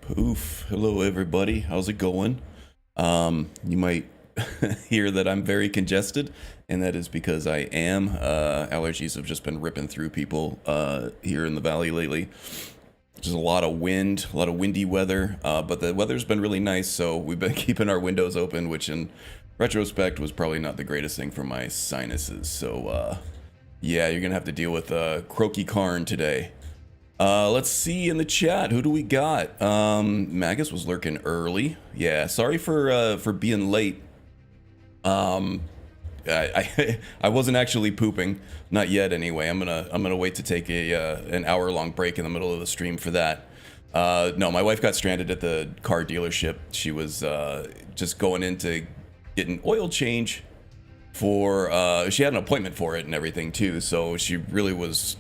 Poof. Hello, everybody. How's it going? You might hear that I'm very congested, and that is because I am. Allergies have just been ripping through people here in the valley lately. There's a lot of wind, a lot of windy weather, but the weather's been really nice, so we've been keeping our windows open, which in retrospect was probably not the greatest thing for my sinuses. So, yeah, you're gonna have to deal with Croaky Karn today. Let's see in the chat. Who do we got? Magus was lurking early. Yeah, sorry for being late. I wasn't actually pooping, not yet anyway. I'm gonna wait to take an hour-long break in the middle of the stream for that. No, my wife got stranded at the car dealership. She was just going in to get an oil change for. She had an appointment for it and everything too, so she really was,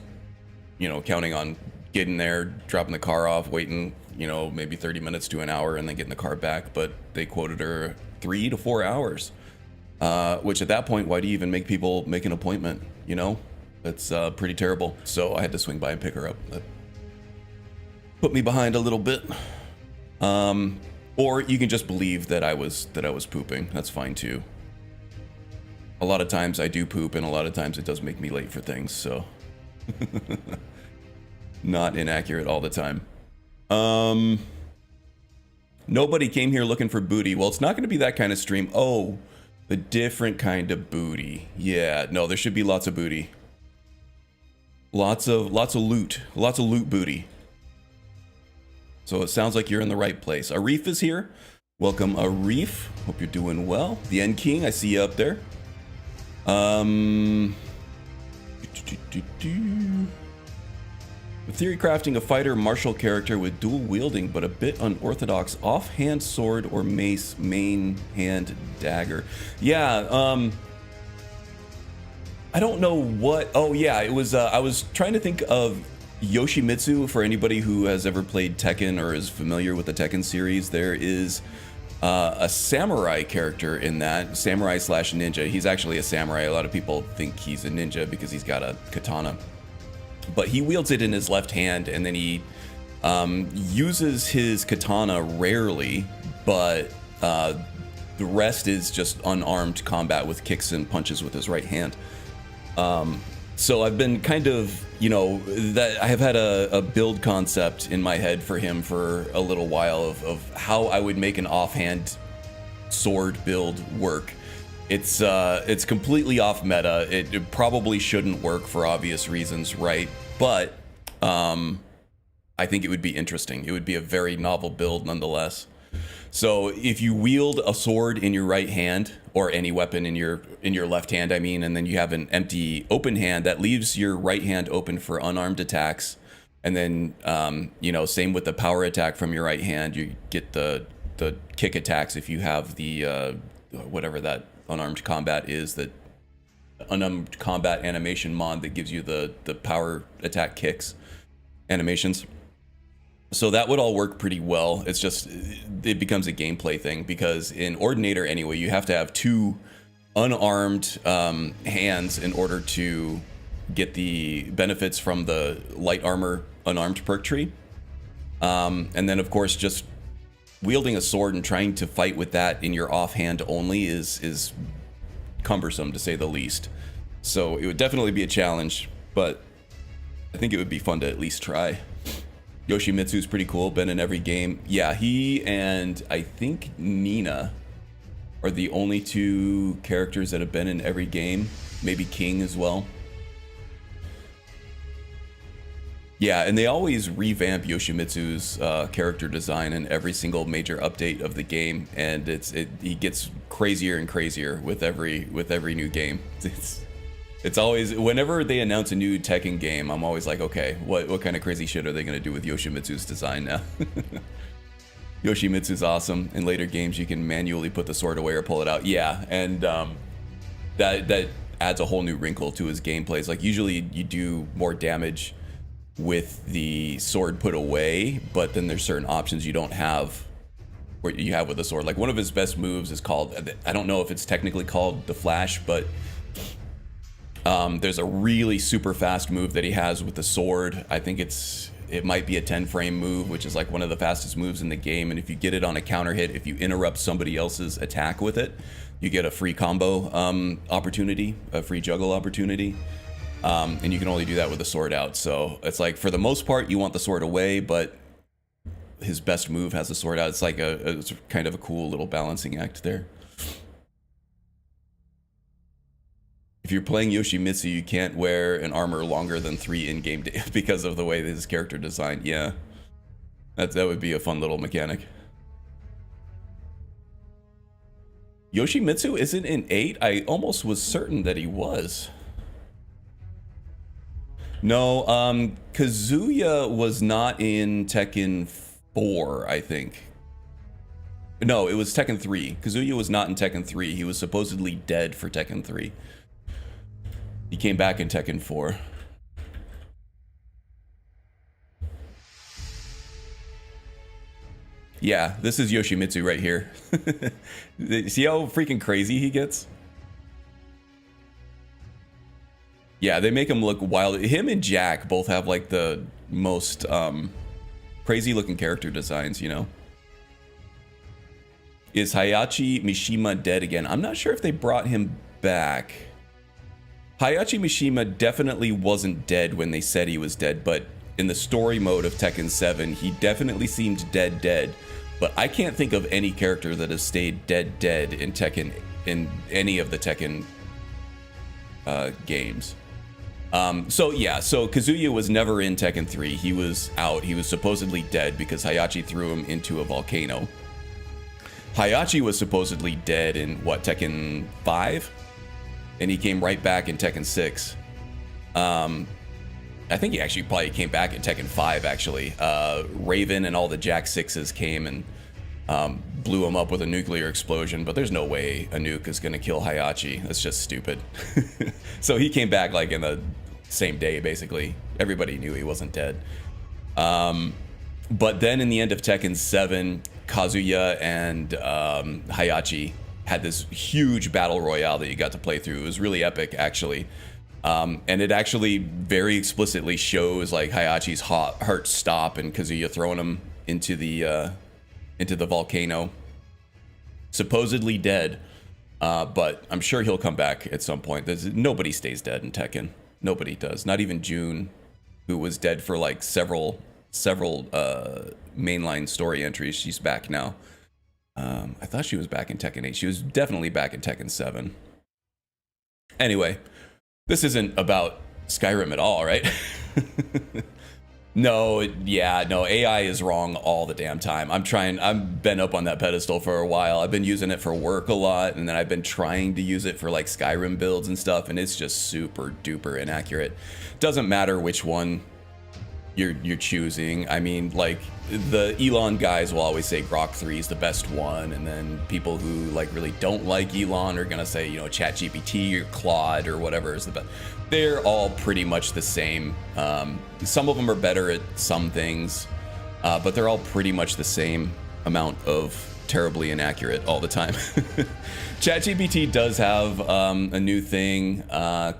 counting on getting there, dropping the car off, waiting, maybe 30 minutes to an hour, and then getting the car back. But they quoted her 3 to 4 hours. Which at that point, why do you even make people make an appointment? That's pretty terrible. So I had to swing by and pick her up. That put me behind a little bit. Or you can just believe that I was pooping. That's fine too. A lot of times I do poop, and a lot of times it does make me late for things. So not inaccurate all the time. Nobody came here looking for booty. Well, it's not going to be that kind of stream. Oh. A different kind of booty. Yeah, no, there should be lots of booty. Lots of loot. Lots of loot booty. So it sounds like you're in the right place. Arif is here. Welcome, Arif. Hope you're doing well. The End King, I see you up there. With theory crafting a fighter martial character with dual wielding but a bit unorthodox offhand sword or mace, main hand dagger. Yeah, I don't know what. Oh yeah, it was. I was trying to think of Yoshimitsu for anybody who has ever played Tekken or is familiar with the Tekken series. There is a samurai character in that, samurai slash ninja. He's actually a samurai. A lot of people think he's a ninja because he's got a katana. But he wields it in his left hand, and then he uses his katana rarely, but the rest is just unarmed combat with kicks and punches with his right hand. So I've been kind of, that I have had a build concept in my head for him for a little while of how I would make an offhand sword build work. It's completely off meta. It probably shouldn't work for obvious reasons, right? But I think it would be interesting. It would be a very novel build nonetheless. So if you wield a sword in your right hand, or any weapon in your left hand, I mean, and then you have an empty open hand, that leaves your right hand open for unarmed attacks. And then same with the power attack from your right hand, you get the kick attacks if you have the whatever that unarmed combat is, that unarmed combat animation mod that gives you the power attack kicks animations. So that would all work pretty well. It's just, it becomes a gameplay thing, because in Ordinator anyway, you have to have 2 unarmed hands in order to get the benefits from the light armor unarmed perk tree. And then of course just wielding a sword and trying to fight with that in your offhand only is cumbersome, to say the least. So it would definitely be a challenge, but I think it would be fun to at least try. Yoshimitsu's pretty cool, been in every game. Yeah, he and I think Nina are the only 2 characters that have been in every game. Maybe King as well. Yeah, and they always revamp Yoshimitsu's character design in every single major update of the game, and he gets crazier and crazier with every new game. It's always, whenever they announce a new Tekken game, I'm always like, okay, what kind of crazy shit are they going to do with Yoshimitsu's design now? Yoshimitsu's awesome. In later games, you can manually put the sword away or pull it out. Yeah, and that adds a whole new wrinkle to his gameplay. It's like, usually you do more damage with the sword put away, but then there's certain options you don't have where you have with the sword. Like, one of his best moves is called, I don't know if it's technically called the Flash, but there's a really super fast move that he has with the sword. I think it's it might be a 10 frame move, which is like one of the fastest moves in the game. And if you get it on a counter hit, if you interrupt somebody else's attack with it, you get a free combo opportunity, a free juggle opportunity. And you can only do that with the sword out. So it's like, for the most part, you want the sword away, but his best move has the sword out. It's like it's kind of a cool little balancing act there. If you're playing Yoshimitsu, you can't wear an armor longer than 3 in-game because of the way that his character designed. Yeah, that would be a fun little mechanic. Yoshimitsu isn't in 8? I almost was certain that he was. No, Kazuya was not in Tekken 4, I think. No, it was Tekken 3. Kazuya was not in Tekken 3. He was supposedly dead for Tekken 3. He came back in Tekken 4. Yeah, this is Yoshimitsu right here. See how freaking crazy he gets? Yeah, they make him look wild. Him and Jack both have like the most crazy looking character designs, you know? Is Hayachi Mishima dead again? I'm not sure if they brought him back. Hayachi Mishima definitely wasn't dead when they said he was dead, but in the story mode of Tekken 7, he definitely seemed dead. But I can't think of any character that has stayed dead in Tekken, in any of the Tekken games. So Kazuya was never in Tekken 3. He was out. He was supposedly dead because Hayachi threw him into a volcano. Hayachi was supposedly dead in, what, Tekken 5? And he came right back in Tekken 6. I think he actually probably came back in Tekken 5, actually. Raven and all the Jack 6s came and blew him up with a nuclear explosion, but there's no way a nuke is going to kill Hayachi. That's just stupid. So he came back like in the same day, basically. Everybody knew he wasn't dead. But then in the end of Tekken 7, Kazuya and Hayachi had this huge battle royale that you got to play through. It was really epic, actually. And it actually very explicitly shows like Hayachi's heart stop and Kazuya throwing him into the volcano. Supposedly dead, but I'm sure he'll come back at some point. Nobody stays dead in Tekken. Nobody does. Not even June, who was dead for like several mainline story entries. She's back now. I thought she was back in Tekken 8. She was definitely back in Tekken 7. Anyway, this isn't about Skyrim at all, right? No, AI is wrong all the damn time. I've been up on that pedestal for a while. I've been using it for work a lot, and then I've been trying to use it for like Skyrim builds and stuff, and it's just super duper inaccurate. Doesn't matter which one you're choosing. I mean, like, the Elon guys will always say Grok 3 is the best one, and then people who like really don't like Elon are gonna say, you know, ChatGPT or Claude or whatever is the best. They're all pretty much the same. Some of them are better at some things, but they're all pretty much the same amount of terribly inaccurate all the time. ChatGPT does have a new thing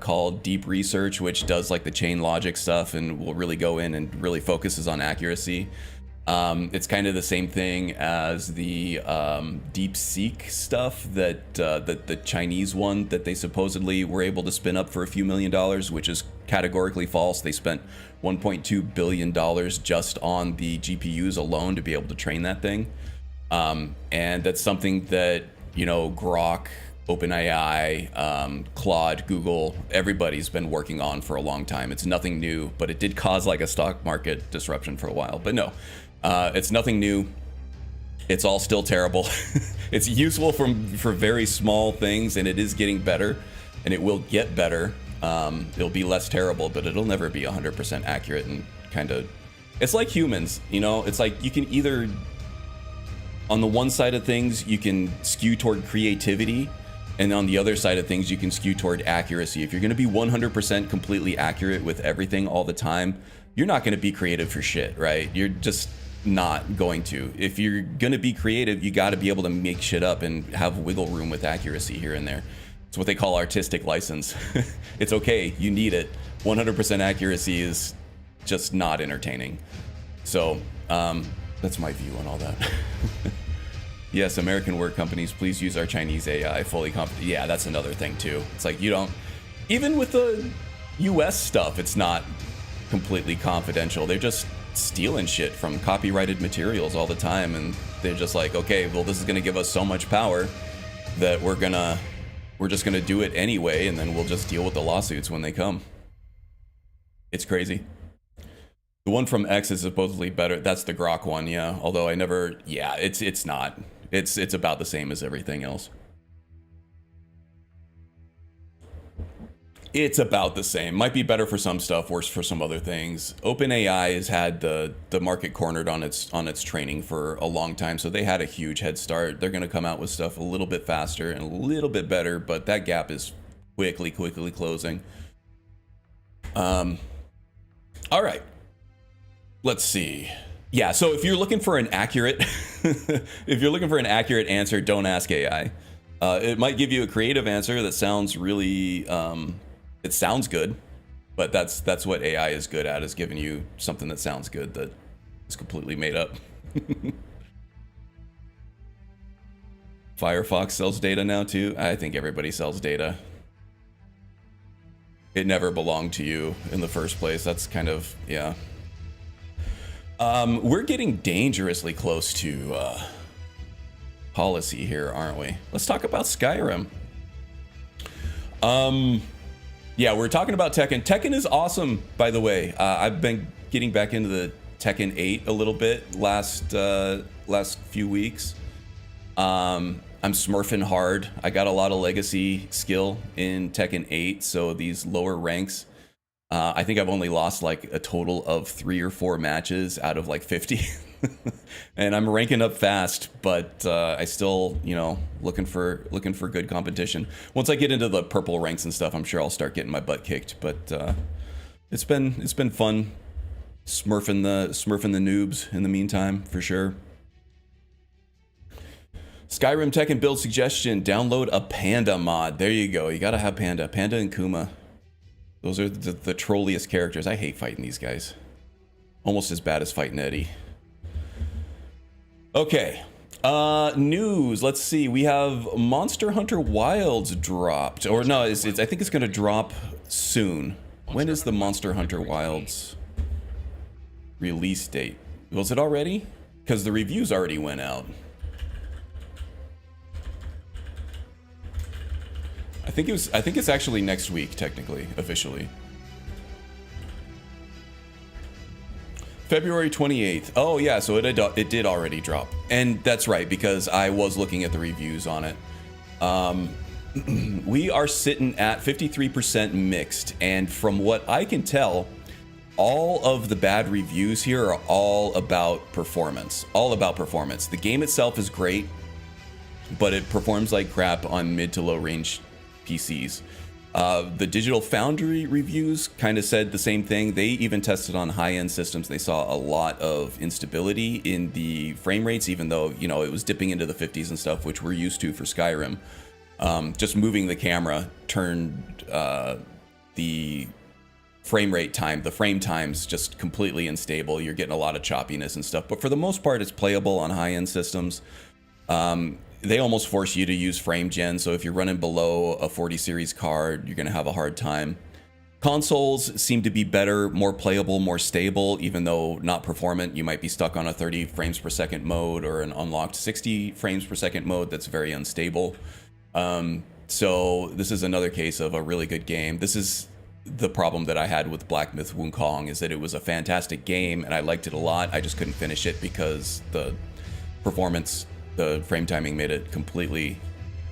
called Deep Research, which does like the chain logic stuff and will really go in and really focuses on accuracy. It's kind of the same thing as the DeepSeek stuff that the Chinese one that they supposedly were able to spin up for a few $1 million, which is categorically false. They spent $1.2 billion just on the GPUs alone to be able to train that thing. And that's something that, you know, Grok, OpenAI, Claude, Google, everybody's been working on for a long time. It's nothing new, but it did cause like a stock market disruption for a while. But no, it's nothing new. It's all still terrible. It's useful for very small things, and it is getting better, and it will get better. It'll be less terrible, but it'll never be 100% accurate. And kind of, it's like humans, you know. It's like you can either, on the one side of things, you can skew toward creativity, and on the other side of things, you can skew toward accuracy. If you're going to be 100% completely accurate with everything all the time, you're not going to be creative for shit, right? You're just not going to. If you're going to be creative, you got to be able to make shit up and have wiggle room with accuracy here and there. It's what they call artistic license. It's okay. You need it. 100% accuracy is just not entertaining. So that's my view on all that. Yes, American work companies, please use our Chinese AI fully confident. Yeah, that's another thing too. It's like you don't, even with the US stuff, it's not completely confidential. They're just stealing shit from copyrighted materials all the time, and they're just like, okay, well, this is going to give us so much power that we're just gonna do it anyway, and then we'll just deal with the lawsuits when they come. It's crazy. The one from X is supposedly better. That's the Grok one, yeah. Although I never, yeah, it's not. It's about the same as everything else. It's about the same. Might be better for some stuff, worse for some other things. OpenAI has had the market cornered on its training for a long time, so they had a huge head start. They're going to come out with stuff a little bit faster and a little bit better, but that gap is quickly closing. All right. Let's see. Yeah, so if you're looking for an accurate answer, don't ask AI. It might give you a creative answer that sounds really it sounds good, but that's what AI is good at, is giving you something that sounds good that is completely made up. Firefox sells data now too. I think everybody sells data. It never belonged to you in the first place. That's kind of, yeah. We're getting dangerously close to policy here, aren't we? Let's talk about Skyrim. Yeah, we're talking about Tekken. Tekken is awesome, by the way. I've been getting back into the Tekken 8 a little bit last few weeks. I'm smurfing hard. I got a lot of legacy skill in Tekken 8, so these lower ranks, I think I've only lost like a total of 3 or 4 matches out of like 50. And I'm ranking up fast, but I still, you know, looking for good competition. Once I get into the purple ranks and stuff, I'm sure I'll start getting my butt kicked. But it's been fun smurfing the noobs in the meantime, for sure. Skyrim Tekken build suggestion: download a Panda mod. There you go. You gotta have Panda and Kuma. Those are the trolliest characters. I hate fighting these guys. Almost as bad as fighting Eddie. Okay, news. Let's see. We have Monster Hunter Wilds dropped, or no? I think it's gonna drop soon. When is the Monster Hunter Wilds release date? Was it already? Because the reviews already went out. I think it's actually next week, technically, officially. February 28th. Oh yeah, so it did already drop. And that's right, because I was looking at the reviews on it. We are sitting at 53% mixed, and from what I can tell, all of the bad reviews here are all about performance. All about performance. The game itself is great, but it performs like crap on mid to low range PCs. The Digital Foundry reviews kind of said the same thing. They even tested on high-end systems. They saw a lot of instability in the frame rates, even though, you know, it was dipping into the 50s and stuff, which we're used to for Skyrim. Just moving the camera turned the frame rate time, the frame times, just completely unstable. You're getting a lot of choppiness and stuff, but for the most part, it's playable on high-end systems. They almost force you to use frame gen, so if you're running below a 40 series card, you're going to have a hard time. Consoles seem to be better, more playable, more stable, even though not performant. You might be stuck on a 30 frames per second mode or an unlocked 60 frames per second mode that's very unstable. So this is another case of a really good game. This is the problem that I had with Black Myth Wukong, is that it was a fantastic game and I liked it a lot. I just couldn't finish it because the performance, the frame timing made it completely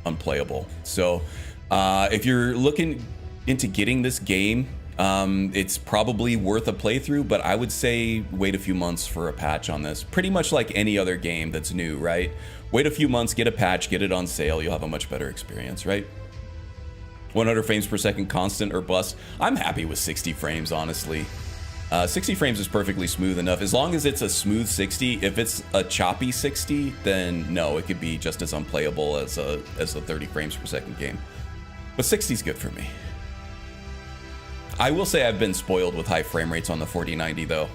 unplayable. So if you're looking into getting this game, it's probably worth a playthrough, but I would say wait a few months for a patch on this. Pretty much like any other game that's new, right? Wait a few months, get a patch, get it on sale, you'll have a much better experience, right? 100 frames per second constant or bust. I'm happy with 60 frames, honestly. 60 frames is perfectly smooth enough. As long as it's a smooth 60, if it's a choppy 60, then no, it could be just as unplayable as a 30 frames per second game. But 60 is good for me. I will say I've been spoiled with high frame rates on the 4090 though.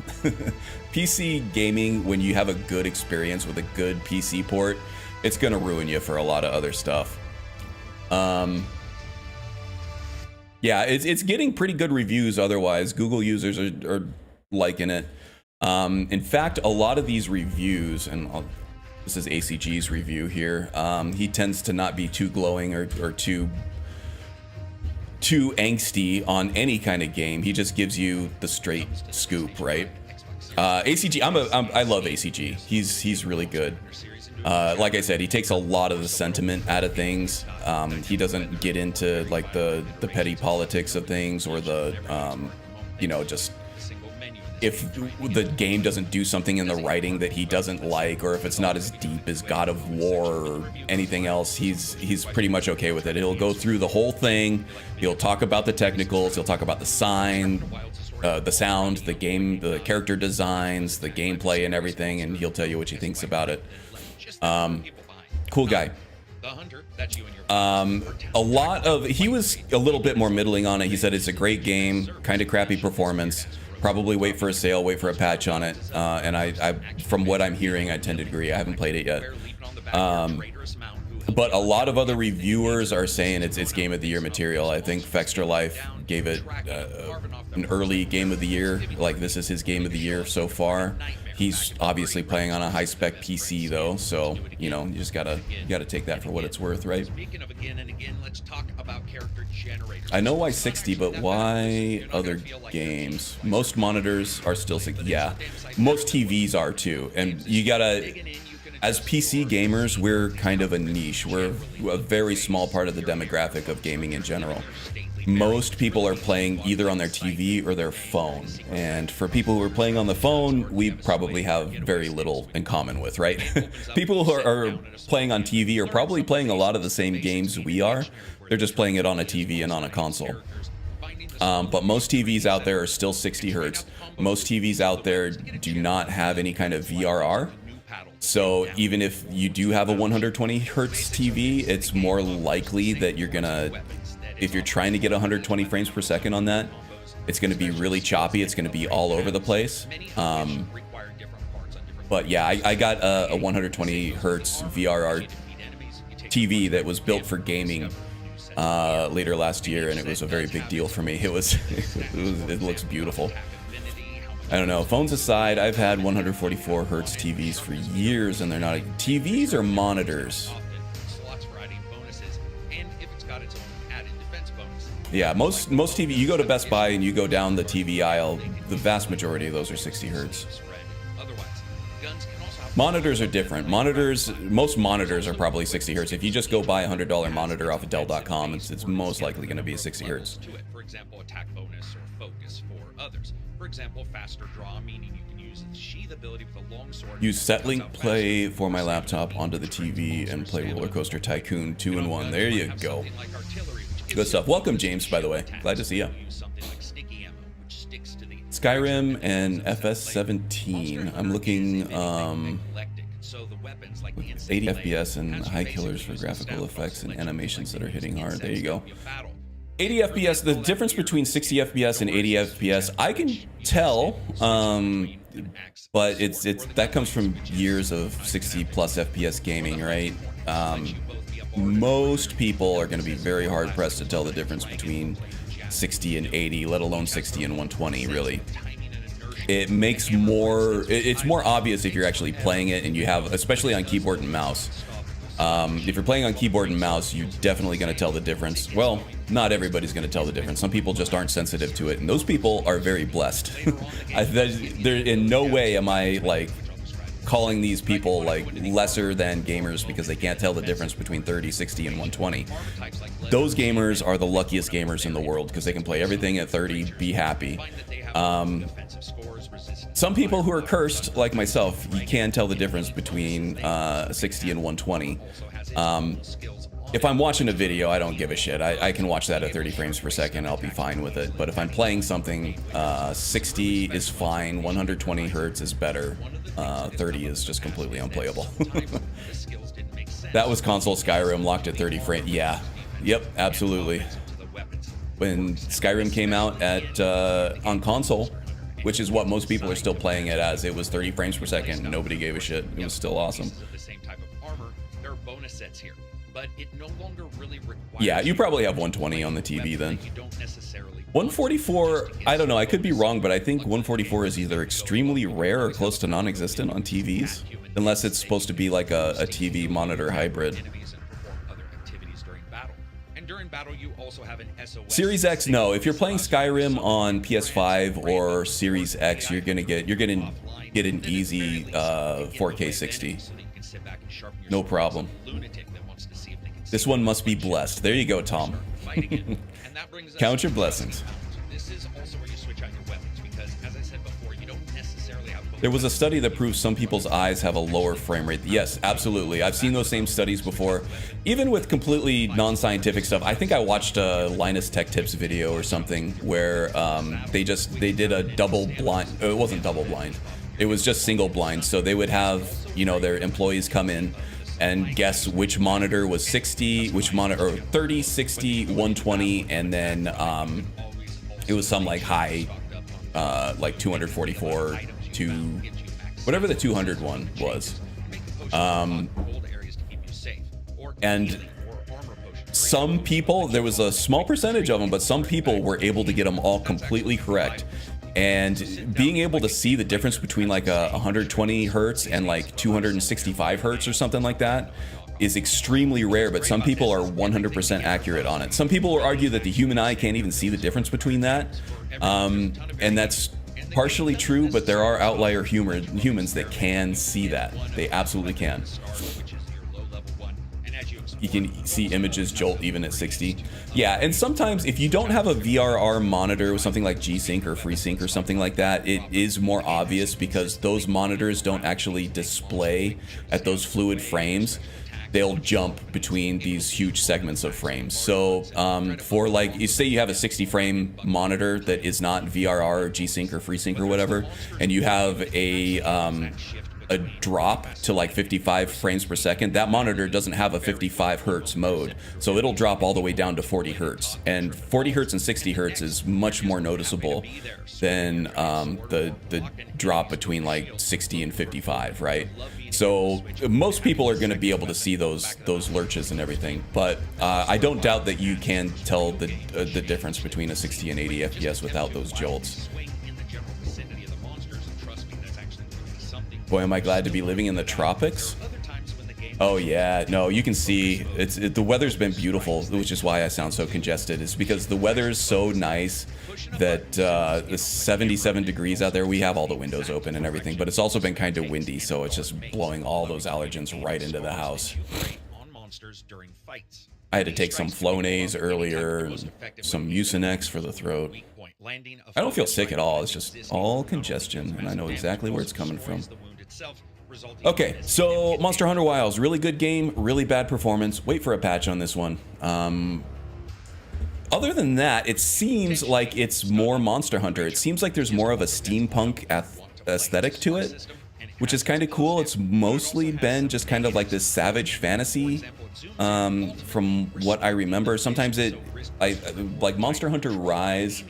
PC gaming, when you have a good experience with a good PC port, it's gonna ruin you for a lot of other stuff. Yeah, it's getting pretty good reviews otherwise. Google users are liking it. In fact, a lot of these reviews, and this is ACG's review here, he tends to not be too glowing or too angsty on any kind of game. He just gives you the straight scoop, right? ACG, I love ACG. He's really good. Like I said, he takes a lot of the sentiment out of things. He doesn't get into like the petty politics of things, or the you know, just if the game doesn't do something in the writing that he doesn't like, or if it's not as deep as God of War or anything else, he's pretty much okay with it. He'll go through the whole thing. He'll talk about the technicals. He'll talk about the sound, the game, the character designs, the gameplay, and everything, and he'll tell you what he thinks about it. Cool guy. He was a little bit more middling on it. He said it's a great game, kind of crappy performance. Probably wait for a sale, wait for a patch on it. And I, from what I'm hearing, I tend to agree. I haven't played it yet. But a lot of other reviewers are saying it's Game of the Year material. I think Fextra Life gave it an early Game of the Year. Like, this is his Game of the Year so far. He's obviously playing on a high-spec PC though, so you know, you gotta take that for what it's worth, right? I know why 60, but why other games? Most monitors are still 60. Yeah, most TVs are too, and you gotta. As PC gamers, we're kind of a niche. We're a very small part of the demographic of gaming in general. Most people are playing either on their TV or their phone. And for people who are playing on the phone, we probably have very little in common with, right? People who are playing on TV are probably playing a lot of the same games we are. They're just playing it on a TV and on a console. But most TVs out there are still 60 hertz. Most TVs out there do not have any kind of VRR. So even if you do have a 120 hertz TV, it's more likely that you're gonna, if you're trying to get 120 frames per second on that, it's gonna be really choppy. It's gonna be all over the place. But yeah, I got a 120 hertz VRR TV that was built for gaming later last year, and it was a very big deal for me. It looks beautiful. I don't know, phones aside, I've had 144 hertz TVs for years, and they're not TVs or monitors. Yeah, most TV, you go to Best Buy and you go down the TV aisle, the vast majority of those are 60 hertz. Monitors are different. Most monitors are probably 60 hertz. If you just go buy a $100 monitor off of Dell.com, it's most likely going to be a 60 hertz. For example, attack bonus or focus for others. For example, faster draw, meaning you can use the sheath ability with a long sword. Use Setlink Play for my laptop onto the TV and play Roller Coaster Tycoon 2-in-1. There you go. Good stuff. Welcome, James, by the way. Glad to see you. Skyrim and FS17. I'm looking 80 FPS and high killers for graphical effects and animations that are hitting hard. There you go. 80 FPS, the difference between 60 FPS and 80 FPS, I can tell, but that comes from years of 60 plus FPS gaming, right? Most people are going to be very hard pressed to tell the difference between 60 and 80, let alone 60 and 120, really. It makes it's more obvious if you're actually playing it and you have, especially on keyboard and mouse. If you're playing on keyboard and mouse, you're definitely going to tell the difference. Well, not everybody's going to tell the difference. Some people just aren't sensitive to it, and those people are very blessed. In no way am I like calling these people like lesser than gamers because they can't tell the difference between 30, 60, and 120. Those gamers are the luckiest gamers in the world because they can play everything at 30, be happy. Some people who are cursed, like myself, you can tell the difference between 60 and 120. If I'm watching a video, I don't give a shit. I can watch that at 30 frames per second. I'll be fine with it. But if I'm playing something, 60 is fine. 120 hertz is better. 30 is just completely unplayable. That was console Skyrim locked at 30 frames. Yeah. Yep, absolutely. when Skyrim came out at on console, which is what most people are still playing it as. It was 30 frames per second. Nobody gave a shit. It was still awesome. The same type of armor. There are bonus sets here, but it no longer really requires. Yeah, you probably have 120 on the TV then. 144, I don't know, I could be wrong, but I think 144 is either extremely rare or close to non-existent on TVs, unless it's supposed to be like a TV monitor hybrid. During battle, you also have an SOS. Series X, no. If you're playing Skyrim on PS5 or Series X, you're gonna get an easy 4K 60. No problem. This one must be blessed. There you go, Tom. Count your blessings. This is also where you switch out your weapons because, as I said before, you don't necessarily have. There was a study that proves some people's eyes have a lower frame rate. Yes, absolutely. I've seen those same studies before. Even with completely non-scientific stuff. I think I watched a Linus Tech Tips video or something where they did a double blind. It wasn't double blind. It was just single blind. So they would have, you know, their employees come in and guess which monitor was 60, which monitor, or 30, 60, 120, and then it was some like high, like 244 to whatever the 200 one was. And some people, there was a small percentage of them, but some people were able to get them all completely correct. And being able to see the difference between like 120 hertz and like 265 hertz or something like that is extremely rare, but some people are 100% accurate on it. Some people will argue that the human eye can't even see the difference between that. And that's partially true, but there are outlier humans that can see that. They absolutely can. You can see images jolt even at 60. Yeah, and sometimes if you don't have a VRR monitor with something like G-Sync or FreeSync or something like that, it is more obvious because those monitors don't actually display at those fluid frames. They'll jump between these huge segments of frames. So for like, you say you have a 60 frame monitor that is not VRR or G-Sync or FreeSync or whatever, and you have a drop to like 55 frames per second, that monitor doesn't have a 55 hertz mode, so it'll drop all the way down to 40 hertz, and 40 hertz and 60 hertz is much more noticeable than the drop between like 60 and 55, right? So most people are going to be able to see those lurches and everything, but I don't doubt that you can tell the difference between a 60 and 80 FPS without those jolts. Boy, am I glad to be living in the tropics. Oh yeah, no, you can see the weather's been beautiful, which is why I sound so congested. It's because the weather's so nice that the 77 degrees out there, we have all the windows open and everything, but it's also been kind of windy, so it's just blowing all those allergens right into the house. I had to take some Flonase earlier, and some Mucinex for the throat. I don't feel sick at all, it's just all congestion, and I know exactly where it's coming from. Okay, so Monster Hunter Wilds, really good game, really bad performance. Wait for a patch on this one. Other than that, it seems like it's more Monster Hunter. It seems like there's more of a steampunk aesthetic to it, which is kind of cool. It's mostly been just kind of like this savage fantasy, from what I remember. Sometimes like Monster Hunter Rise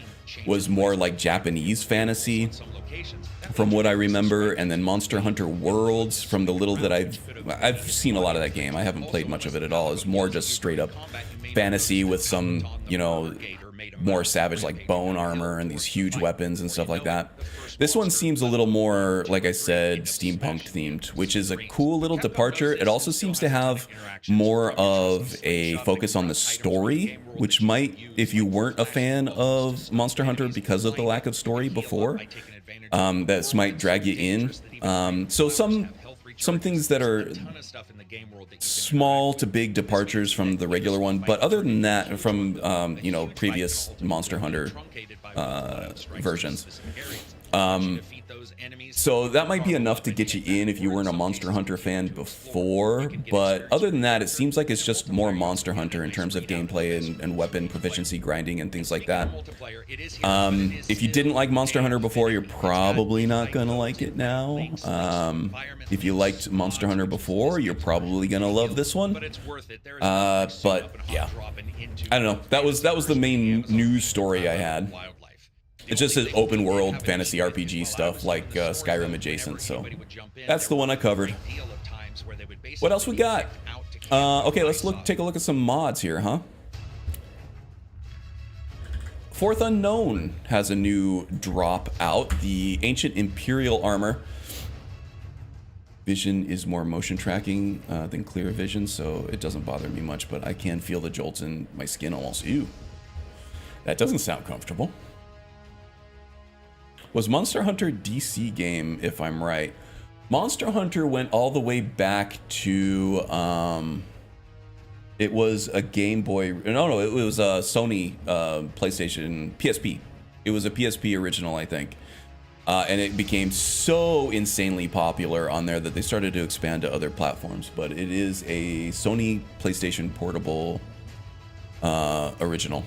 was more like Japanese fantasy, from what I remember, and then Monster Hunter Worlds, from the little that I've seen a lot of that game. I haven't played much of it at all. It's more just straight up fantasy with some, you know, more savage like bone armor and these huge weapons and stuff like that. This one seems a little more, like I said, steampunk themed, which is a cool little departure. It also seems to have more of a focus on the story, which might, if you weren't a fan of Monster Hunter because of the lack of story before, that might drag you in. So some things that are small to big departures from the regular one, but other than that, from you know, previous Monster Hunter versions. So that might be enough to get you in if you weren't a Monster Hunter fan before, but other than that, it seems like it's just more Monster Hunter in terms of gameplay and weapon proficiency grinding and things like that. If you didn't like Monster Hunter before, you're probably not gonna like it now. If you liked Monster Hunter before, you're probably gonna love this one. But yeah, I don't know. That was the main news story I had. It's just an open world fantasy RPG stuff like Skyrim adjacent, so that's the one I covered. What else we got? Okay, let's take a look at some mods here, huh? Fourth Unknown has a new drop out, the Ancient Imperial Armor. Vision is more motion tracking than clear vision, so it doesn't bother me much, but I can feel the jolts in my skin almost. Ew. That doesn't sound comfortable. Was Monster Hunter DC game, if I'm right. Monster Hunter went all the way back to, it was a Game Boy, no, it was a Sony PlayStation, PSP. It was a PSP original, I think. And it became so insanely popular on there that they started to expand to other platforms. But it is a Sony PlayStation portable original.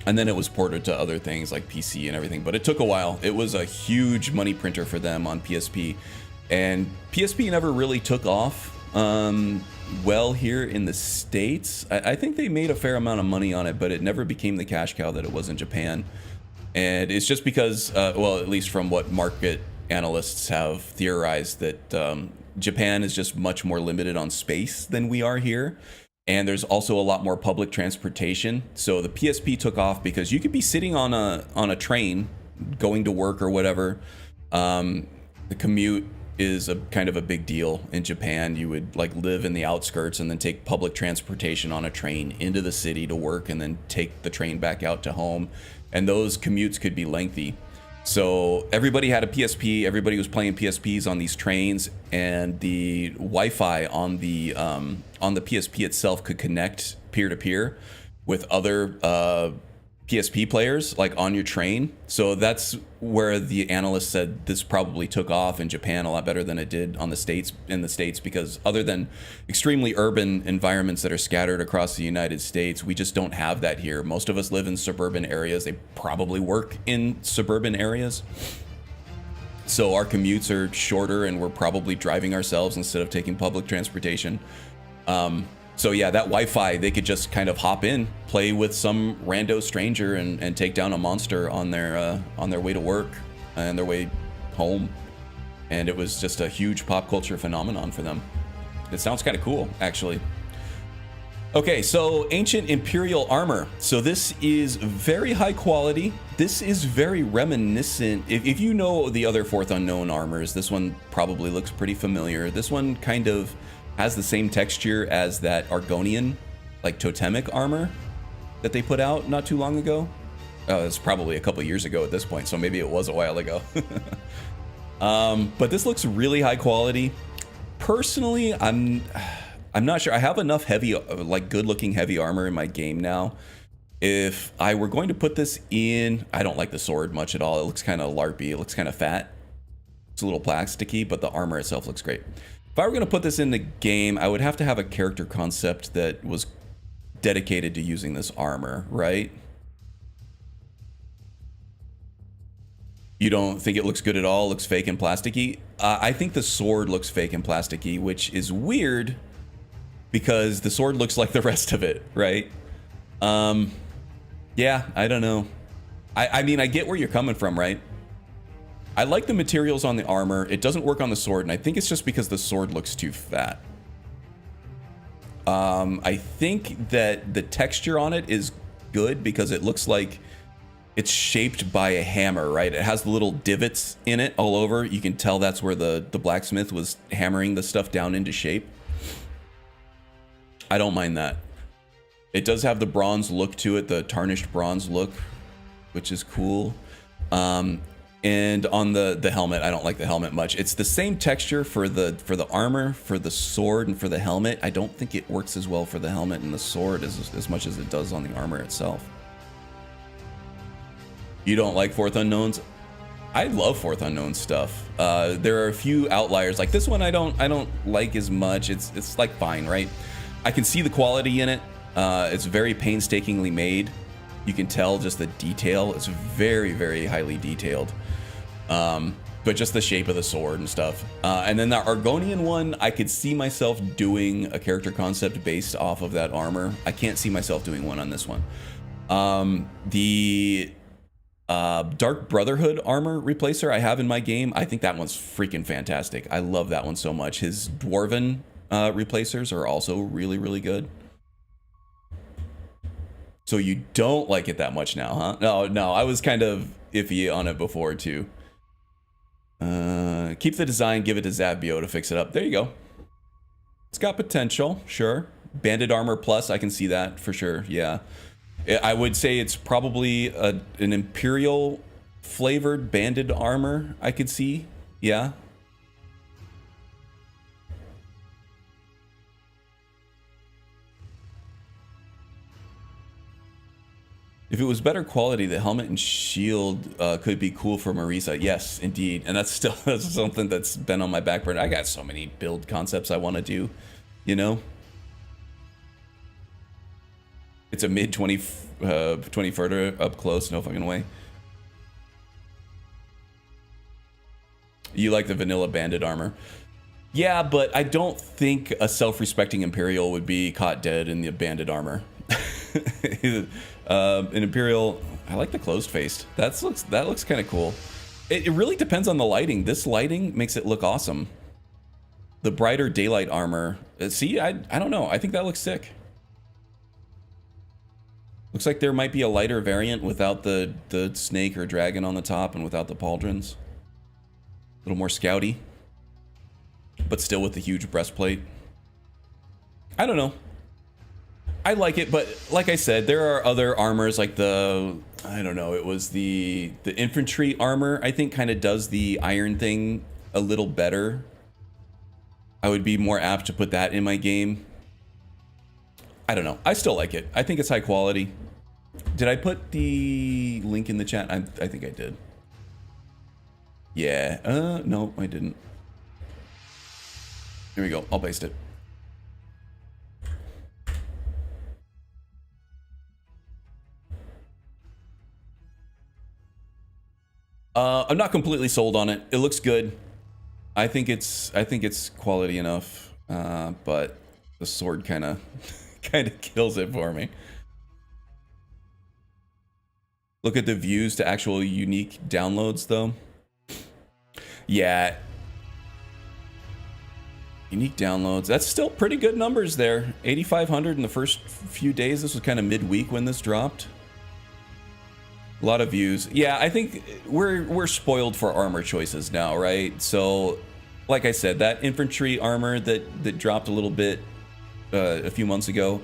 And then it was ported to other things like PC and everything, but it took a while. It was a huge money printer for them on PSP. And PSP never really took off well here in the States. I think they made a fair amount of money on it, but it never became the cash cow that it was in Japan. And it's just because, well, at least from what market analysts have theorized, that Japan is just much more limited on space than we are here. And there's also a lot more public transportation. So the PSP took off because you could be sitting on a train going to work or whatever. The commute is a kind of a big deal in Japan. You would like live in the outskirts and then take public transportation on a train into the city to work and then take the train back out to home. And those commutes could be lengthy. So everybody had a PSP, everybody was playing PSPs on these trains, and the Wi-Fi on the PSP itself could connect peer-to-peer with other PSP players, like on your train. So that's where the analyst said this probably took off in Japan a lot better than it did in the States, because other than extremely urban environments that are scattered across the United States, we just don't have that here. Most of us live in suburban areas. They probably work in suburban areas. So our commutes are shorter and we're probably driving ourselves instead of taking public transportation. So yeah, that Wi-Fi, they could just kind of hop in, play with some rando stranger and take down a monster on their way to work and their way home. And it was just a huge pop culture phenomenon for them. It sounds kind of cool, actually. Okay, so Ancient Imperial Armor. So this is very high quality. This is very reminiscent. If you know the other Fourth Unknown armors, this one probably looks pretty familiar. This one kind of has the same texture as that Argonian, like totemic armor that they put out not too long ago. Oh, it's probably a couple years ago at this point, so maybe it was a while ago. But this looks really high quality. Personally, I'm not sure. I have enough heavy, like good-looking heavy armor in my game now. If I were going to put this in, I don't like the sword much at all. It looks kind of larpy. It looks kind of fat. It's a little plasticky, but the armor itself looks great. If I were going to put this in the game, I would have to have a character concept that was dedicated to using this armor, right? You don't think it looks good at all? Looks fake and plasticky? I think the sword looks fake and plasticky, which is weird because the sword looks like the rest of it, right? Yeah, I don't know. I mean, I get where you're coming from, right? I like the materials on the armor. It doesn't work on the sword, and I think it's just because the sword looks too fat. I think that the texture on it is good because it looks like it's shaped by a hammer, right? It has the little divots in it all over. You can tell that's where the blacksmith was hammering the stuff down into shape. I don't mind that. It does have the bronze look to it, the tarnished bronze look, which is cool. And on the helmet, I don't like the helmet much. It's the same texture for the armor, for the sword, and for the helmet. I don't think it works as well for the helmet and the sword as much as it does on the armor itself. You don't like Fourth Unknowns? I love Fourth Unknown stuff. There are a few outliers. Like this one I don't like as much. It's like fine, right? I can see the quality in it. It's very painstakingly made. You can tell just the detail. It's very, very highly detailed. But just the shape of the sword and stuff. And then the Argonian one, I could see myself doing a character concept based off of that armor. I can't see myself doing one on this one. The Dark Brotherhood armor replacer I have in my game, I think that one's freaking fantastic. I love that one so much. His Dwarven replacers are also really, really good. So you don't like it that much now, huh? No, I was kind of iffy on it before too. Keep the design, give it to Zabio to fix it up. There you go. It's got potential, sure. Banded armor plus, I can see that for sure, yeah. I would say it's probably an Imperial flavored banded armor I could see, yeah. If it was better quality, the helmet and shield could be cool for Marisa. Yes, indeed. And that's something that's been on my back burner. I got so many build concepts I want to do, you know? It's a mid 20 further up close, no fucking way. You like the vanilla banded armor. Yeah, but I don't think a self-respecting Imperial would be caught dead in the banded armor. An Imperial, I like the closed faced. That looks kind of cool. It really depends on the lighting. This lighting makes it look awesome. The brighter daylight armor. See, I don't know. I think that looks sick. Looks like there might be a lighter variant without the snake or dragon on the top and without the pauldrons. A little more scouty, but still with the huge breastplate. I don't know. I like it, but like I said, there are other armors like I don't know, it was the infantry armor, I think kind of does the iron thing a little better. I would be more apt to put that in my game. I don't know. I still like it. I think it's high quality. Did I put the link in the chat? I think I did. Yeah. No, I didn't. Here we go. I'll paste it. I'm not completely sold on it. It looks good. I think it's quality enough, but the sword kind of kills it for me. Look at the views to actual unique downloads, though. Yeah. Unique downloads. That's still pretty good numbers there. 8,500 in the first few days. This was kind of midweek when this dropped. A lot of views. Yeah, I think we're spoiled for armor choices now, right? So, like I said, that infantry armor that dropped a little bit a few months ago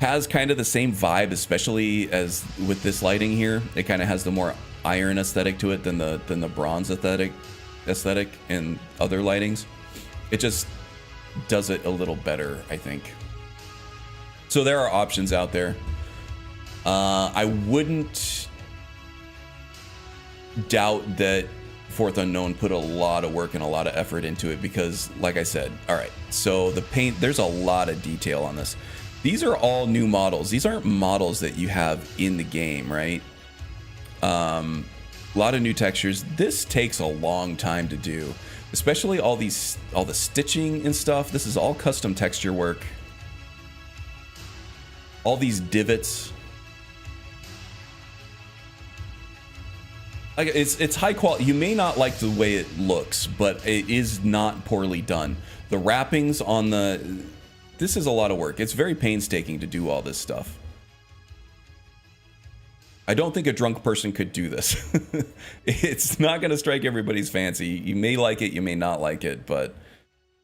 has kind of the same vibe, especially as with this lighting here. It kind of has the more iron aesthetic to it than the bronze aesthetic and other lightings. It just does it a little better, I think. So there are options out there. I wouldn't doubt that Fourth Unknown put a lot of work and a lot of effort into it because, like I said, all right, so the paint, there's a lot of detail on this. These are all new models. These aren't models that you have in the game, right? A lot of new textures. This takes a long time to do, especially all the stitching and stuff. This is all custom texture work. All these divots. Like it's high quality. You may not like the way it looks, but it is not poorly done. The wrappings on this is a lot of work. It's very painstaking to do all this stuff. I don't think a drunk person could do this. It's not going to strike everybody's fancy. You may like it, you may not like it, but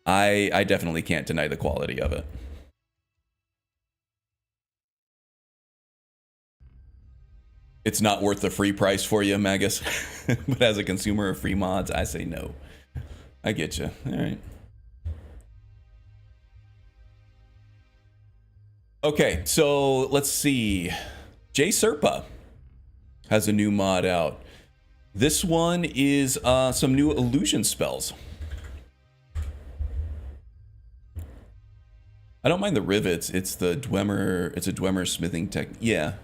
I definitely can't deny the quality of it. It's not worth the free price for you, Magus. But as a consumer of free mods, I say no. I get you. All right. Okay, so let's see. Jay Serpa. has a new mod out. This one is some new illusion spells. I don't mind the rivets. It's the Dwemer. It's a Dwemer smithing tech. Yeah.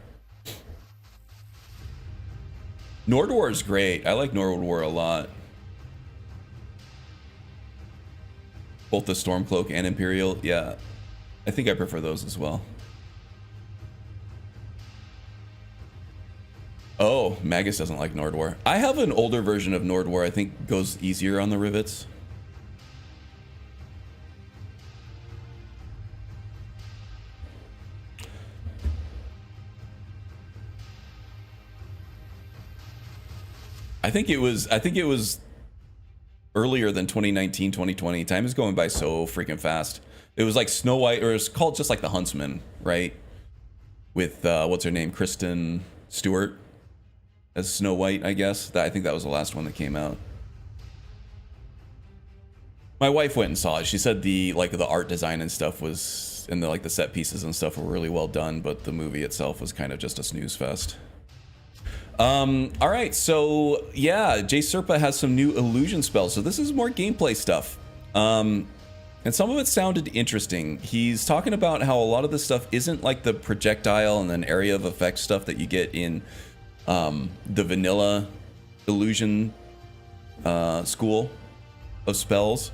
Nordwar is great. I like Nordwar a lot. Both the Stormcloak and Imperial. Yeah. I think I prefer those as well. Oh, Magus doesn't like Nordwar. I have an older version of Nordwar. I think goes easier on the rivets. I think it was earlier than 2019, 2020. Time is going by so freaking fast. It was like Snow White, or it's called just like the Huntsman, right? With what's her name, Kristen Stewart as Snow White, I guess. I think that was the last one that came out. My wife went and saw it. She said the art design and stuff was, and the set pieces and stuff were really well done, but the movie itself was kind of just a snooze fest. All right, so yeah, Jay Serpa has some new illusion spells. So this is more gameplay stuff. And some of it sounded interesting. He's talking about how a lot of this stuff isn't like the projectile and then area of effect stuff that you get in the vanilla illusion school of spells,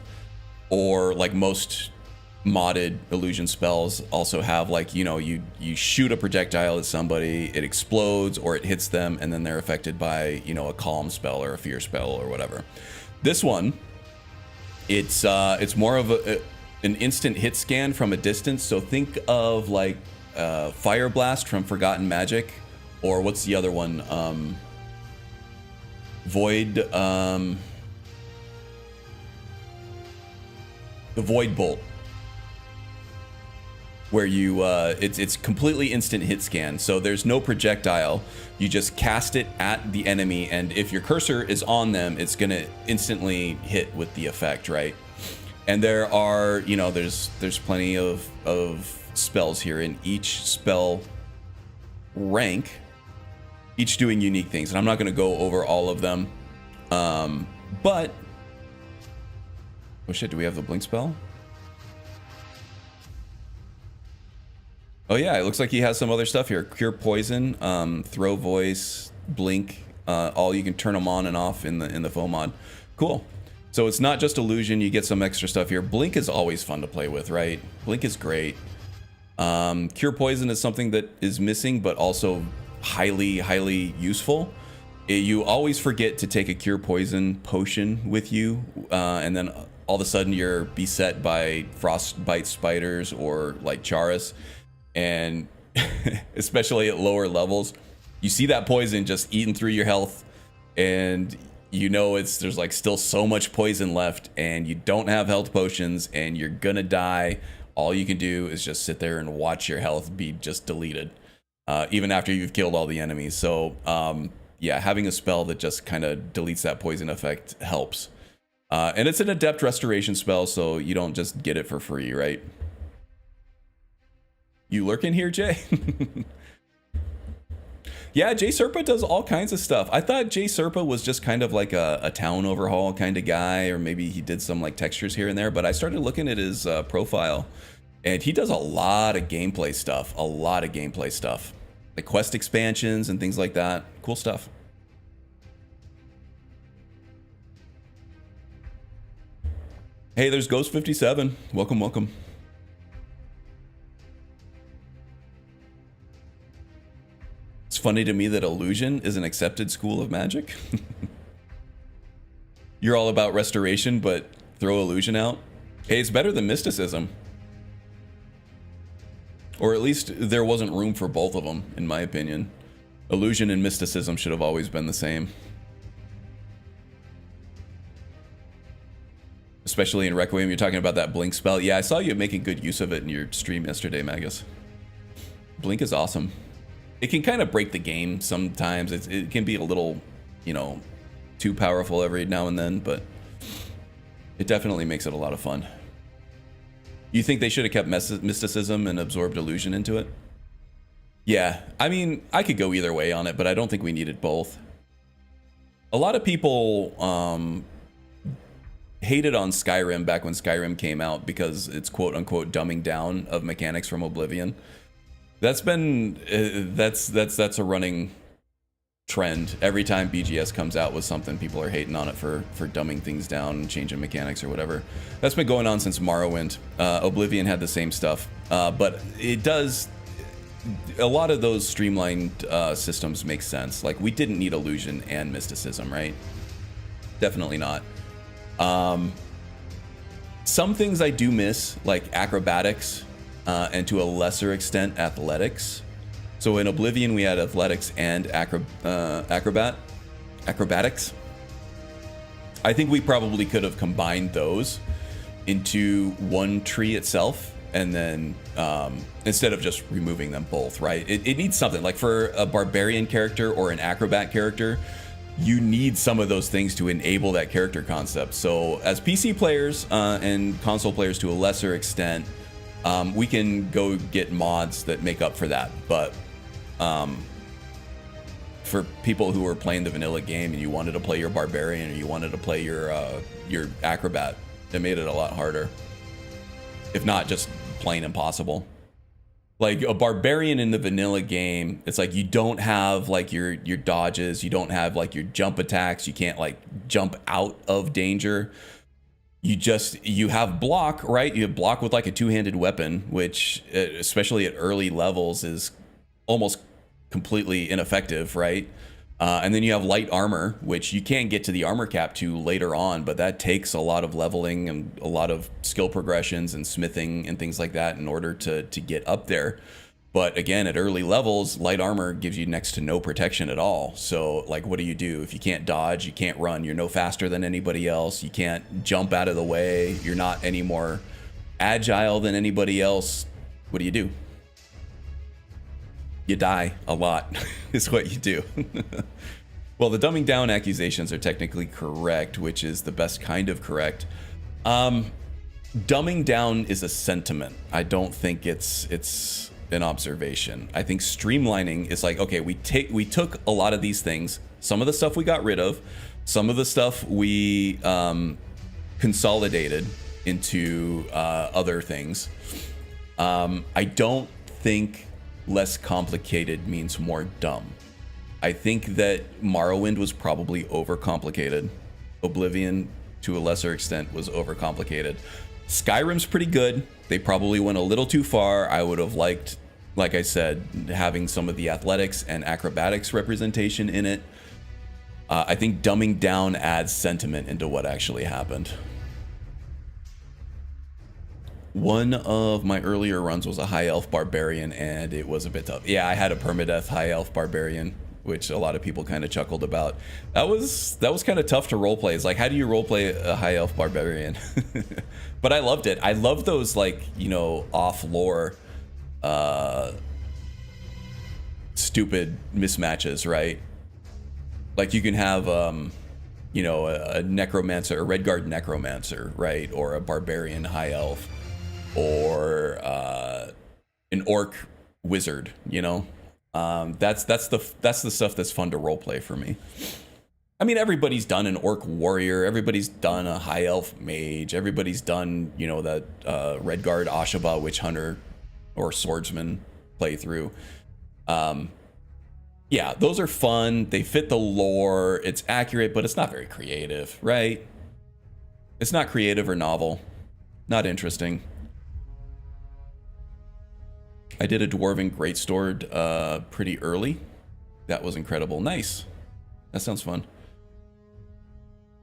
or like most modded illusion spells also have, like, you know, you shoot a projectile at somebody, it explodes or it hits them, and then they're affected by, you know, a calm spell or a fear spell or whatever. This one, it's more of an instant hit scan from a distance. So think of like Fire Blast from Forgotten Magic, or what's the other one? The Void Bolt, where you it's completely instant hit scan. So there's no projectile. You just cast it at the enemy, and if your cursor is on them, it's gonna instantly hit with the effect, right? And there are, you know, there's plenty of spells here, in each spell rank, each doing unique things, and I'm not going to go over all of them, but oh shit, do we have the blink spell? Oh yeah, it looks like he has some other stuff here. Cure Poison, Throw Voice, Blink, all, you can turn them on and off in the foe mod. Cool. So it's not just illusion, you get some extra stuff here. Blink is always fun to play with, right? Blink is great. Cure Poison is something that is missing, but also highly useful. You always forget to take a Cure Poison potion with you, and then all of a sudden you're beset by frostbite spiders or like Charis, and especially at lower levels, you see that poison just eating through your health, and you know there's like still so much poison left, and you don't have health potions, and you're gonna die. All you can do is just sit there and watch your health be just deleted, even after you've killed all the enemies. So yeah, having a spell that just kind of deletes that poison effect helps. And it's an adept restoration spell, so you don't just get it for free, right? You lurking here, Jay? Yeah, Jay Serpa does all kinds of stuff. I thought Jay Serpa was just kind of like a town overhaul kind of guy, or maybe he did some like textures here and there, but I started looking at his profile, and he does a lot of gameplay stuff. Like quest expansions and things like that. Cool stuff. Hey, there's Ghost 57. Welcome. It's funny to me that illusion is an accepted school of magic. You're all about restoration, but throw illusion out. Hey, it's better than mysticism. Or at least there wasn't room for both of them, in my opinion. Illusion and mysticism should have always been the same. Especially in Requiem, you're talking about that blink spell. Yeah, I saw you making good use of it in your stream yesterday, Magus. Blink is awesome. It can kind of break the game sometimes. It can be a little, you know, too powerful every now and then, but it definitely makes it a lot of fun. You think they should have kept mysticism and absorbed illusion into it? Yeah, I mean, I could go either way on it, but I don't think we needed both. A lot of people hated on Skyrim back when Skyrim came out because it's quote unquote dumbing down of mechanics from Oblivion. That's been that's a running trend. Every time BGS comes out with something, people are hating on it for dumbing things down and changing mechanics or whatever. That's been going on since Morrowind. Oblivion had the same stuff, but it does. A lot of those streamlined systems make sense. Like, we didn't need illusion and mysticism, right? Definitely not. Some things I do miss, like acrobatics, and to a lesser extent athletics. So in Oblivion we had athletics and acrobatics. I think we probably could have combined those into one tree itself, and then instead of just removing them both, right? It needs something. Like for a barbarian character or an acrobat character, you need some of those things to enable that character concept. So as PC players and console players to a lesser extent, we can go get mods that make up for that. But for people who are playing the vanilla game and you wanted to play your barbarian or you wanted to play your acrobat, it made it a lot harder. If not just plain impossible. Like a barbarian in the vanilla game, it's like you don't have like your dodges, you don't have like your jump attacks, you can't like jump out of danger. You have block, right? You have block with like a two-handed weapon, which especially at early levels is almost completely ineffective, right? And then you have light armor, which you can get to the armor cap to later on, but that takes a lot of leveling and a lot of skill progressions and smithing and things like that in order to get up there. But again, at early levels, light armor gives you next to no protection at all. So like, what do? If you can't dodge, you can't run, you're no faster than anybody else, you can't jump out of the way, you're not any more agile than anybody else, what do? You die a lot is what you do. Well, the dumbing down accusations are technically correct, which is the best kind of correct. Dumbing down is a sentiment. I don't think it's an observation. I think streamlining is like, okay, we took a lot of these things. Some of the stuff we got rid of, some of the stuff we consolidated into other things. I don't think less complicated means more dumb. I think that Morrowind was probably overcomplicated. Oblivion, to a lesser extent, was overcomplicated. Skyrim's pretty good. They probably went a little too far. I would have liked, like I said, having some of the athletics and acrobatics representation in it. I think dumbing down adds sentiment into what actually happened. One of my earlier runs was a high elf barbarian, and it was a bit tough. Yeah, I had a permadeath high elf barbarian, which a lot of people kind of chuckled about. That was kind of tough to roleplay. It's like, how do you roleplay a high elf barbarian? But I loved it. I love those, like, you know, off lore stupid mismatches, right? Like you can have you know, a necromancer, a Redguard necromancer, right? Or a barbarian high elf, or an orc wizard, you know. That's the stuff that's fun to roleplay for me. I mean, everybody's done an orc warrior, everybody's done a high elf mage, everybody's done, you know, that Redguard Ashaba witch hunter or swordsman playthrough. Yeah, those are fun. They fit the lore. It's accurate, but it's not very creative, right? It's not creative or novel. Not interesting. I did a Dwarven Greatsword pretty early. That was incredible. Nice. That sounds fun.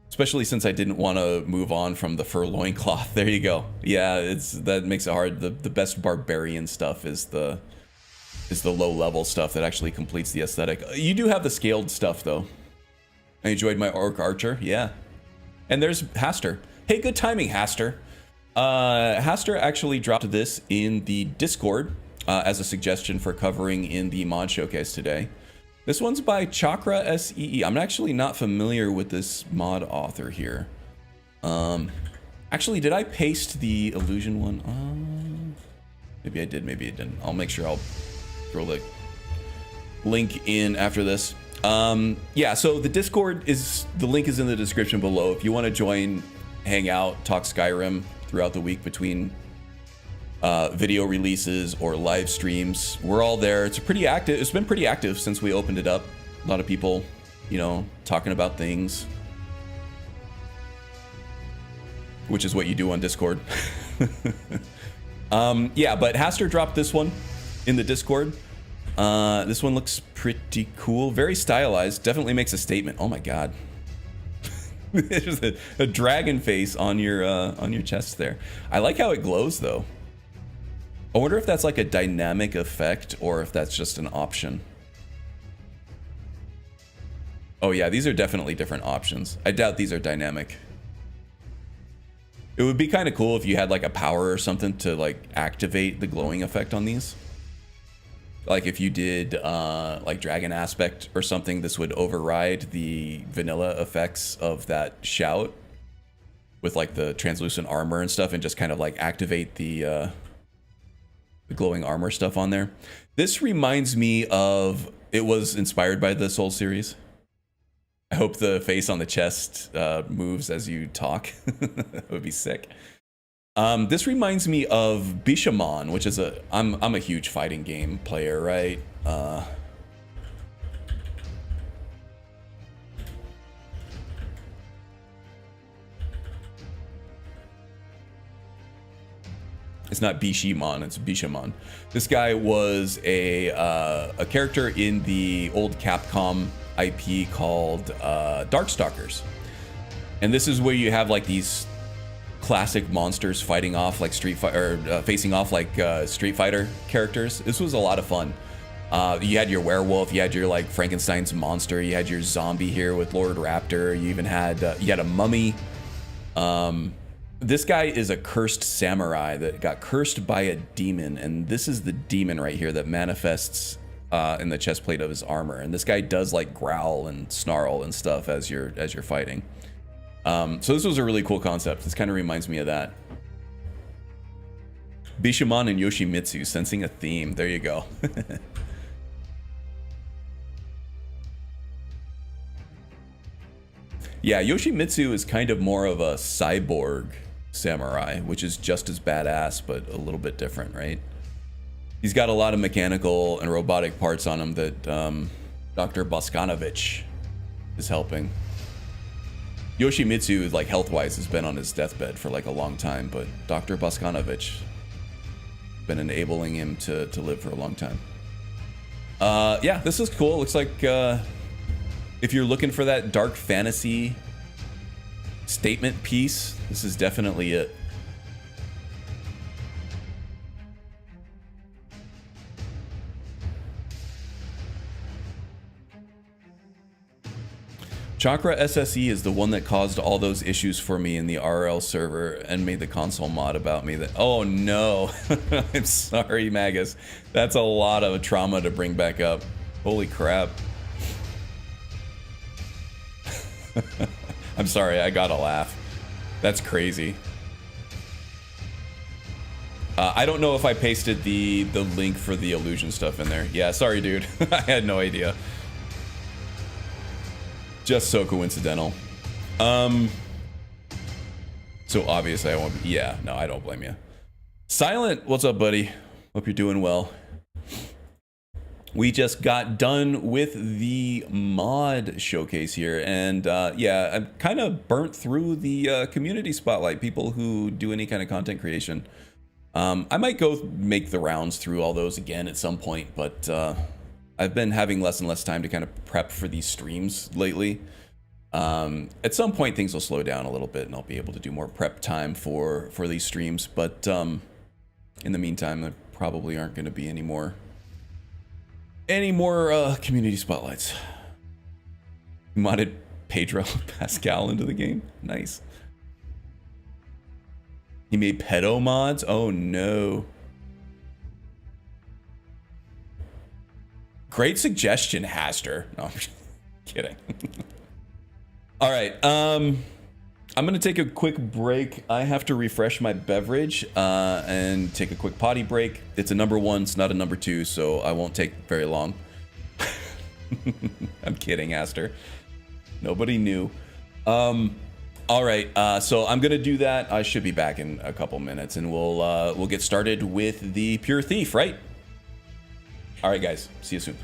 Especially since I didn't want to move on from the fur loincloth. There you go. Yeah, that makes it hard. The best barbarian stuff is the low level stuff that actually completes the aesthetic. You do have the scaled stuff though. I enjoyed my Orc Archer, yeah. And there's Haster. Hey, good timing, Haster. Haster actually dropped this in the Discord as a suggestion for covering in the mod showcase today. This one's by Chakra SEE. I'm actually not familiar with this mod author here. Actually, did I paste the illusion one? Maybe I did, maybe I didn't. I'll make sure I'll throw the link in after this. Yeah, so the Discord the link is in the description below. If you want to join, hang out, talk Skyrim throughout the week between video releases or live streams, we're all there. It's been pretty active since we opened it up. A lot of people, you know, talking about things, which is what you do on Discord. Yeah, but Haster dropped this one in the Discord. This one looks pretty cool, very stylized, definitely makes a statement. Oh my god. There's a dragon face on your chest there. I like how it glows though. I wonder if that's like a dynamic effect or if that's just an option. Oh yeah, these are definitely different options. I doubt these are dynamic. It would be kind of cool if you had like a power or something to like activate the glowing effect on these. Like if you did like Dragon Aspect or something, this would override the vanilla effects of that shout with like the translucent armor and stuff and just kind of like activate the glowing armor stuff on there. This reminds me of, it was inspired by the Soul series. I hope the face on the chest moves as you talk. That would be sick. This reminds me of Bishamon, which is I'm a huge fighting game player, right? It's not Bishamon, it's Bishamon. This guy was a character in the old Capcom IP called Darkstalkers. And this is where you have like these classic monsters fighting off like facing off like Street Fighter characters. This was a lot of fun. You had your werewolf, you had your like Frankenstein's monster, you had your zombie here with Lord Raptor, you even had you had a mummy. This guy is a cursed samurai that got cursed by a demon, and this is the demon right here that manifests in the chest plate of his armor. And this guy does like growl and snarl and stuff as you're fighting. So this was a really cool concept. This kind of reminds me of that. Bishamon and Yoshimitsu sensing a theme. There you go. Yeah, Yoshimitsu is kind of more of a cyborg samurai, which is just as badass, but a little bit different, right? He's got a lot of mechanical and robotic parts on him that Dr. Boskanovich is helping. Yoshimitsu, like health-wise, has been on his deathbed for like a long time, but Dr. Boskanovich been enabling him to live for a long time. Yeah, this is cool. Looks like if you're looking for that dark fantasy statement piece, this is definitely it. Chakra SSE is the one that caused all those issues for me in the RL server and made the console mod about me. That, oh no, I'm sorry, Magus. That's a lot of trauma to bring back up. Holy crap. I'm sorry, I gotta laugh. That's crazy. I don't know if I pasted the link for the illusion stuff in there. Yeah, sorry, dude. I had no idea. Just so coincidental. So obviously I won't be, yeah, no, I don't blame you. Silent, what's up, buddy? Hope you're doing well. We just got done with the mod showcase here, and yeah, I'm kind of burnt through the community spotlight, people who do any kind of content creation. I might go make the rounds through all those again at some point, but I've been having less and less time to kind of prep for these streams lately. At some point things will slow down a little bit and I'll be able to do more prep time for these streams, but in the meantime there probably aren't going to be any more community spotlights. Modded Pedro Pascal into the game. Nice. He made pedo mods? Oh no. Great suggestion, Haster. No, I'm just kidding. All right, I'm gonna take a quick break. I have to refresh my beverage and take a quick potty break. It's a number 1, it's not a number 2, so I won't take very long. I'm kidding, Aster. Nobody knew. All right, so I'm gonna do that. I should be back in a couple minutes, and we'll get started with the Pure Thief, right? All right, guys. See you soon.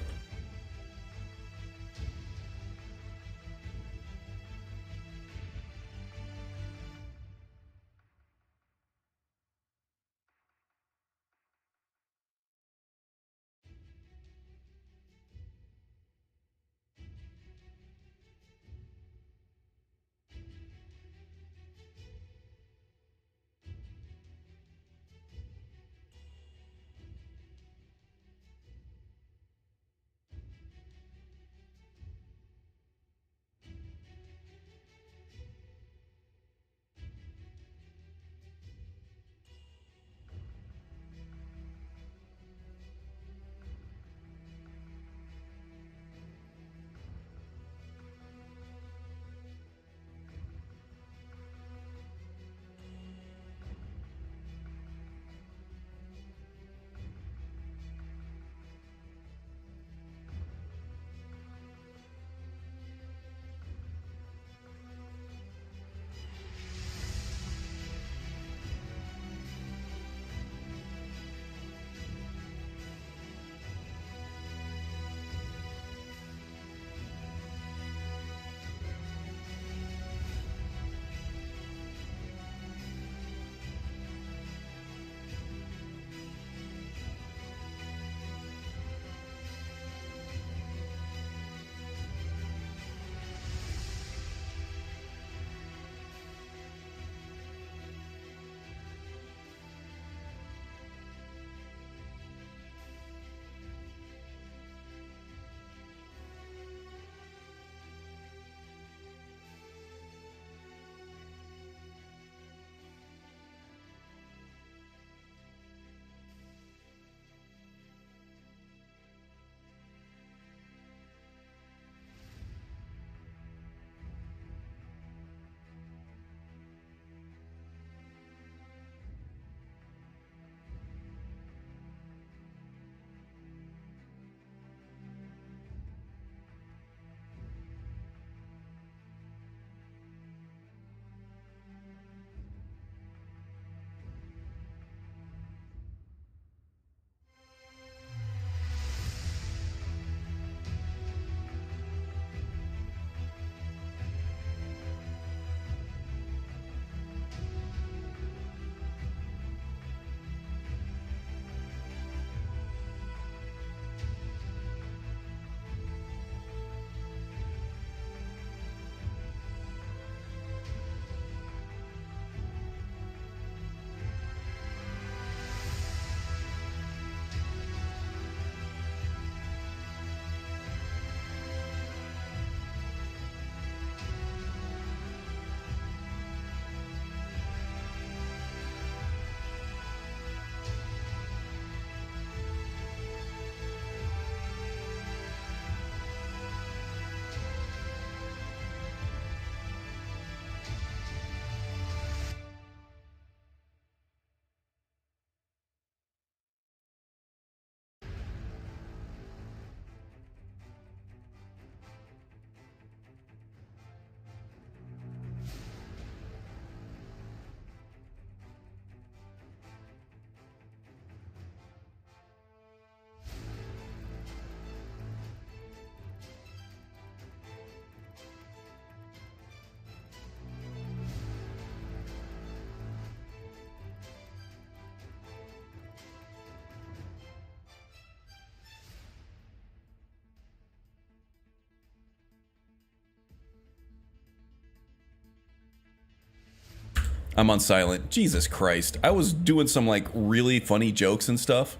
I'm on silent. Jesus Christ. I was doing some like really funny jokes and stuff.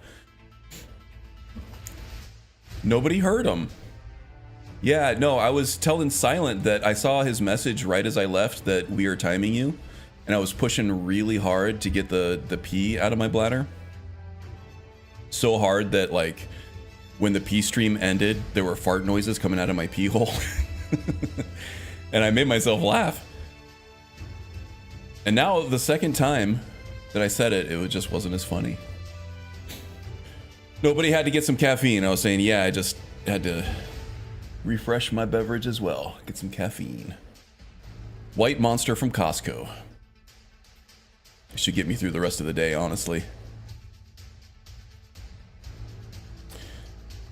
Nobody heard him. Yeah, no, I was telling Silent that I saw his message right as I left that we are timing you. And I was pushing really hard to get the pee out of my bladder. So hard that like when the pee stream ended, there were fart noises coming out of my pee hole. And I made myself laugh. And now the second time that I said it, it just wasn't as funny. Nobody had to get some caffeine. I was saying, yeah, I just had to refresh my beverage as well. Get some caffeine. White Monster from Costco. It should get me through the rest of the day, honestly.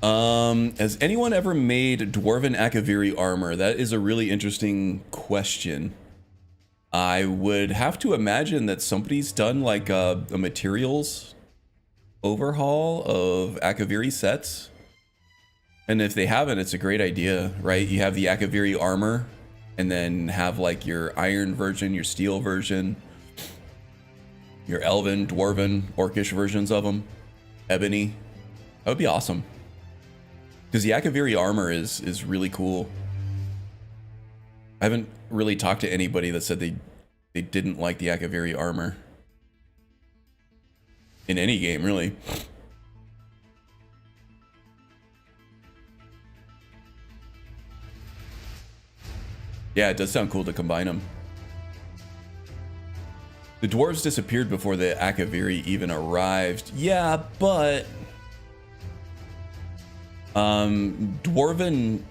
Has anyone ever made Dwarven Akaviri armor? That is a really interesting question. I would have to imagine that somebody's done like a materials overhaul of Akaviri sets. And if they haven't, it's a great idea, right? You have the Akaviri armor, and then have like your iron version, your steel version, your elven, dwarven, orcish versions of them, ebony. That would be awesome. Because the Akaviri armor is really cool. I haven't really talked to anybody that said they didn't like the Akaviri armor. In any game, really. Yeah, it does sound cool to combine them. The dwarves disappeared before the Akaviri even arrived. Yeah, but dwarven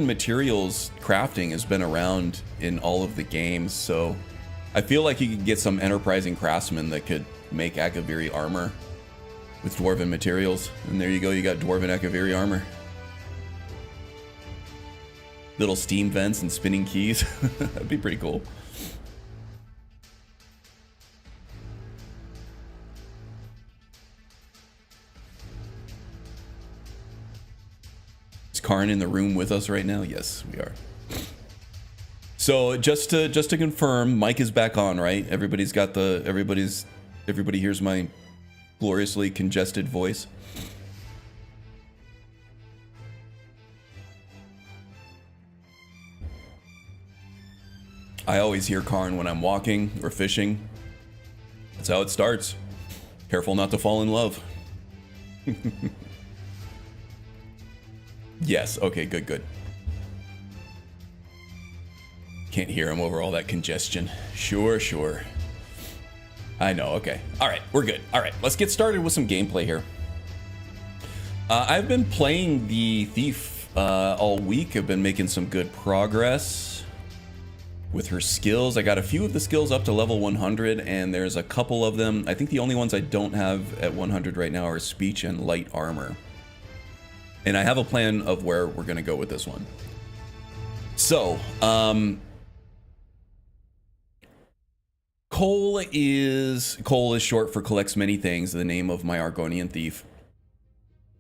materials crafting has been around in all of the games, so I feel like you could get some enterprising craftsmen that could make Akaviri armor with dwarven materials. And there you go, you got dwarven Akaviri armor. Little steam vents and spinning keys. That'd be pretty cool. Is Karn in the room with us right now? Yes, we are. So just to confirm, Mike is back on, right? Everybody hears my gloriously congested voice. I always hear Karn when I'm walking or fishing. That's how it starts. Careful not to fall in love. Yes, okay, good. Can't hear him over all that congestion. Sure. I know, okay. Alright, we're good. Alright, let's get started with some gameplay here. I've been playing the Thief all week. I've been making some good progress with her skills. I got a few of the skills up to level 100, and there's a couple of them. I think the only ones I don't have at 100 right now are speech and light armor. And I have a plan of where we're gonna go with this one. So, Cole is short for collects many things, the name of my Argonian thief.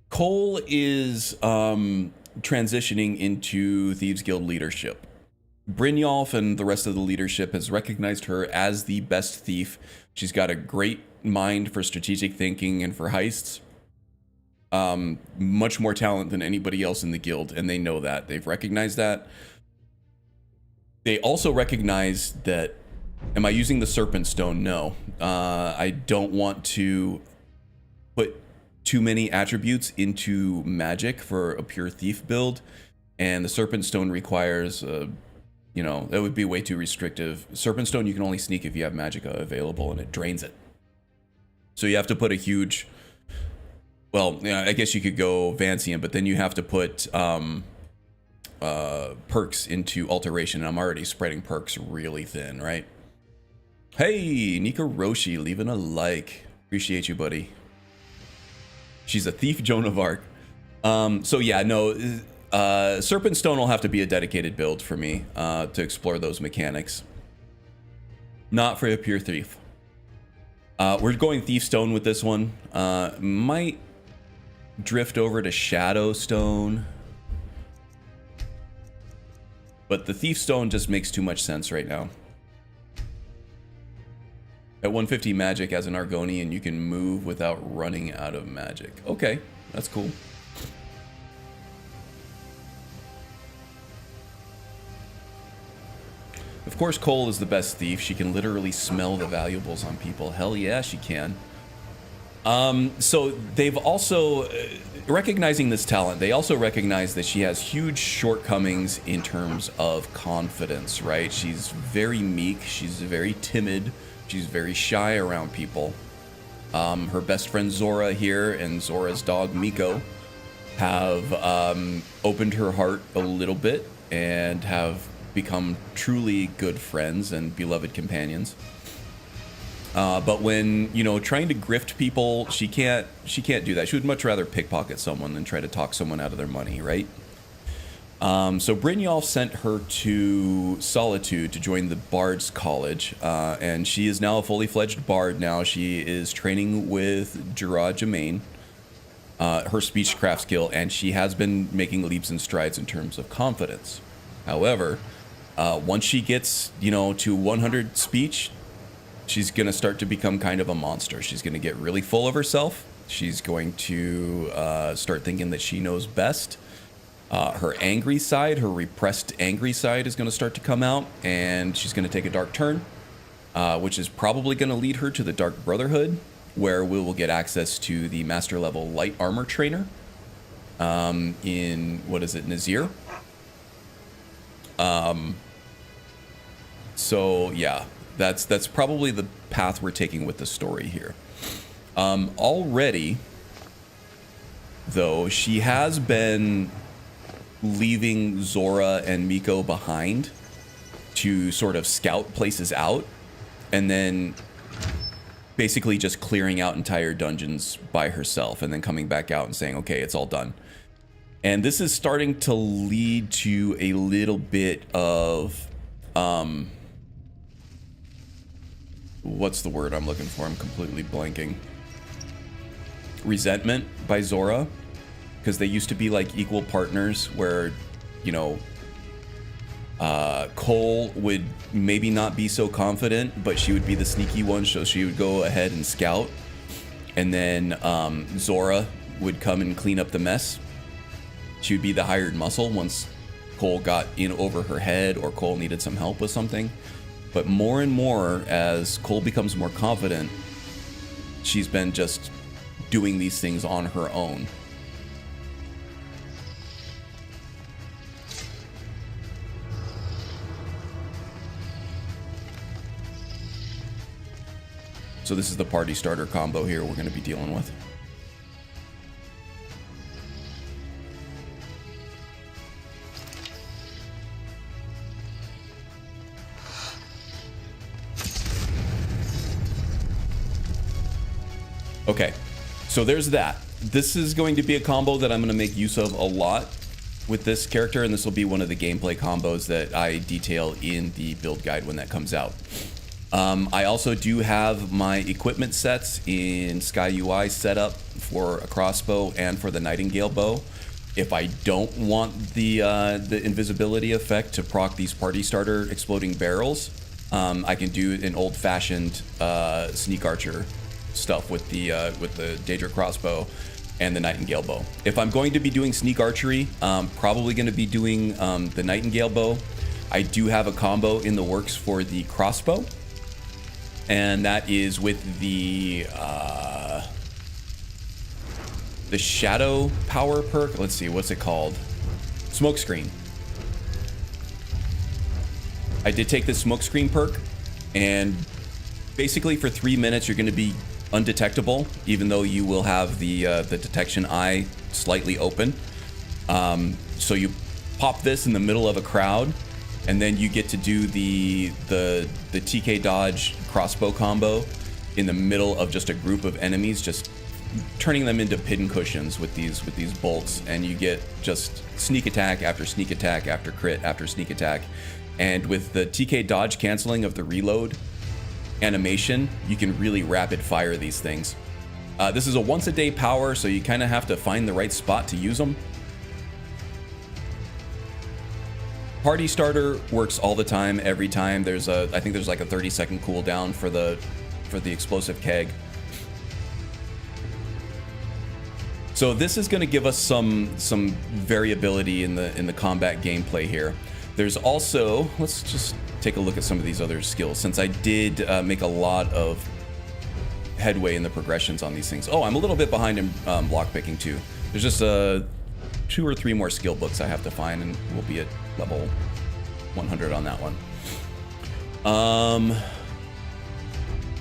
Cole is transitioning into Thieves Guild leadership. Brynjolf and the rest of the leadership has recognized her as the best thief. She's got a great mind for strategic thinking and for heists. Much more talent than anybody else in the guild, and they know that. They've recognized that. They also recognize that... Am I using the Serpent Stone? No. I don't want to put too many attributes into magic for a pure thief build, and the Serpent Stone requires... you know, that would be way too restrictive. Serpent Stone, you can only sneak if you have magicka available, and it drains it. So you have to put a huge... Well, yeah, I guess you could go Vancian, but then you have to put perks into Alteration, and I'm already spreading perks really thin, right? Hey, Nika Roshi, leaving a like. Appreciate you, buddy. She's a thief Joan of Arc. So yeah, no... Serpent Stone will have to be a dedicated build for me to explore those mechanics. Not for a pure thief. We're going Thief Stone with this one. Might drift over to Shadow Stone. But the Thief Stone just makes too much sense right now. At 150 magic as an Argonian, you can move without running out of magic. Okay, that's cool. Of course, Cole is the best thief. She can literally smell the valuables on people. Hell yeah, she can. So they've also, recognizing this talent, they also recognize that she has huge shortcomings in terms of confidence, right? She's very meek. She's very timid. She's very shy around people. Her best friend Zora here and Zora's dog Miko have opened her heart a little bit and have become truly good friends and beloved companions. But when, you know, trying to grift people, she can't do that. She would much rather pickpocket someone than try to talk someone out of their money, right? So Brynjolf sent her to Solitude to join the Bard's College, and she is now a fully fledged bard now. She is training with Gerard Germain, her speechcraft skill, and she has been making leaps and strides in terms of confidence. However, once she gets, you know, to 100 speech, she's going to start to become kind of a monster. She's going to get really full of herself. She's going to start thinking that she knows best. Her angry side, her repressed angry side is going to start to come out, and she's going to take a dark turn, which is probably going to lead her to the Dark Brotherhood, where we will get access to the master level light armor trainer in, what is it, Nazir? So yeah, that's probably the path we're taking with the story here. Already, though, she has been leaving Zora and Miko behind to sort of scout places out, and then basically just clearing out entire dungeons by herself and then coming back out and saying, okay, it's all done. And this is starting to lead to a little bit of what's the word I'm looking for? I'm completely blanking. Resentment by Zora, because they used to be like equal partners where, you know, Cole would maybe not be so confident, but she would be the sneaky one, so she would go ahead and scout. And then Zora would come and clean up the mess. She would be the hired muscle once Cole got in over her head or Cole needed some help with something. But more and more, as Cole becomes more confident, she's been just doing these things on her own. So this is the party starter combo here we're going to be dealing with. Okay, so there's that. This is going to be a combo that I'm going to make use of a lot with this character, and this will be one of the gameplay combos that I detail in the build guide when that comes out. I also do have my equipment sets in Sky UI set up for a crossbow and for the Nightingale bow. If I don't want the invisibility effect to proc these party starter exploding barrels, I can do an old-fashioned sneak archer stuff with the Daedra crossbow and the Nightingale bow. If I'm going to be doing sneak archery, probably going to be doing the Nightingale bow. I do have a combo in the works for the crossbow, and that is with the shadow power perk. Let's see, what's it called? Smokescreen. I did take the smokescreen perk, and basically for 3 minutes you're going to be undetectable, even though you will have the detection eye slightly open. So you pop this in the middle of a crowd, and then you get to do the TK dodge crossbow combo in the middle of just a group of enemies, just turning them into pincushions with these bolts, and you get just sneak attack after sneak attack after crit after sneak attack. And with the TK dodge canceling of the reload animation, you can really rapid fire these things. This is a once a day power, so you kind of have to find the right spot to use them. Party starter works all the time, every time. I think there's like a 30-second cooldown for the explosive keg. So this is going to give us some variability in the combat gameplay here. There's also, let's just take a look at some of these other skills, since I did make a lot of headway in the progressions on these things. Oh, I'm a little bit behind in lockpicking too. There's just 2 or 3 more skill books I have to find, and we'll be at level 100 on that one.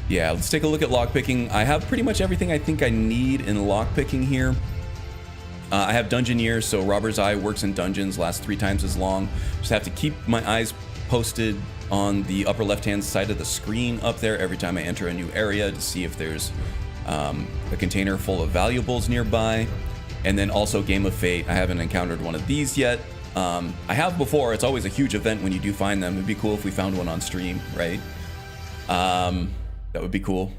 Yeah, let's take a look at lockpicking. I have pretty much everything I think I need in lockpicking here. I have Dungeoneer, so Robber's Eye works in dungeons, lasts 3 times as long. Just have to keep my eyes posted on the upper left-hand side of the screen up there every time I enter a new area to see if there's a container full of valuables nearby. And then also Game of Fate. I haven't encountered one of these yet. I have before. It's always a huge event when you do find them. It'd be cool if we found one on stream, right? That would be cool.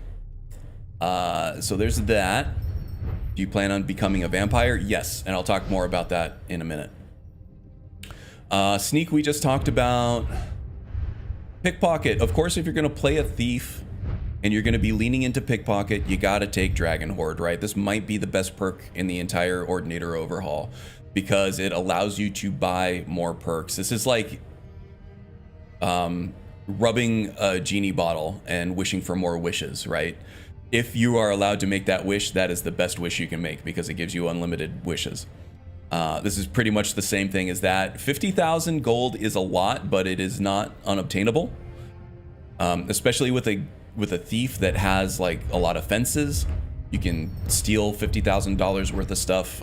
So there's that. Do you plan on becoming a vampire? Yes, and I'll talk more about that in a minute. Sneak, we just talked about. Pickpocket. Of course, if you're going to play a thief and you're going to be leaning into pickpocket, you got to take Dragon Horde, right? This might be the best perk in the entire Ordinator overhaul because it allows you to buy more perks. This is like rubbing a genie bottle and wishing for more wishes, right? If you are allowed to make that wish, that is the best wish you can make because it gives you unlimited wishes. This is pretty much the same thing as that. 50,000 gold is a lot, but it is not unobtainable. Especially with a thief that has like a lot of fences. You can steal $50,000 worth of stuff.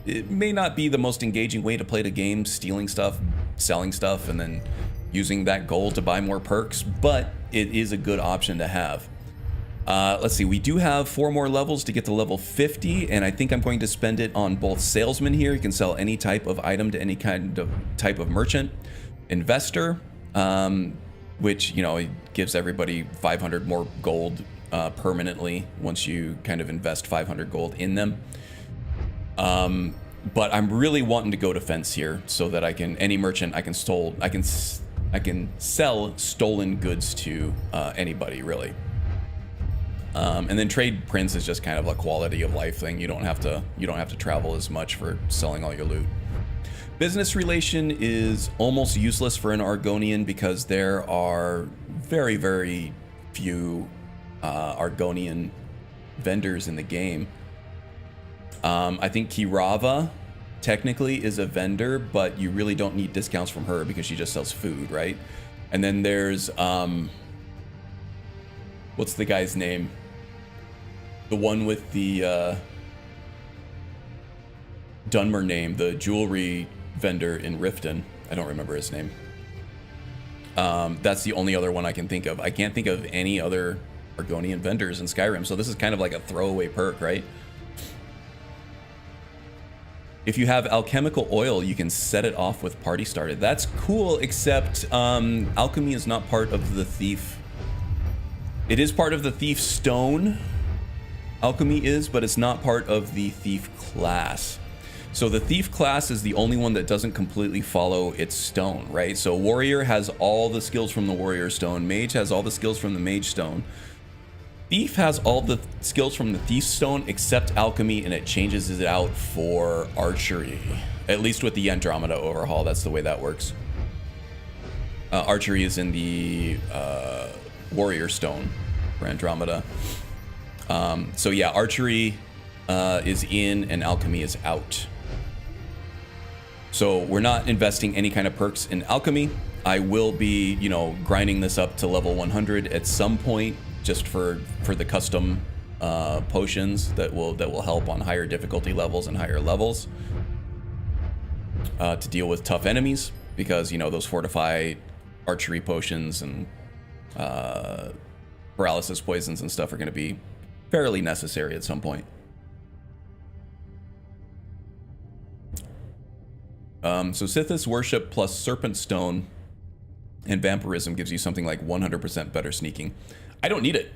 It may not be the most engaging way to play the game, stealing stuff, selling stuff, and then using that gold to buy more perks, but it is a good option to have. Let's see, we do have 4 more levels to get to level 50, and I think I'm going to spend it on both salesman here. You can sell any type of item to any kind of type of merchant. Investor, which, you know, it gives everybody 500 more gold permanently once you kind of invest 500 gold in them. But I'm really wanting to go to fence here so that I can, any merchant I can sell stolen goods to anybody, really. And then trade prints is just kind of a quality of life thing. You don't have to travel as much for selling all your loot. Business relation is almost useless for an Argonian because there are very, very few Argonian vendors in the game. I think Kirava technically is a vendor, but you really don't need discounts from her because she just sells food, right? And then there's what's the guy's name? The one with the Dunmer name, the jewelry vendor in Riften. I don't remember his name. That's the only other one I can think of. I can't think of any other Argonian vendors in Skyrim, so this is kind of like a throwaway perk, right? If you have alchemical oil, you can set it off with party started. That's cool, except alchemy is not part of the thief. It is part of the thief stone. Alchemy is, but it's not part of the thief class. So the thief class is the only one that doesn't completely follow its stone, right? So warrior has all the skills from the warrior stone. Mage has all the skills from the mage stone. Thief has all the skills from the thief stone except alchemy, and it changes it out for archery. At least with the Andromeda overhaul, that's the way that works. Archery is in the warrior stone for Andromeda. So yeah, archery is in and alchemy is out. So we're not investing any kind of perks in alchemy. I will be, you know, grinding this up to level 100 at some point, just for the custom potions that will help on higher difficulty levels and higher levels to deal with tough enemies, because, you know, those fortify archery potions and paralysis poisons and stuff are going to be fairly necessary at some point. So Sithis worship plus serpent stone and vampirism gives you something like 100% better sneaking. I don't need it.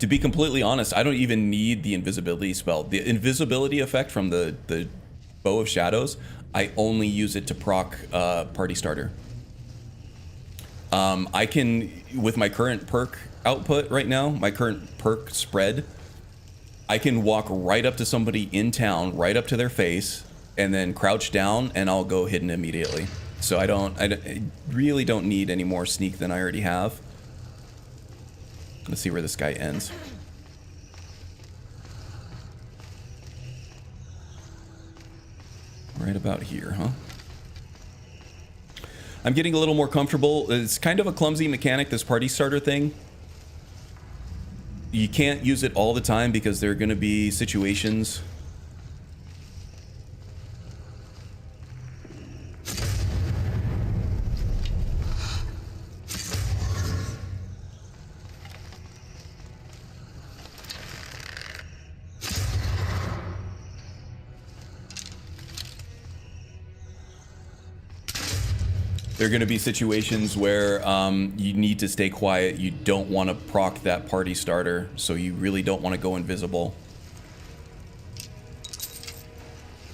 To be completely honest, I don't even need the invisibility spell. The invisibility effect from the Bow of Shadows, I only use it to proc party starter. I can, with my current perk output right now, my current perk spread, I can walk right up to somebody in town, right up to their face, and then crouch down, and I'll go hidden immediately. So I really don't need any more sneak than I already have. Let's see where this guy ends. Right about here, huh? I'm getting a little more comfortable. It's kind of a clumsy mechanic, this party starter thing. You can't use it all the time because there are going to be situations There are going to be situations where you need to stay quiet. You don't want to proc that party starter, so you really don't want to go invisible.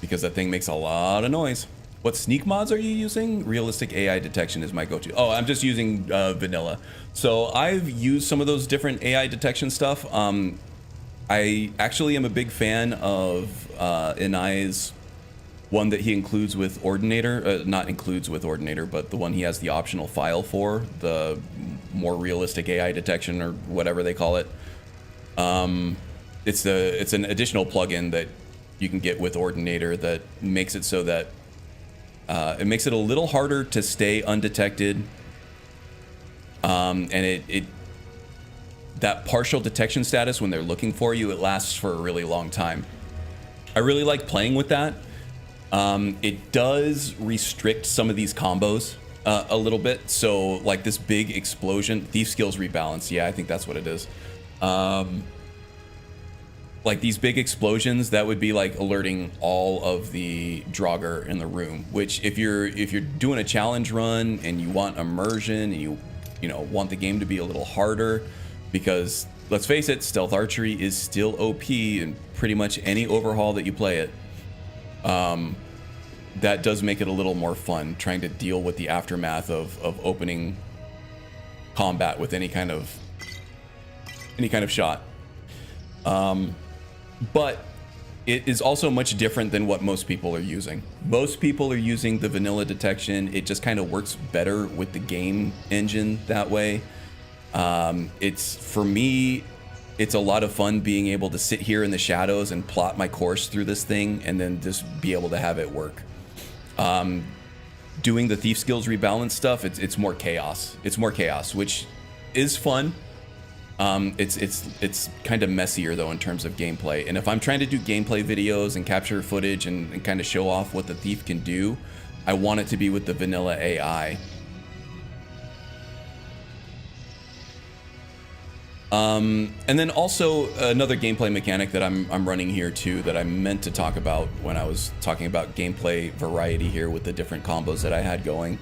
Because that thing makes a lot of noise. What sneak mods are you using? Realistic AI detection is my go-to. Oh, I'm just using vanilla. So I've used some of those different AI detection stuff. I actually am a big fan of Inai's one that he includes with Ordinator. Not includes with Ordinator, but the one he has the optional file for, the more realistic AI detection or whatever they call it. It's an additional plugin that you can get with Ordinator that makes it so that it makes it a little harder to stay undetected, and it that partial detection status when they're looking for you, it lasts for a really long time. I really like playing with that. It does restrict some of these combos a little bit. So like this big explosion, thief skills rebalance. Yeah, I think that's what it is. Like these big explosions, that would be like alerting all of the Draugr in the room, which if you're doing a challenge run and you want immersion and you want the game to be a little harder, because let's face it, stealth archery is still OP in pretty much any overhaul that you play it. That does make it a little more fun trying to deal with the aftermath of opening combat with any kind of shot. But it is also much different than what most people are using. Most people are using the vanilla detection. It just kind of works better with the game engine that way. For me, it's a lot of fun being able to sit here in the shadows and plot my course through this thing and then just be able to have it work. Doing the thief skills rebalance stuff, it's more chaos. It's more chaos, which is fun. It's kind of messier though in terms of gameplay. And if I'm trying to do gameplay videos and capture footage and kind of show off what the thief can do, I want it to be with the vanilla AI. And then also another gameplay mechanic that I'm running here too that I meant to talk about when I was talking about gameplay variety here with the different combos that I had going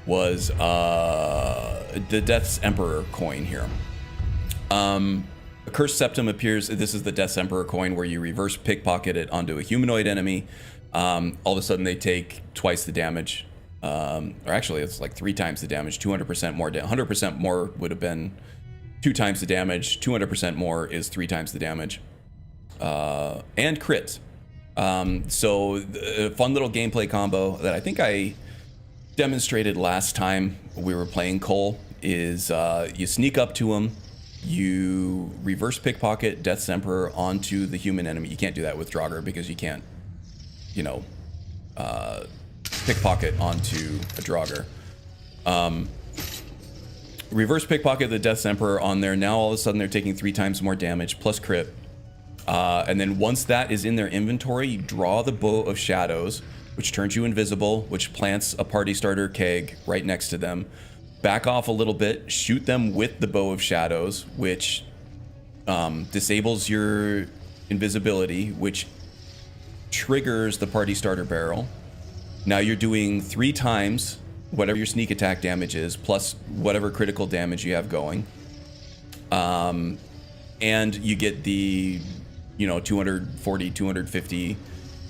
was the Death's Emperor coin here. A Cursed Septum appears. This is the Death's Emperor coin where you reverse pickpocket it onto a humanoid enemy. All of a sudden they take twice the damage. Or actually it's like 3 times the damage, 200% more. 100% more would have been 2 times the damage, 200% more is 3 times the damage. And crit. So a fun little gameplay combo that I think I demonstrated last time we were playing Cole is you sneak up to him, you reverse pickpocket Death's Emperor onto the human enemy. You can't do that with Draugr because you can't, pickpocket onto a Draugr. Reverse pickpocket the Death's Emperor on there. Now all of a sudden they're taking 3 times more damage plus crit. And then once that is in their inventory, you draw the Bow of Shadows, which turns you invisible, which plants a party starter keg right next to them. Back off a little bit, shoot them with the Bow of Shadows, which disables your invisibility, which triggers the party starter barrel. Now you're doing 3 times whatever your sneak attack damage is, plus whatever critical damage you have going. And you get the, 240, 250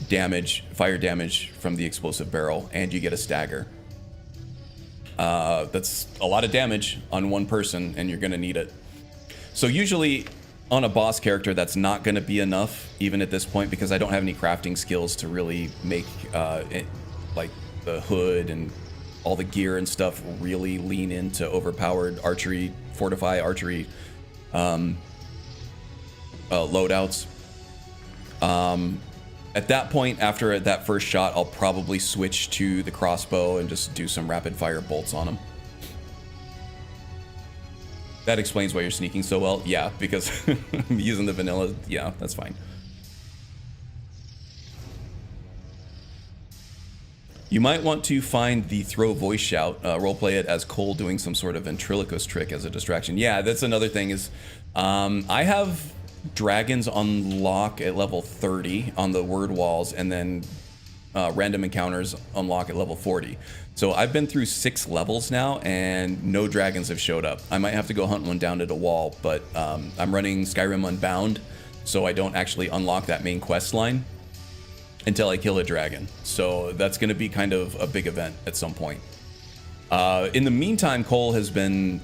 damage, fire damage from the explosive barrel, and you get a stagger. That's a lot of damage on one person, and you're going to need it. So usually on a boss character, that's not going to be enough, even at this point, because I don't have any crafting skills to really make like the hood and all the gear and stuff really lean into overpowered archery, fortify archery loadouts. At that point, after that first shot, I'll probably switch to the crossbow and just do some rapid fire bolts on them. That explains why you're sneaking so well. Yeah, because I'm using the vanilla. Yeah, that's fine. You might want to find the throw voice shout, roleplay it as Cole doing some sort of ventriloquist trick as a distraction. Yeah, that's another thing is, I have dragons on lock at level 30 on the word walls, and then random encounters unlock at level 40. So I've been through 6 levels now, and no dragons have showed up. I might have to go hunt one down at a wall, but I'm running Skyrim Unbound, so I don't actually unlock that main quest line until I kill a dragon. So that's going to be kind of a big event at some point. In the meantime, Cole has been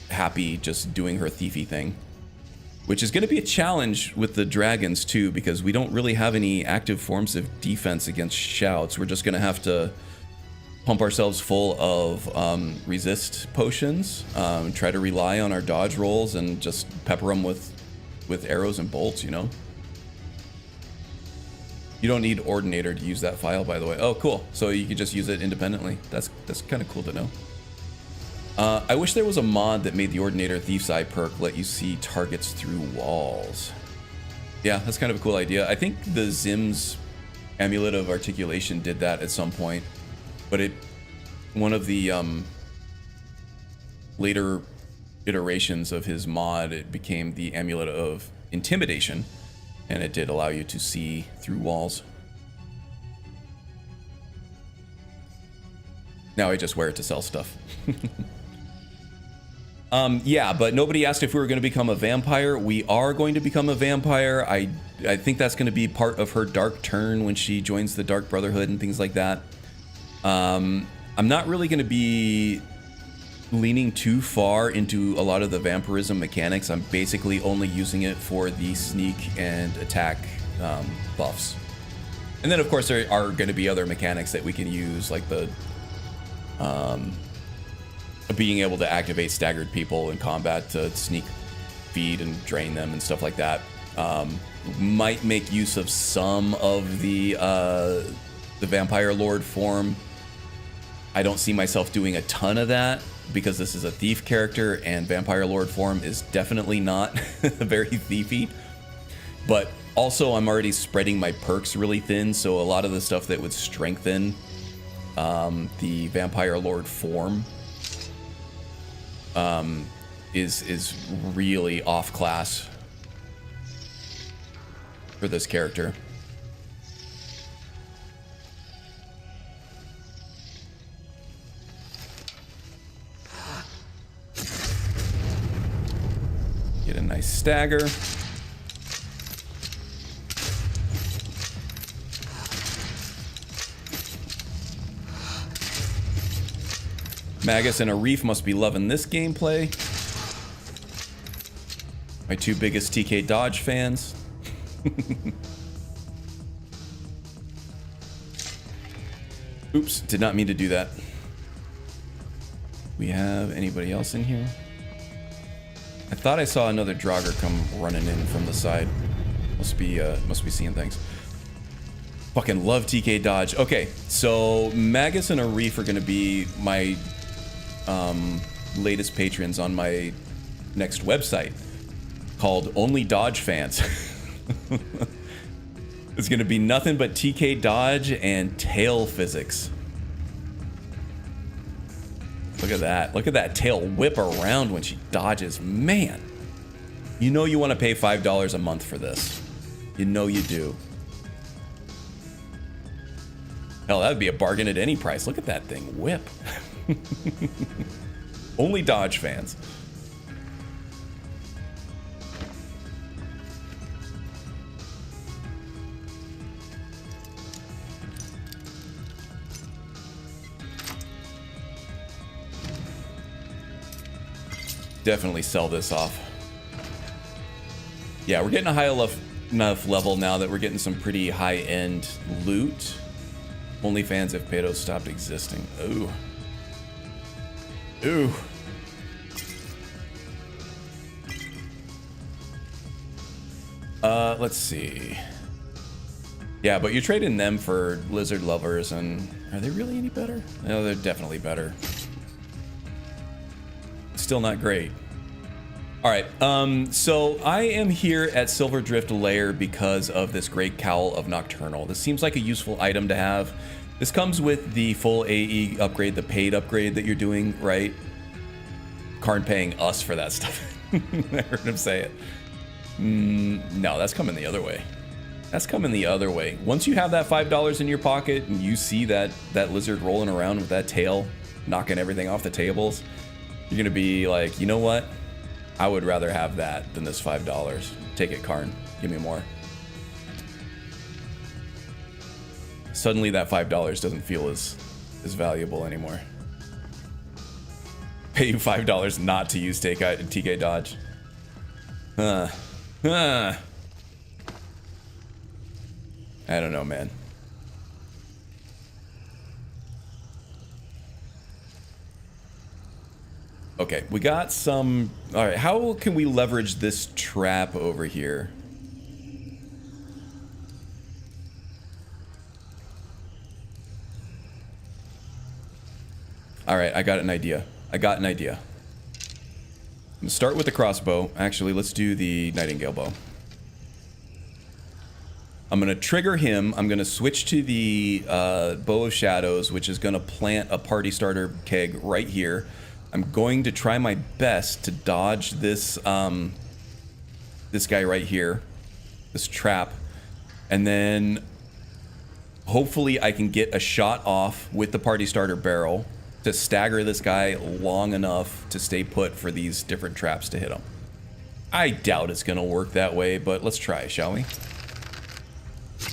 happy just doing her thiefy thing, which is going to be a challenge with the dragons too, because we don't really have any active forms of defense against shouts. We're just going to have to pump ourselves full of resist potions, try to rely on our dodge rolls, and just pepper them with arrows and bolts, you know? You don't need Ordinator to use that file, by the way. Oh, cool. So you can just use it independently. That's kind of cool to know. I wish there was a mod that made the Ordinator Thief's Eye perk let you see targets through walls. Yeah, that's kind of a cool idea. I think the Zim's Amulet of Articulation did that at some point, but one of the later iterations of his mod, it became the Amulet of Intimidation, and it did allow you to see through walls. Now I just wear it to sell stuff. Yeah, but nobody asked if we were going to become a vampire. We are going to become a vampire. I think that's going to be part of her dark turn when she joins the Dark Brotherhood and things like that. I'm not really going to be leaning too far into a lot of the vampirism mechanics. I'm basically only using it for the sneak and attack buffs. And then, of course, there are going to be other mechanics that we can use, like the being able to activate staggered people in combat to sneak, feed, and drain them and stuff like that. Might make use of some of the Vampire Lord form. I don't see myself doing a ton of that because this is a thief character, and Vampire Lord form is definitely not very thiefy. But also, I'm already spreading my perks really thin, so a lot of the stuff that would strengthen the Vampire Lord form is really off class for this character. Get a nice stagger. Magus and a Reef must be loving this gameplay. My 2 biggest TK Dodge fans. Oops, did not mean to do that. We have anybody else in here? I thought I saw another Draugr come running in from the side. Must be seeing things. Fucking love TK Dodge. Okay, so Magus and a Reef are gonna be my latest patrons on my next website called Only Dodge Fans. It's gonna be nothing but TK Dodge and tail physics. Look at that. Look at that tail whip around when she dodges. Man, you know you want to pay $5 a month for this. You know you do. Hell, that would be a bargain at any price. Look at that thing whip. Only Dodge fans. Definitely sell this off. Yeah, we're getting a high enough level now that we're getting some pretty high-end loot. Only fans if Pedo stopped existing. Ooh. Ooh. Let's see. Yeah, but you're trading them for lizard lovers, and are they really any better? No, they're definitely better. Still not great. All right, so I am here at Silverdrift Lair because of this Great Cowl of Nocturnal. This seems like a useful item to have. This comes with the full AE upgrade, the paid upgrade that you're doing, right? Karn paying us for that stuff. I heard him say it. No, that's coming the other way. That's coming the other way. Once you have that $5 in your pocket and you see that lizard rolling around with that tail, knocking everything off the tables, you're gonna be like, you know what? I would rather have that than this $5. Take it, Karn. Give me more. Suddenly that $5 doesn't feel as valuable anymore. Pay you $5 not to use TK dodge. I don't know, man. Okay, we got some... Alright, how can we leverage this trap over here? Alright, I got an idea. I'm gonna start with the crossbow. Actually, let's do the nightingale bow. I'm gonna trigger him. I'm gonna switch to the bow of shadows, which is gonna plant a party starter keg right here. I'm going to try my best to dodge this this guy right here, this trap, and then hopefully I can get a shot off with the party starter barrel to stagger this guy long enough to stay put for these different traps to hit him. I doubt it's gonna work that way, but let's try, shall we?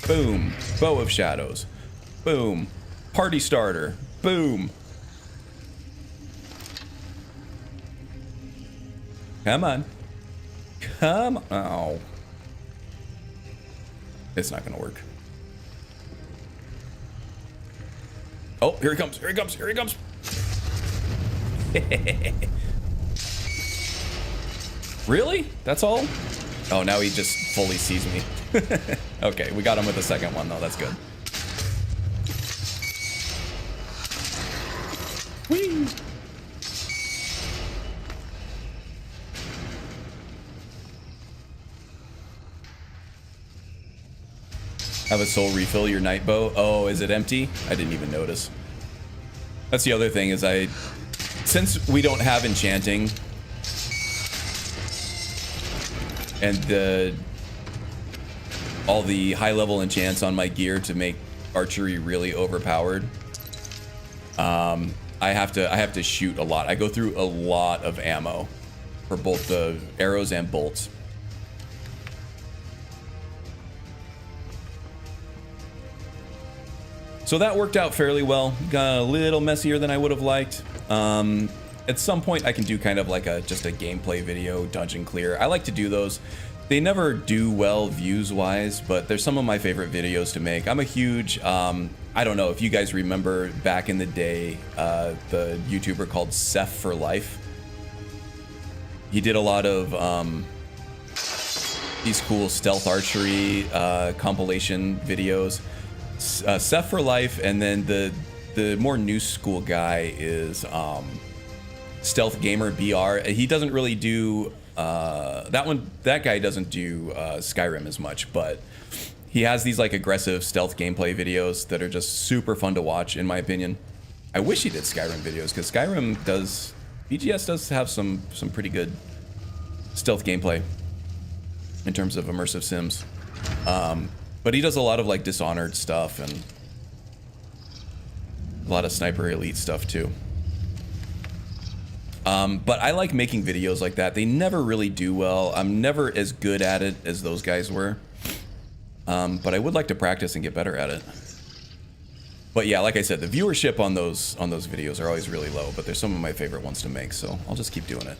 Boom. Bow of shadows. Boom. Party starter. Boom. Come on. Come on. Oh. It's not gonna work. Oh, here he comes. Here he comes. Here he comes. Really? That's all? Oh, now he just fully sees me. Okay, we got him with the second one, though. That's good. Whee! Have a soul refill your night bow. Oh, is it empty? I didn't even notice. That's the other thing is since we don't have enchanting and all the high level enchants on my gear to make archery really overpowered, I have to shoot a lot. I go through a lot of ammo for both the arrows and bolts. So that worked out fairly well. Got a little messier than I would have liked. At some point I can do kind of like just a gameplay video, dungeon clear. I like to do those. They never do well views wise, but they're some of my favorite videos to make. I'm a huge, I don't know if you guys remember back in the day, the YouTuber called Seth for Life. He did a lot of these cool stealth archery compilation videos. Seth for Life, and then the more new school guy is Stealth Gamer BR. He doesn't really do that guy doesn't do Skyrim as much, but he has these like aggressive stealth gameplay videos that are just super fun to watch, in my opinion. I wish he did Skyrim videos, because BGS does have some pretty good stealth gameplay in terms of immersive sims. But he does a lot of like Dishonored stuff and a lot of Sniper Elite stuff too. But I like making videos like that. They never really do well. I'm never as good at it as those guys were. But I would like to practice and get better at it. But yeah, like I said, the viewership on those videos are always really low, but they're some of my favorite ones to make, so I'll just keep doing it.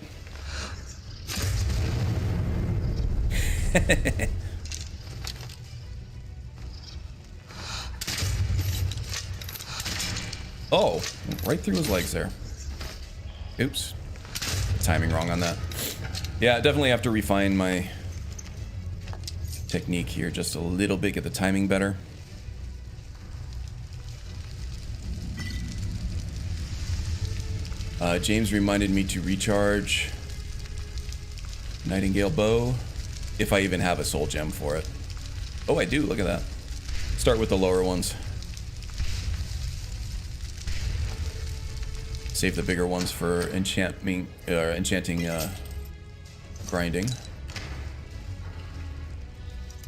Oh, right through his legs there. Oops. Timing wrong on that. Yeah, definitely have to refine my technique here just a little bit, get the timing better. James reminded me to recharge Nightingale Bow, if I even have a soul gem for it. Oh, I do, look at that. Start with the lower ones. Save the bigger ones for enchanting grinding.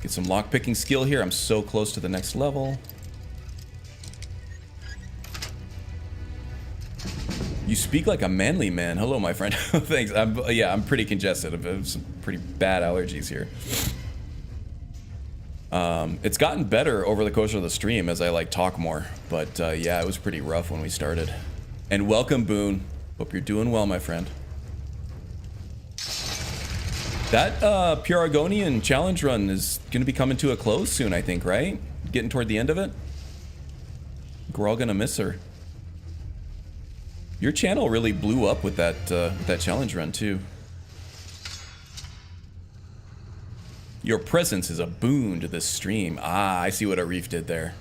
Get some lockpicking skill here. I'm so close to the next level. You speak like a manly man. Hello, my friend. Thanks. I'm pretty congested. I have some pretty bad allergies here. It's gotten better over the course of the stream as I like talk more, but yeah, it was pretty rough when we started. And welcome, Boone. Hope you're doing well, my friend. That Puragonian challenge run is going to be coming to a close soon, I think, right? Getting toward the end of it. We're all going to miss her. Your channel really blew up with that challenge run too. Your presence is a boon to this stream. Ah, I see what Arif did there.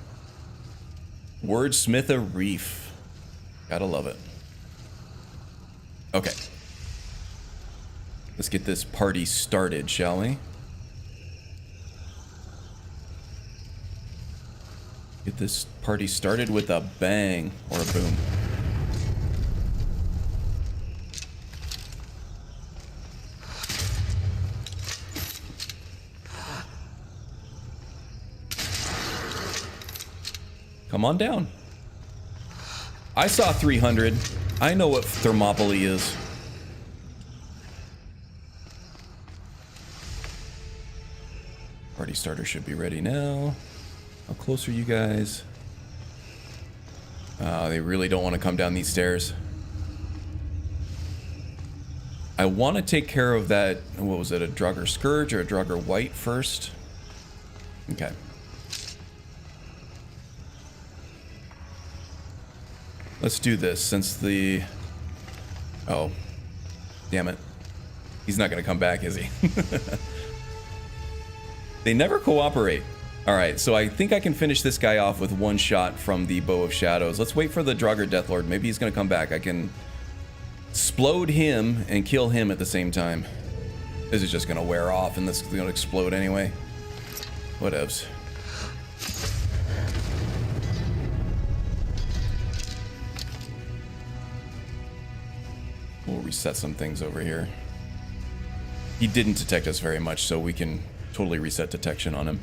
Wordsmith Arif. Gotta love it. Okay. Let's get this party started, shall we? Get this party started with a bang or a boom. Come on down. I saw 300. I know what Thermopylae is. Party starter should be ready now. How close are you guys? They really don't want to come down these stairs. I want to take care of that, what was it, a Draugr Scourge or a Draugr White first? Okay. Let's do this since the... Oh. Damn it. He's not going to come back, is he? They never cooperate. Alright, so I think I can finish this guy off with one shot from the Bow of Shadows. Let's wait for the Draugr Deathlord. Maybe he's going to come back. I can explode him and kill him at the same time. This is just going to wear off and this is going to explode anyway. Whatevs. We'll reset some things over here. He didn't detect us very much, so we can totally reset detection on him.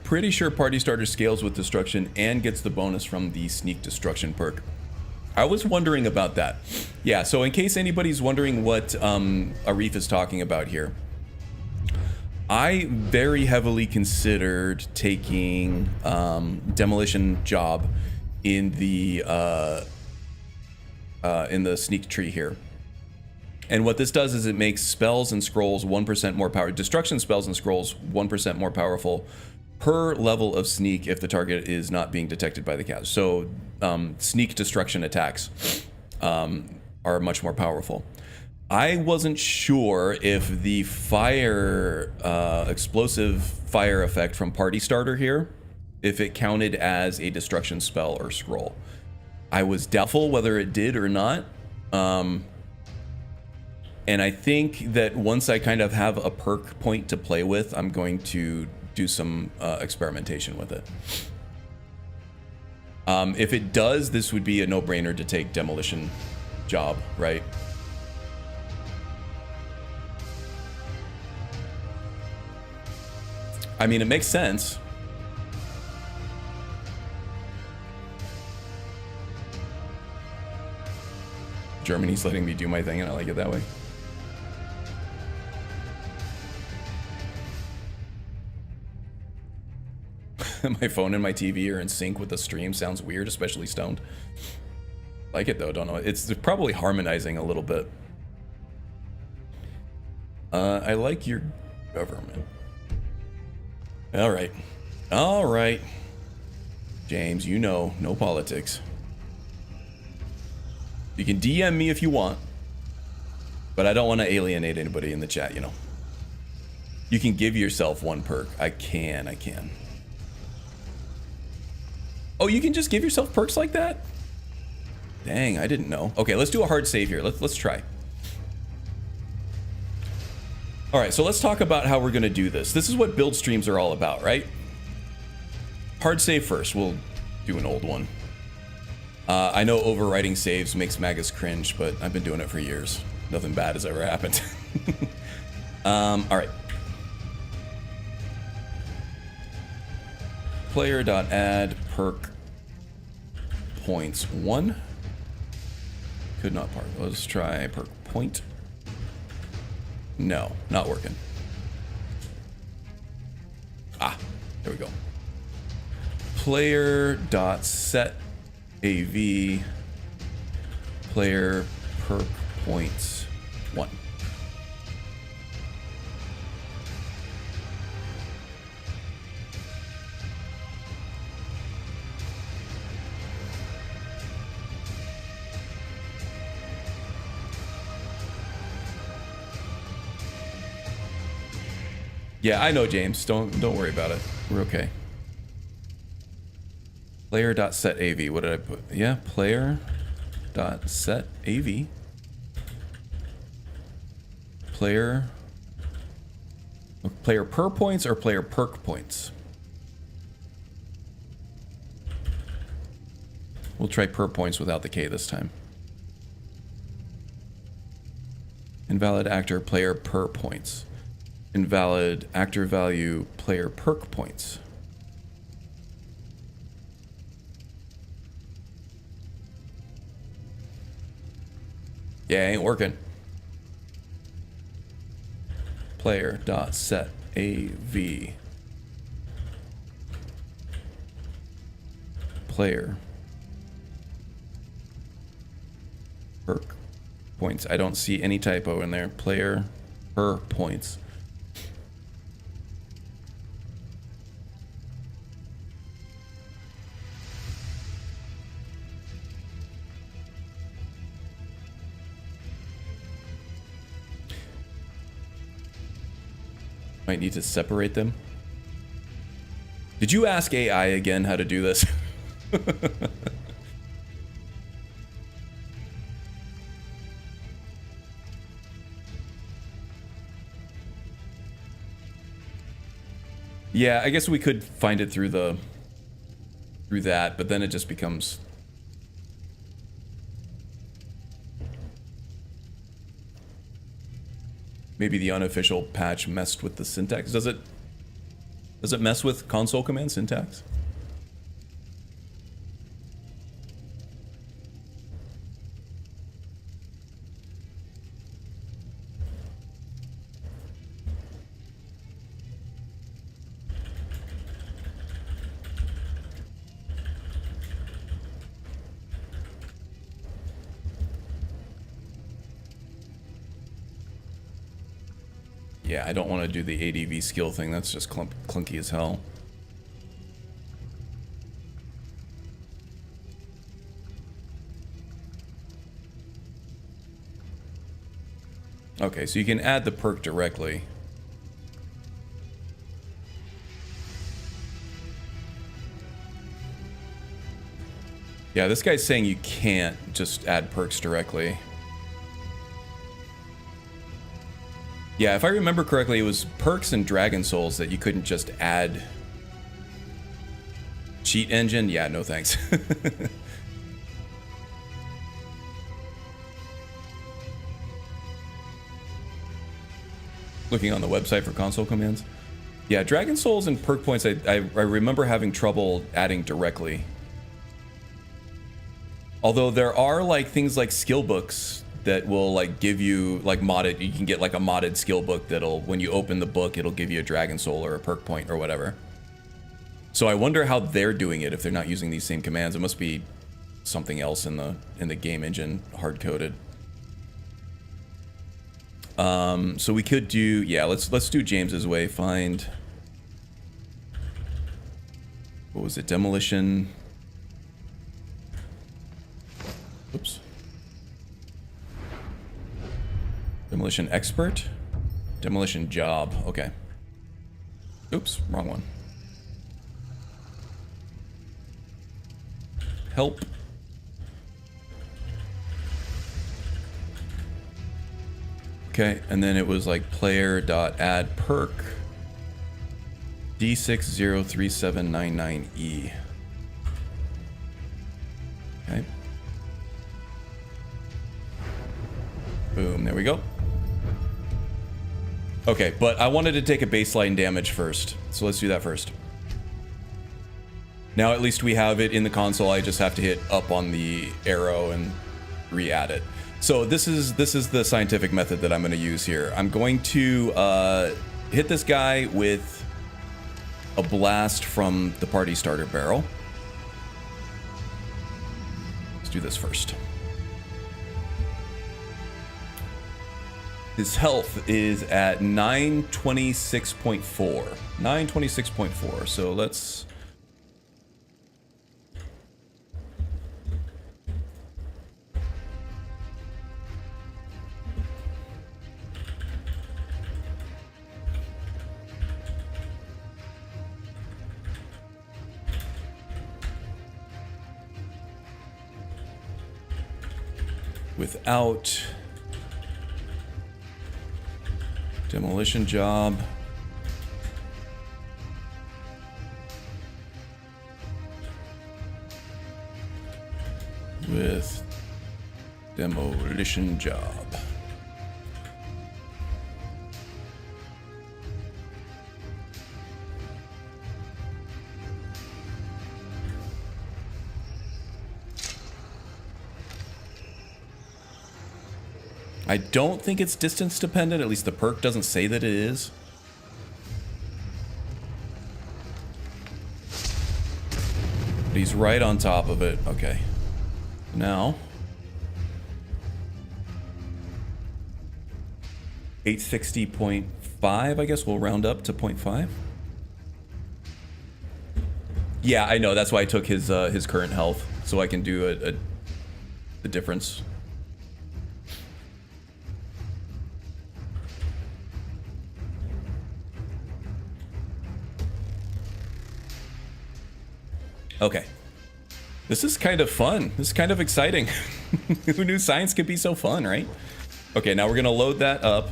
Pretty sure Party Starter scales with Destruction and gets the bonus from the Sneak Destruction perk. I was wondering about that. Yeah, so in case anybody's wondering what Arif is talking about here, I very heavily considered taking Demolition Job in the sneak tree here. And what this does is it makes spells and scrolls 1% more powerful. Destruction spells and scrolls 1% more powerful per level of sneak if the target is not being detected by the caster. So sneak destruction attacks are much more powerful. I wasn't sure if the fire, explosive fire effect from Party Starter here, if it counted as a destruction spell or scroll. I was doubtful whether it did or not. And I think that once I kind of have a perk point to play with, I'm going to do some experimentation with it. If it does, this would be a no-brainer to take Demolition Job, right? I mean, it makes sense. Germany's letting me do my thing, and I like it that way. My phone and my TV are in sync with the stream. Sounds weird, especially stoned. Like it though, don't know. It's probably harmonizing a little bit. I like your government. All right. All right. James, you know, no politics. You can DM me if you want, but I don't want to alienate anybody in the chat, you know. You can give yourself one perk. I can. Oh, you can just give yourself perks like that? Dang, I didn't know. Okay, let's do a hard save here. Let's try. All right, so let's talk about how we're going to do this. This is what build streams are all about, right? Hard save first. We'll do an old one. I know overwriting saves makes Magus cringe, but I've been doing it for years. Nothing bad has ever happened. All right. Player.add perk points 1. Could not park. Let's try perk point. No, not working. Ah, there we go. Player.set AV player perk points 1. Yeah, I know, James. Don't worry about it. We're okay. Player.setAV. What did I put? Yeah, player.setAV. Player per points or player perk points? We'll try per points without the K this time. Invalid actor player per points. Invalid actor value player perk points. Yeah, ain't working. Player.set AV player perk points. I don't see any typo in there. Player per points. Might need to separate them. Did you ask AI again how to do this? Yeah, I guess we could find it through that, but then it just becomes maybe the unofficial patch messed with the syntax. Does it mess with console command syntax? Yeah, I don't want to do the ADV skill thing. That's just clunky as hell. Okay, so you can add the perk directly. Yeah, this guy's saying you can't just add perks directly. Yeah, if I remember correctly, it was perks and Dragon Souls that you couldn't just add. Cheat engine? Yeah, no thanks. Looking on the website for console commands. Yeah, Dragon Souls and perk points, I remember having trouble adding directly. Although there are like things like skill books that will like give you like modded, you can get like a modded skill book that'll, when you open the book, it'll give you a Dragon Soul or a perk point or whatever. So I wonder how they're doing it if they're not using these same commands. It must be something else in the game engine, hard-coded. So we could do, yeah, let's do James's way. Find, what was it? Demolition. Oops. Demolition expert? Demolition job. Okay. Oops, wrong one. Help. Okay, and then it was like player.add perk D603799E. Okay. And there we go. Okay, but I wanted to take a baseline damage first, so let's do that first. Now at least we have it in the console. I just have to hit up on the arrow and re-add it. So this is the scientific method that I'm going to use here. I'm going to hit this guy with a blast from the party starter barrel. Let's do this first. His health is at 926.4. 926.4. So let's... without demolition job. With demolition job. I don't think it's distance dependent, at least the perk doesn't say that it is. But he's right on top of it. Okay. Now 860.5, I guess we'll round up to 0.5. Yeah, I know, that's why I took his current health, so I can do the difference. Okay. This is kind of fun. This is kind of exciting. Who knew science could be so fun, right? Okay, now we're going to load that up.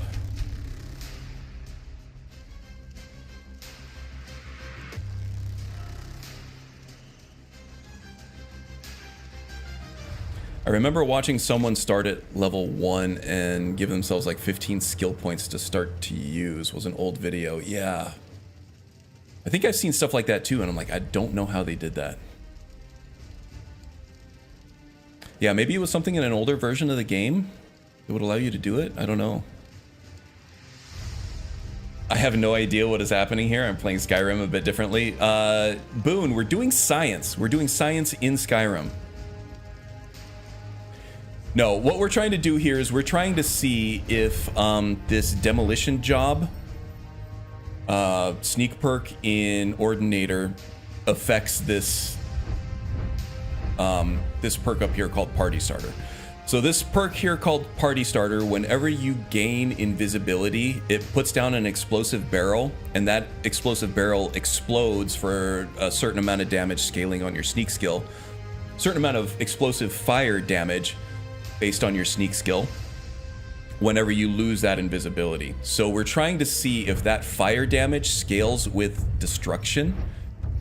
I remember watching someone start at level 1 and give themselves like 15 skill points to start to use. It was an old video. Yeah. I think I've seen stuff like that too, and I'm like, I don't know how they did that. Yeah, maybe it was something in an older version of the game that would allow you to do it. I don't know. I have no idea what is happening here. I'm playing Skyrim a bit differently. Boone, we're doing science. We're doing science in Skyrim. No, what we're trying to do here is we're trying to see if this demolition job sneak perk in Ordinator affects this this perk up here called Party Starter. So this perk here called Party Starter, whenever you gain invisibility, it puts down an explosive barrel, and that explosive barrel explodes for a certain amount of damage scaling on your sneak skill, certain amount of explosive fire damage based on your sneak skill whenever you lose that invisibility. So we're trying to see if that fire damage scales with destruction.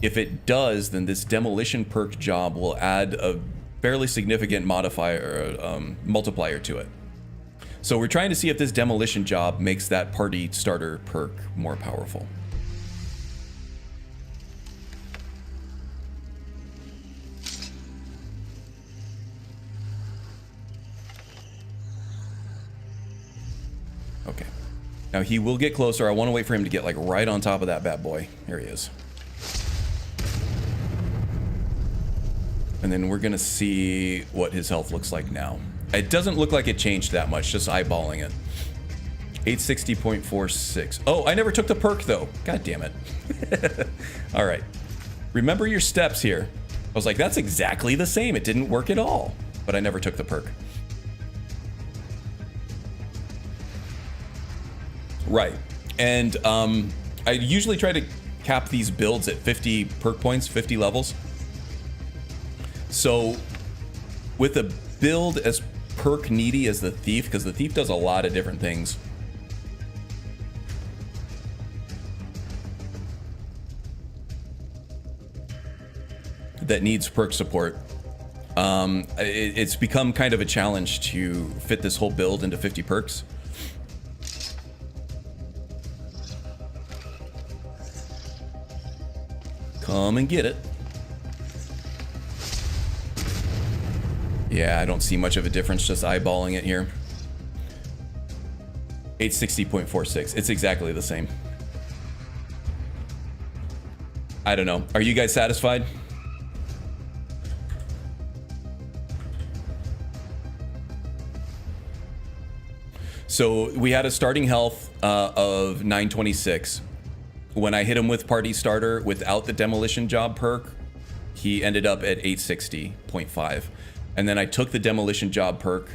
If it does, then this demolition perk job will add a fairly significant modifier, multiplier to it. So we're trying to see if this demolition job makes that Party Starter perk more powerful. Okay. Now he will get closer. I want to wait for him to get like right on top of that bad boy. Here he is. And then we're gonna see what his health looks like now. It doesn't look like it changed that much, just eyeballing it. 860.46. Oh, I never took the perk though. God damn it. All right. Remember your steps here. I was like, that's exactly the same. It didn't work at all, but I never took the perk. Right. And I usually try to cap these builds at 50 perk points, 50 levels. So with a build as perk needy as the Thief, because the Thief does a lot of different things, that needs perk support, It's become kind of a challenge to fit this whole build into 50 perks. Come and get it. Yeah, I don't see much of a difference just eyeballing it here. 860.46. It's exactly the same. I don't know. Are you guys satisfied? So we had a starting health of 926. When I hit him with Party Starter without the Demolition Job perk, he ended up at 860.5. And then I took the Demolition Job perk,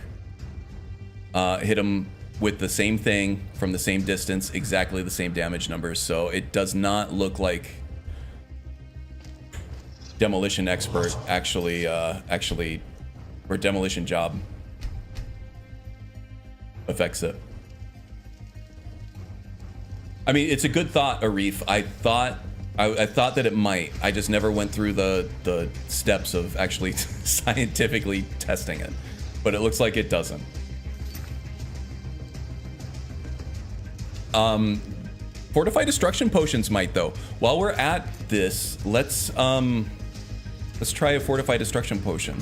hit him with the same thing from the same distance, exactly the same damage numbers. So it does not look like Demolition Expert actually, or Demolition Job affects it. I mean, it's a good thought, Arif. I thought that it might. I just never went through the steps of actually scientifically testing it. But it looks like it doesn't. Fortify Destruction Potions might, though. While we're at this, let's try a Fortify Destruction Potion.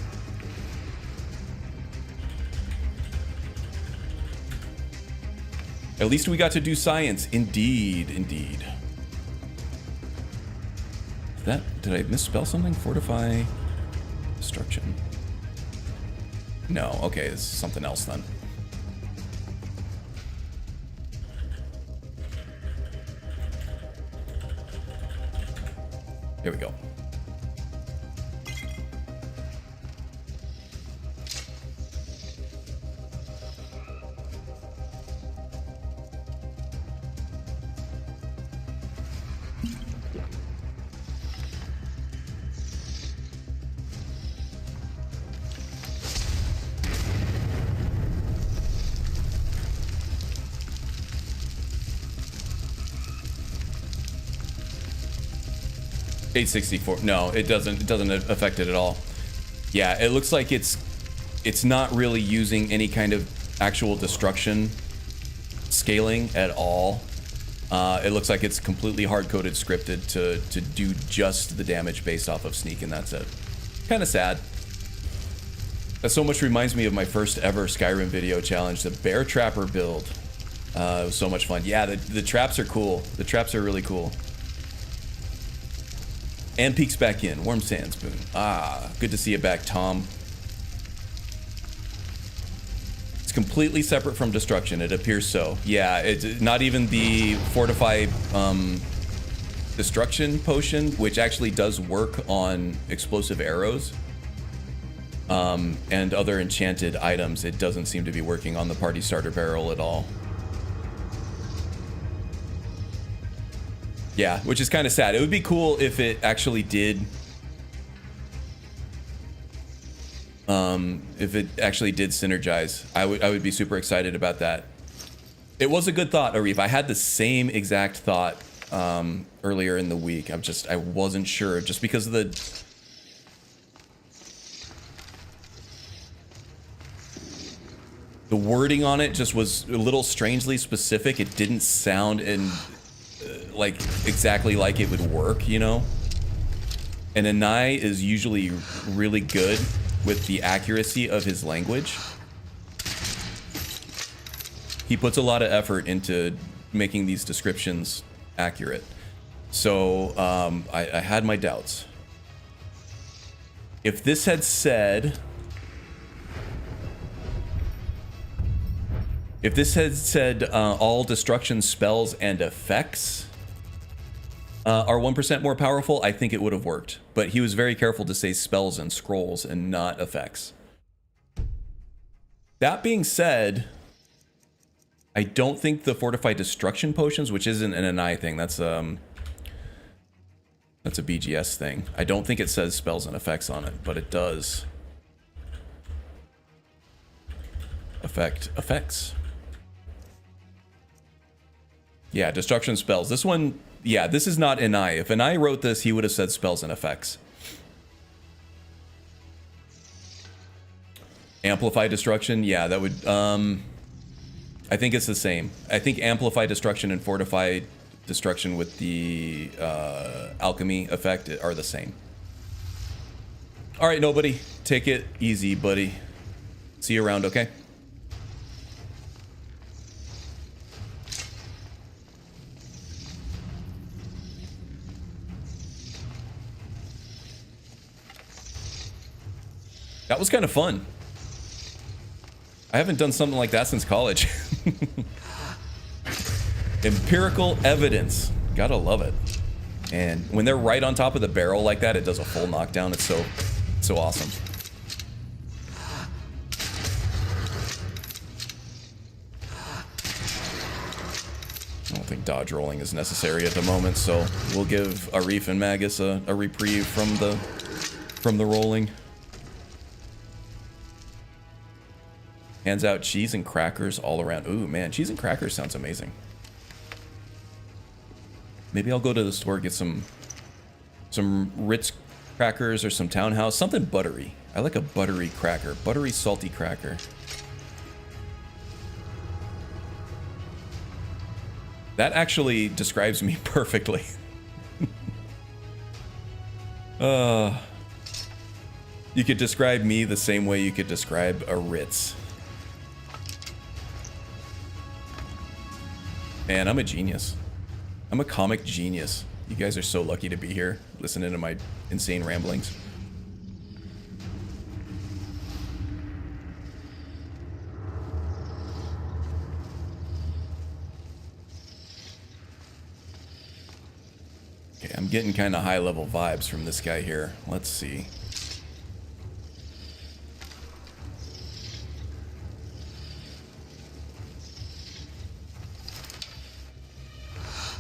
At least we got to do science. Indeed, indeed. Did I misspell something? Fortify Destruction. No, okay, it's something else then. Here we go. $864. No, it doesn't affect it at all. Yeah, it looks like it's not really using any kind of actual destruction scaling at all. It looks like it's completely hard-coded scripted to do just the damage based off of sneak, and that's it. Kind of sad. That so much reminds me of my first ever Skyrim video challenge, the Bear Trapper build. It was so much fun. Yeah, the traps are cool. The traps are really cool. And peeks back in. Warm Sand Spoon. Ah, good to see you back, Tom. It's completely separate from destruction. It appears so. Yeah, it's not even the Fortify Destruction Potion, which actually does work on explosive arrows and other enchanted items. It doesn't seem to be working on the Party Starter Barrel at all. Yeah, which is kind of sad. It would be cool if it actually did. If it actually did synergize, I would be super excited about that. It was a good thought, Arif. I had the same exact thought earlier in the week. I wasn't sure just because of the wording on it just was a little strangely specific. It didn't sound like exactly like it would work, you know? And Anai is usually really good with the accuracy of his language. He puts a lot of effort into making these descriptions accurate. So I had my doubts. If this had said all destruction spells and effects are 1% more powerful, I think it would have worked. But he was very careful to say spells and scrolls and not effects. That being said, I don't think the Fortified Destruction Potions, which isn't an NI thing, that's a BGS thing. I don't think it says spells and effects on it, but it does affect effects. Yeah, destruction spells. This one, yeah, this is not Anai. If Anai wrote this, he would have said spells and effects. Amplify destruction, yeah, that would, I think it's the same. I think amplify destruction and fortify destruction with the alchemy effect are the same. All right, nobody, take it easy, buddy. See you around, okay? That was kind of fun. I haven't done something like that since college. Empirical evidence. Gotta love it. And when they're right on top of the barrel like that, it does a full knockdown. It's so awesome. I don't think dodge rolling is necessary at the moment, so we'll give Arif and Magus a reprieve from the rolling. Hands out cheese and crackers all around. Ooh, man, cheese and crackers sounds amazing. Maybe I'll go to the store, get some Ritz crackers or some Townhouse, something buttery. I like a buttery cracker, buttery salty cracker. That actually describes me perfectly. You could describe me the same way you could describe a Ritz. Man, I'm a genius. I'm a comic genius. You guys are so lucky to be here, listening to my insane ramblings. Okay, I'm getting kind of high-level vibes from this guy here. Let's see.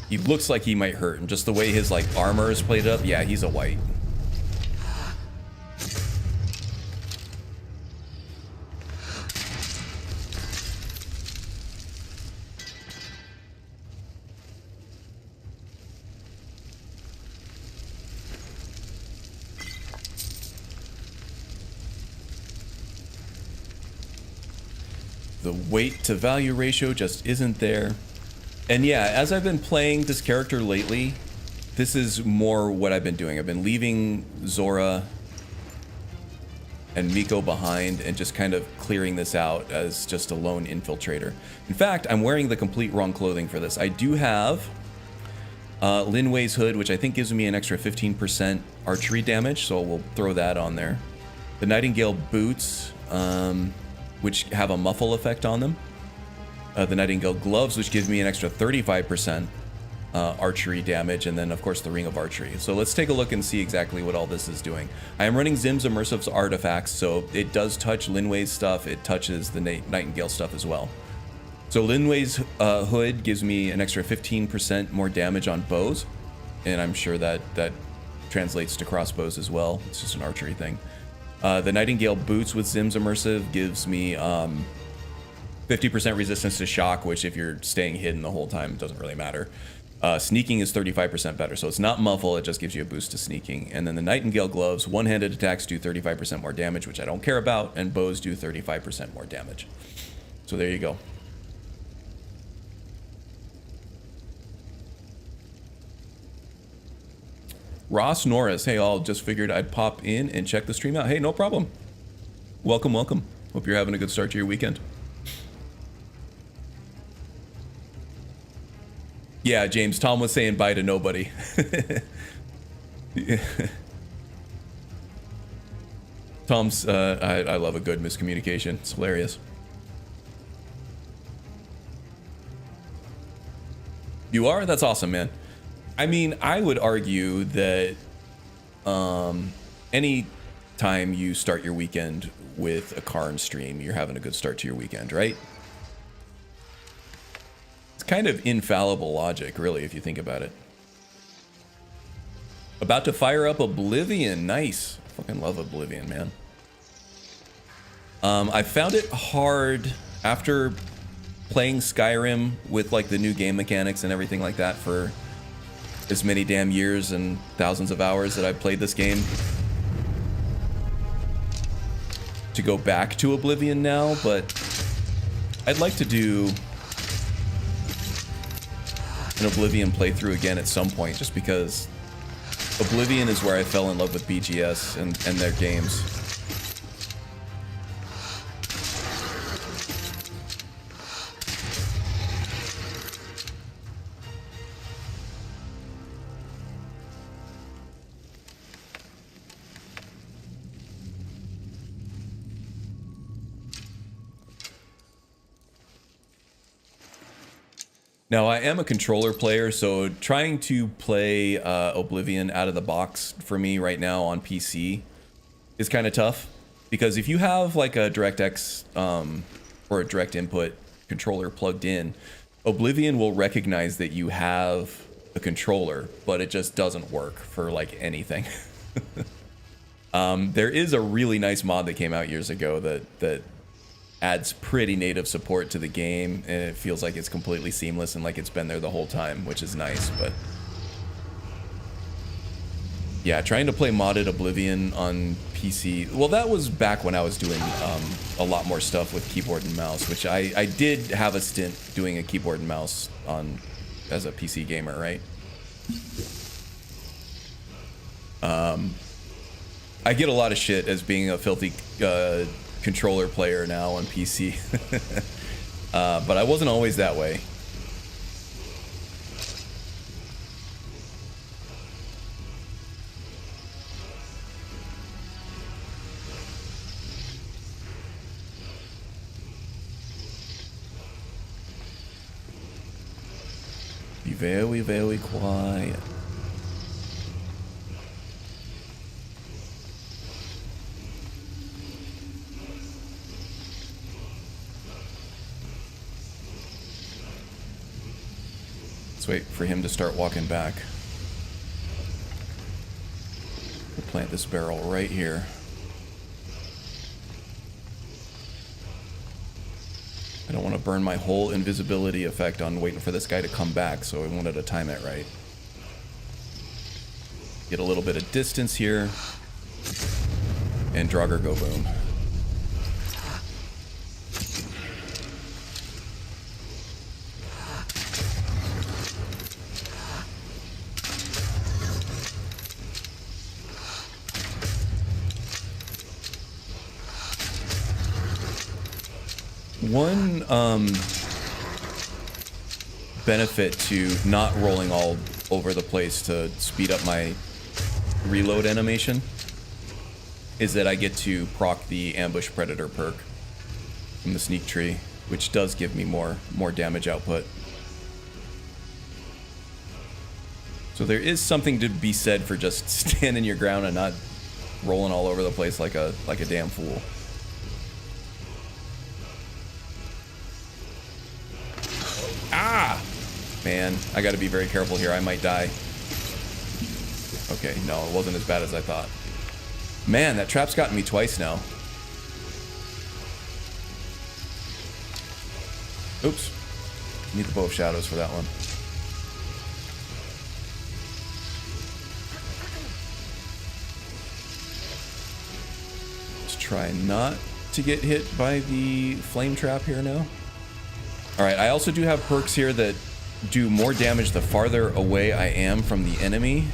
He looks like he might hurt, and just the way his like armor is played up, yeah, he's a white. The weight to value ratio just isn't there. And yeah, as I've been playing this character lately, this is more what I've been doing. I've been leaving Zora and Miko behind and just kind of clearing this out as just a lone infiltrator. In fact, I'm wearing the complete wrong clothing for this. I do have Lin Wei's hood, which I think gives me an extra 15% archery damage, so we'll throw that on there. The Nightingale boots, which have a muffle effect on them. The Nightingale gloves, which give me an extra 35% archery damage, and then of course the Ring of Archery. So let's take a look and see exactly what all this is doing. I am running Zim's Immersive's artifacts, so it does touch Lin Wei's stuff, it touches the Nightingale stuff as well. So Lin Wei's hood gives me an extra 15% more damage on bows, and I'm sure that translates to crossbows as well. It's just an archery thing. The Nightingale boots with Zim's Immersive gives me 50% resistance to shock, which if you're staying hidden the whole time, it doesn't really matter. Sneaking is 35% better, so it's not muffle, it just gives you a boost to sneaking. And then the Nightingale gloves, one-handed attacks do 35% more damage, which I don't care about, and bows do 35% more damage. So there you go. Ross Norris, hey all, just figured I'd pop in and check the stream out. Hey, no problem. Welcome, welcome. Hope you're having a good start to your weekend. Yeah, James, Tom was saying bye to nobody. Tom's, I love a good miscommunication. It's hilarious. You are? That's awesome, man. I mean, I would argue that any time you start your weekend with a Karn stream, you're having a good start to your weekend, right? It's kind of infallible logic, really, if you think about it. About to fire up Oblivion. Nice. I fucking love Oblivion, man. I found it hard after playing Skyrim with like the new game mechanics and everything like that for as many damn years and thousands of hours that I've played this game, to to go back to Oblivion now, but I'd like to do an Oblivion playthrough again at some point, just because Oblivion is where I fell in love with BGS and their games. Now, I am a controller player, so trying to play Oblivion out of the box for me right now on PC is kind of tough. Because if you have like a DirectX or a direct input controller plugged in, Oblivion will recognize that you have a controller, but it just doesn't work for like anything. There is a really nice mod that came out years ago that adds pretty native support to the game, and it feels like it's completely seamless and like it's been there the whole time, which is nice. But yeah, trying to play modded Oblivion on PC, well, that was back when I was doing a lot more stuff with keyboard and mouse, which I did have a stint doing a keyboard and mouse on as a PC gamer, right? I get a lot of shit as being a filthy controller player now on PC. But I wasn't always that way. Be very, very quiet. Let's wait for him to start walking back. We'll plant this barrel right here. I don't want to burn my whole invisibility effect on waiting for this guy to come back, so I wanted to time it right. Get a little bit of distance here. And Draugr go boom. One benefit to not rolling all over the place to speed up my reload animation is that I get to proc the ambush predator perk from the sneak tree, which does give me more damage output. So there is something to be said for just standing your ground and not rolling all over the place like a damn fool. Ah! Man, I gotta be very careful here. I might die. Okay, no, it wasn't as bad as I thought. Man, that trap's gotten me twice now. Oops. Need the bow of shadows for that one. Let's try not to get hit by the flame trap here now. Alright, I also do have perks here that do more damage the farther away I am from the enemy.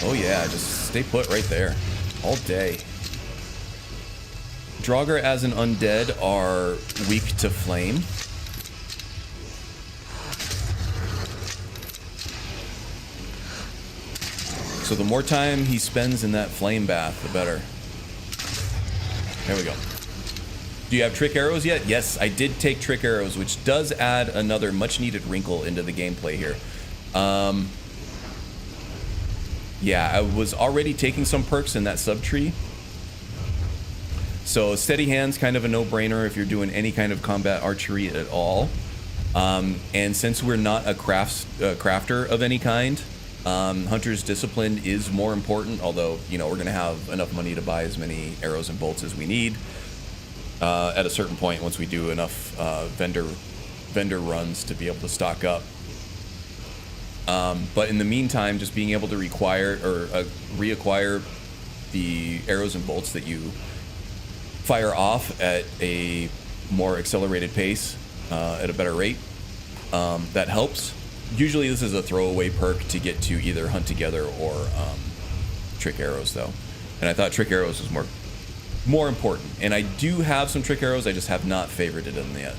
Oh yeah, just stay put right there. All day. Draugr as an undead are weak to flame. So the more time he spends in that flame bath, the better. There we go. Do you have trick arrows yet? Yes, I did take trick arrows, which does add another much needed wrinkle into the gameplay here. Yeah, I was already taking some perks in that subtree. So steady hands, kind of a no-brainer if you're doing any kind of combat archery at all. And since we're not a crafter of any kind, Hunter's Discipline is more important, although, you know, we're going to have enough money to buy as many arrows and bolts as we need. at a certain point once we do enough vendor runs to be able to stock up. But in the meantime, just being able to reacquire the arrows and bolts that you fire off at a more accelerated pace, at a better rate, that helps. Usually this is a throwaway perk to get to either hunt together or trick arrows, though. And I thought trick arrows was more important. And I do have some trick arrows, I just have not favorited them yet.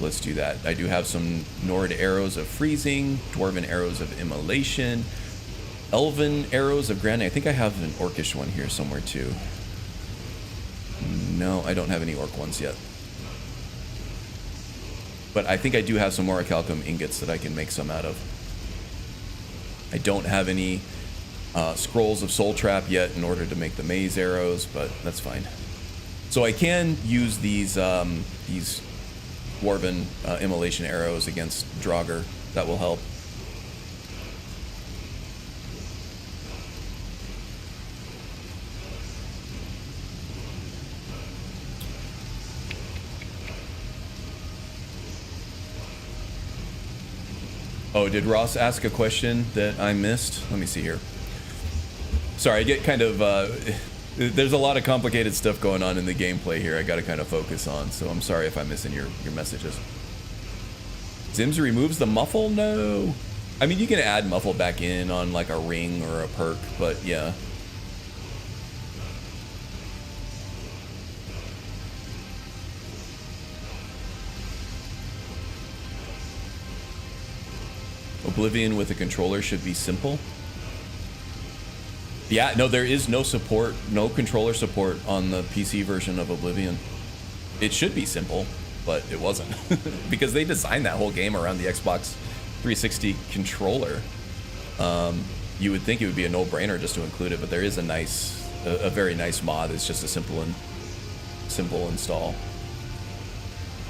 Let's do that. I do have some Nord arrows of freezing, Dwarven arrows of immolation, Elven arrows of grounding. I think I have an Orcish one here somewhere too. No, I don't have any Orc ones yet. But I think I do have some Orichalcum ingots that I can make some out of. I don't have any scrolls of Soul Trap yet in order to make the maze arrows, but that's fine. So I can use these Dwarven immolation arrows against Draugr. That will help. Oh, did Ross ask a question that I missed? Let me see here. Sorry, I get kind of... there's a lot of complicated stuff going on in the gameplay here I gotta kind of focus on, so I'm sorry if I'm missing your messages. Zims removes the muffle? No. I mean, you can add muffle back in on like a ring or a perk, but yeah. Oblivion with a controller should be simple. Yeah, no, there is no support, no controller support on the PC version of Oblivion. It should be simple, but it wasn't. Because they designed that whole game around the Xbox 360 controller. You would think it would be a no-brainer just to include it, but there is a very nice mod. It's just a simple install.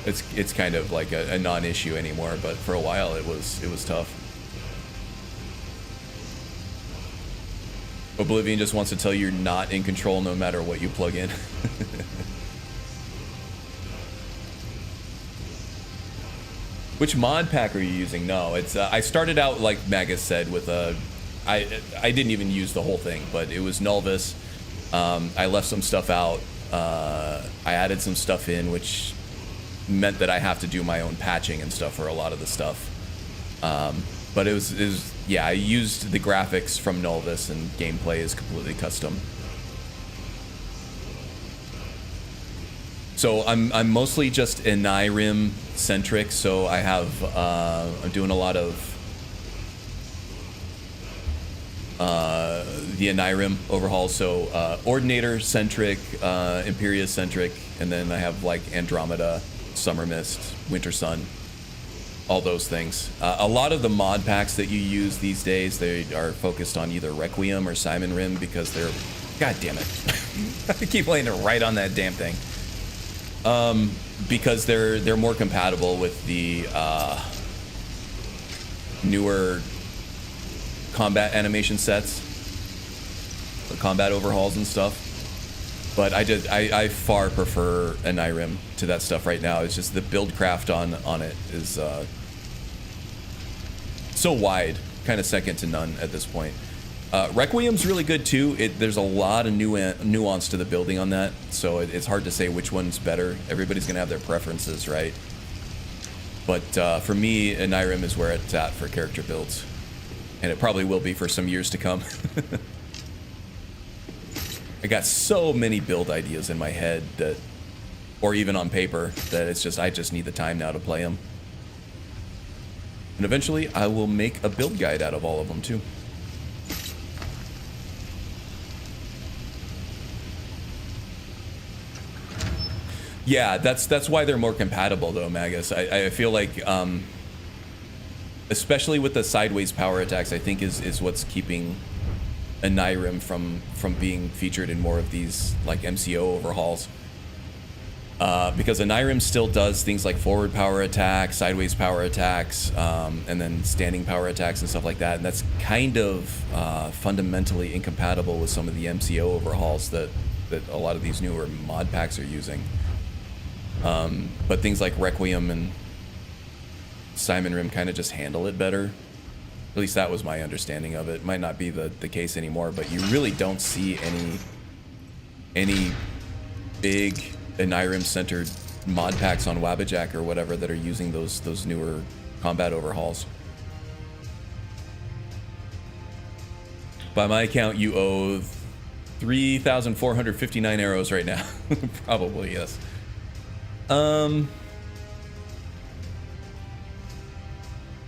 It's kind of like a non-issue anymore, but for a while it was tough. Oblivion just wants to tell you you're not in control no matter what you plug in. Which mod pack are you using? No, it's I started out like Magus said with I didn't even use the whole thing, but it was Nulvis. I left some stuff out. I added some stuff in, which meant that I have to do my own patching and stuff for a lot of the stuff. But it was yeah, I used the graphics from Nulvis, and gameplay is completely custom. So I'm mostly just Skyrim centric. So I have I'm doing a lot of the Skyrim overhaul. So Ordinator centric, Imperia centric, and then I have like Andromeda, Summer Mist, Winter Sun. All those things. A lot of the mod packs that you use these days, they are focused on either Requiem or Simon Rim because they're... God damn it. I keep laying it right on that damn thing. Because they're more compatible with the newer combat animation sets, the combat overhauls and stuff. But I far prefer Skyrim to that stuff right now. It's just the buildcraft on it is so wide, kind of second to none at this point. Requiem's really good too. There's a lot of nuance to the building on that, so it's hard to say which one's better. Everybody's gonna have their preferences, right? But for me, Skyrim is where it's at for character builds, and it probably will be for some years to come. I got so many build ideas in my head that, or even on paper, that it's just I just need the time now to play them. And eventually, I will make a build guide out of all of them too. Yeah, that's why they're more compatible though, Magus. I feel like, especially with the sideways power attacks, I think is what's keeping Skyrim from being featured in more of these like MCO overhauls. Because Skyrim still does things like forward power attacks, sideways power attacks, and then standing power attacks and stuff like that. And that's kind of fundamentally incompatible with some of the MCO overhauls that that a lot of these newer mod packs are using. But things like Requiem and Simon Rim kind of just handle it better. At least that was my understanding of it. Might not be the case anymore, but you really don't see any big Nyrim-centered mod packs on Wabbajack or whatever that are using those newer combat overhauls. By my count, you owe 3,459 arrows right now. Probably, yes.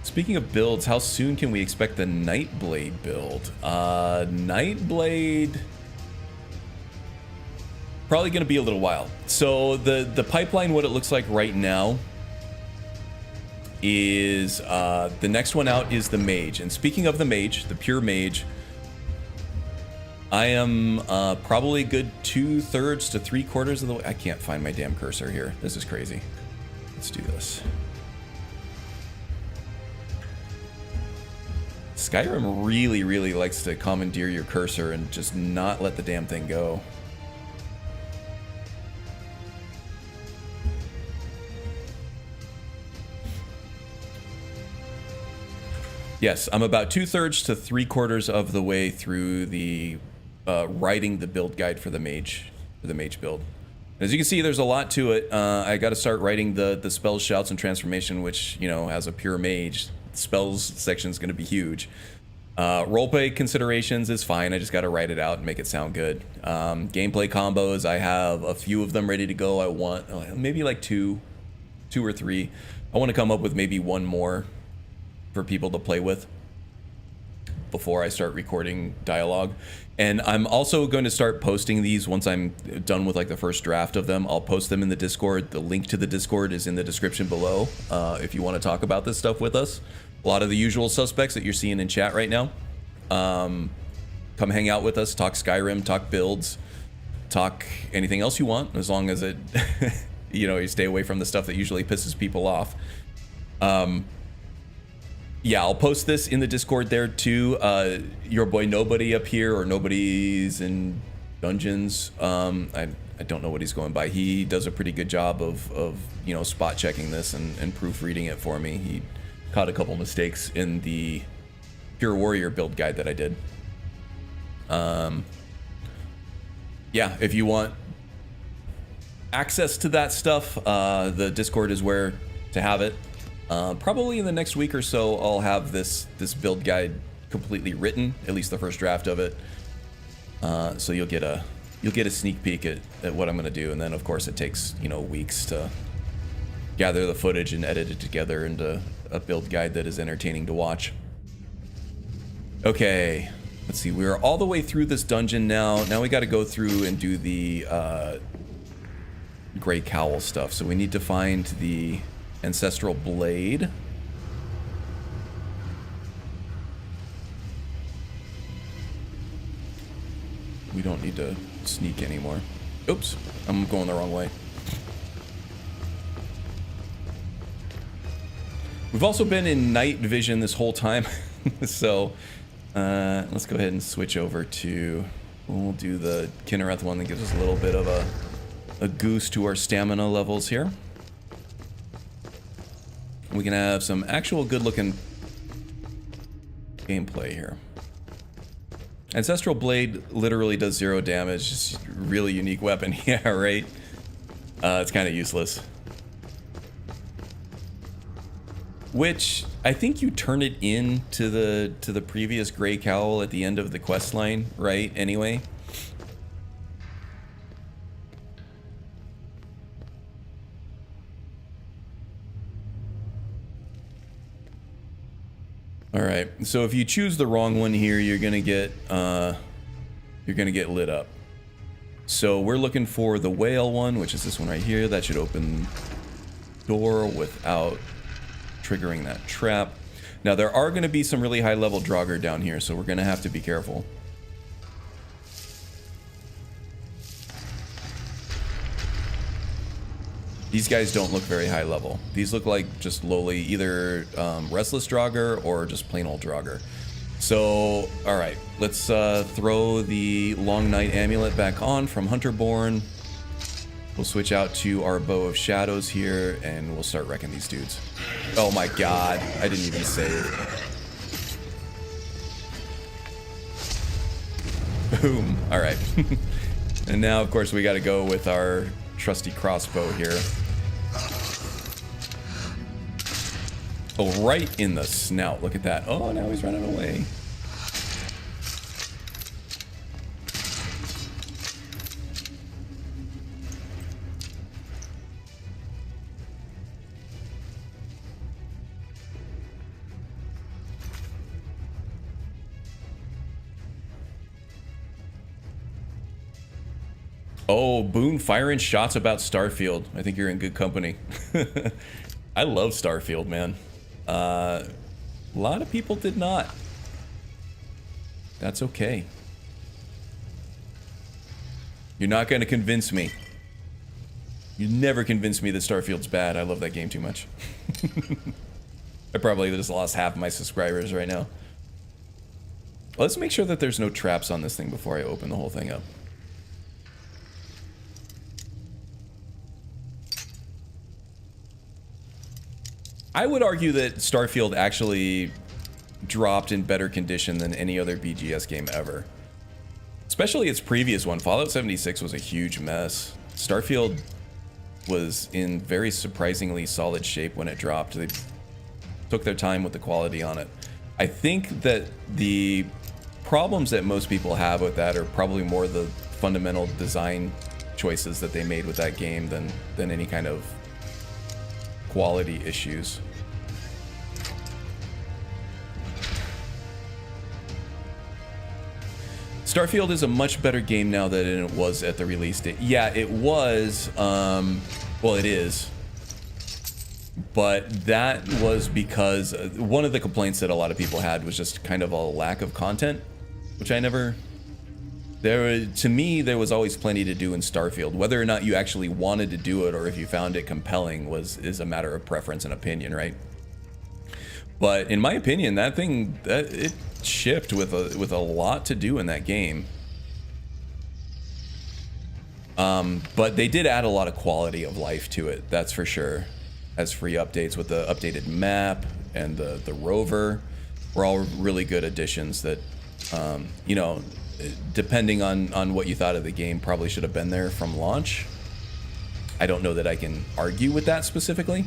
Speaking of builds, how soon can we expect the Nightblade build? Nightblade... probably going to be a little while. So the pipeline, what it looks like right now, is the next one out is the Mage. And speaking of the Mage, the pure Mage, I am probably a good 2/3 to 3/4 of the way. I can't find my damn cursor here. This is crazy. Let's do this. Skyrim really, really likes to commandeer your cursor and just not let the damn thing go. Yes, I'm about 2/3 to 3/4 of the way through the writing the build guide for the mage build. As you can see, there's a lot to it. I got to start writing the spells, shouts, and transformation, which, you know, as a pure mage, the spells section is going to be huge. Roleplay considerations is fine. I just got to write it out and make it sound good. Gameplay combos, I have a few of them ready to go. I want maybe like two or three. I want to come up with maybe one more for people to play with before I start recording dialogue. And I'm also going to start posting these once I'm done with like the first draft of them. I'll post them in the Discord. The link to the Discord is in the description below if you want to talk about this stuff with us. A lot of the usual suspects that you're seeing in chat right now. Come hang out with us, talk Skyrim, talk builds, talk anything else you want, as long as it, you know, you stay away from the stuff that usually pisses people off. Yeah, I'll post this in the Discord there too. Your boy Nobody up here, or Nobody's in Dungeons. I don't know what he's going by. He does a pretty good job of you know, spot checking this and proofreading it for me. He caught a couple mistakes in the Pure Warrior build guide that I did. Yeah, if you want access to that stuff, the Discord is where to have it. Probably in the next week or so, I'll have this build guide completely written, at least the first draft of it. So you'll get a sneak peek at what I'm gonna do, and then of course it takes, you know, weeks to gather the footage and edit it together into a build guide that is entertaining to watch. Okay, let's see. We're all the way through this dungeon now. Now we got to go through and do the Gray Cowl stuff. So we need to find the Ancestral Blade. We don't need to sneak anymore. Oops, I'm going the wrong way. We've also been in night vision this whole time. So let's go ahead and switch over to, we'll do the Kinnereth one that gives us a little bit of a goose to our stamina levels here. We can have some actual good looking gameplay here. Ancestral Blade literally does 0 damage. Just a really unique weapon. Yeah, right. It's kind of useless. Which I think you turn it in to the previous Gray Cowl at the end of the quest line, right? Anyway. All right. So if you choose the wrong one here, you're gonna get lit up. So we're looking for the whale one, which is this one right here. That should open door without triggering that trap. Now there are going to be some really high level Draugr down here, so we're going to have to be careful. These guys don't look very high level. These look like just lowly, either Restless Draugr or just plain old Draugr. So, all right, let's throw the Long Night Amulet back on from Hunterborn. We'll switch out to our Bow of Shadows here, and we'll start wrecking these dudes. Oh my god, I didn't even save. Boom. All right. And now, of course, we got to go with our trusty crossbow here. Oh, right in the snout. Look at that. Oh, now he's running away. Oh, Boone firing shots about Starfield. I think you're in good company. I love Starfield, man. A lot of people did not. That's okay. You're not going to convince me. You never convince me that Starfield's bad. I love that game too much. I probably just lost half of my subscribers right now. Let's make sure that there's no traps on this thing before I open the whole thing up. I would argue that Starfield actually dropped in better condition than any other BGS game ever. Especially its previous one. Fallout 76 was a huge mess. Starfield was in very surprisingly solid shape when it dropped. They took their time with the quality on it. I think that the problems that most people have with that are probably more the fundamental design choices that they made with that game than any kind of quality issues. Starfield is a much better game now than it was at the release date. Yeah, it was. Well, it is. But that was because one of the complaints that a lot of people had was just kind of a lack of content, which I never... To me, there was always plenty to do in Starfield. Whether or not you actually wanted to do it or if you found it compelling is a matter of preference and opinion, right? But in my opinion, it shipped with a lot to do in that game. But they did add a lot of quality of life to it, that's for sure. As free updates with the updated map and the rover were all really good additions that, you know, depending on what you thought of the game, probably should have been there from launch. I don't know that I can argue with that specifically.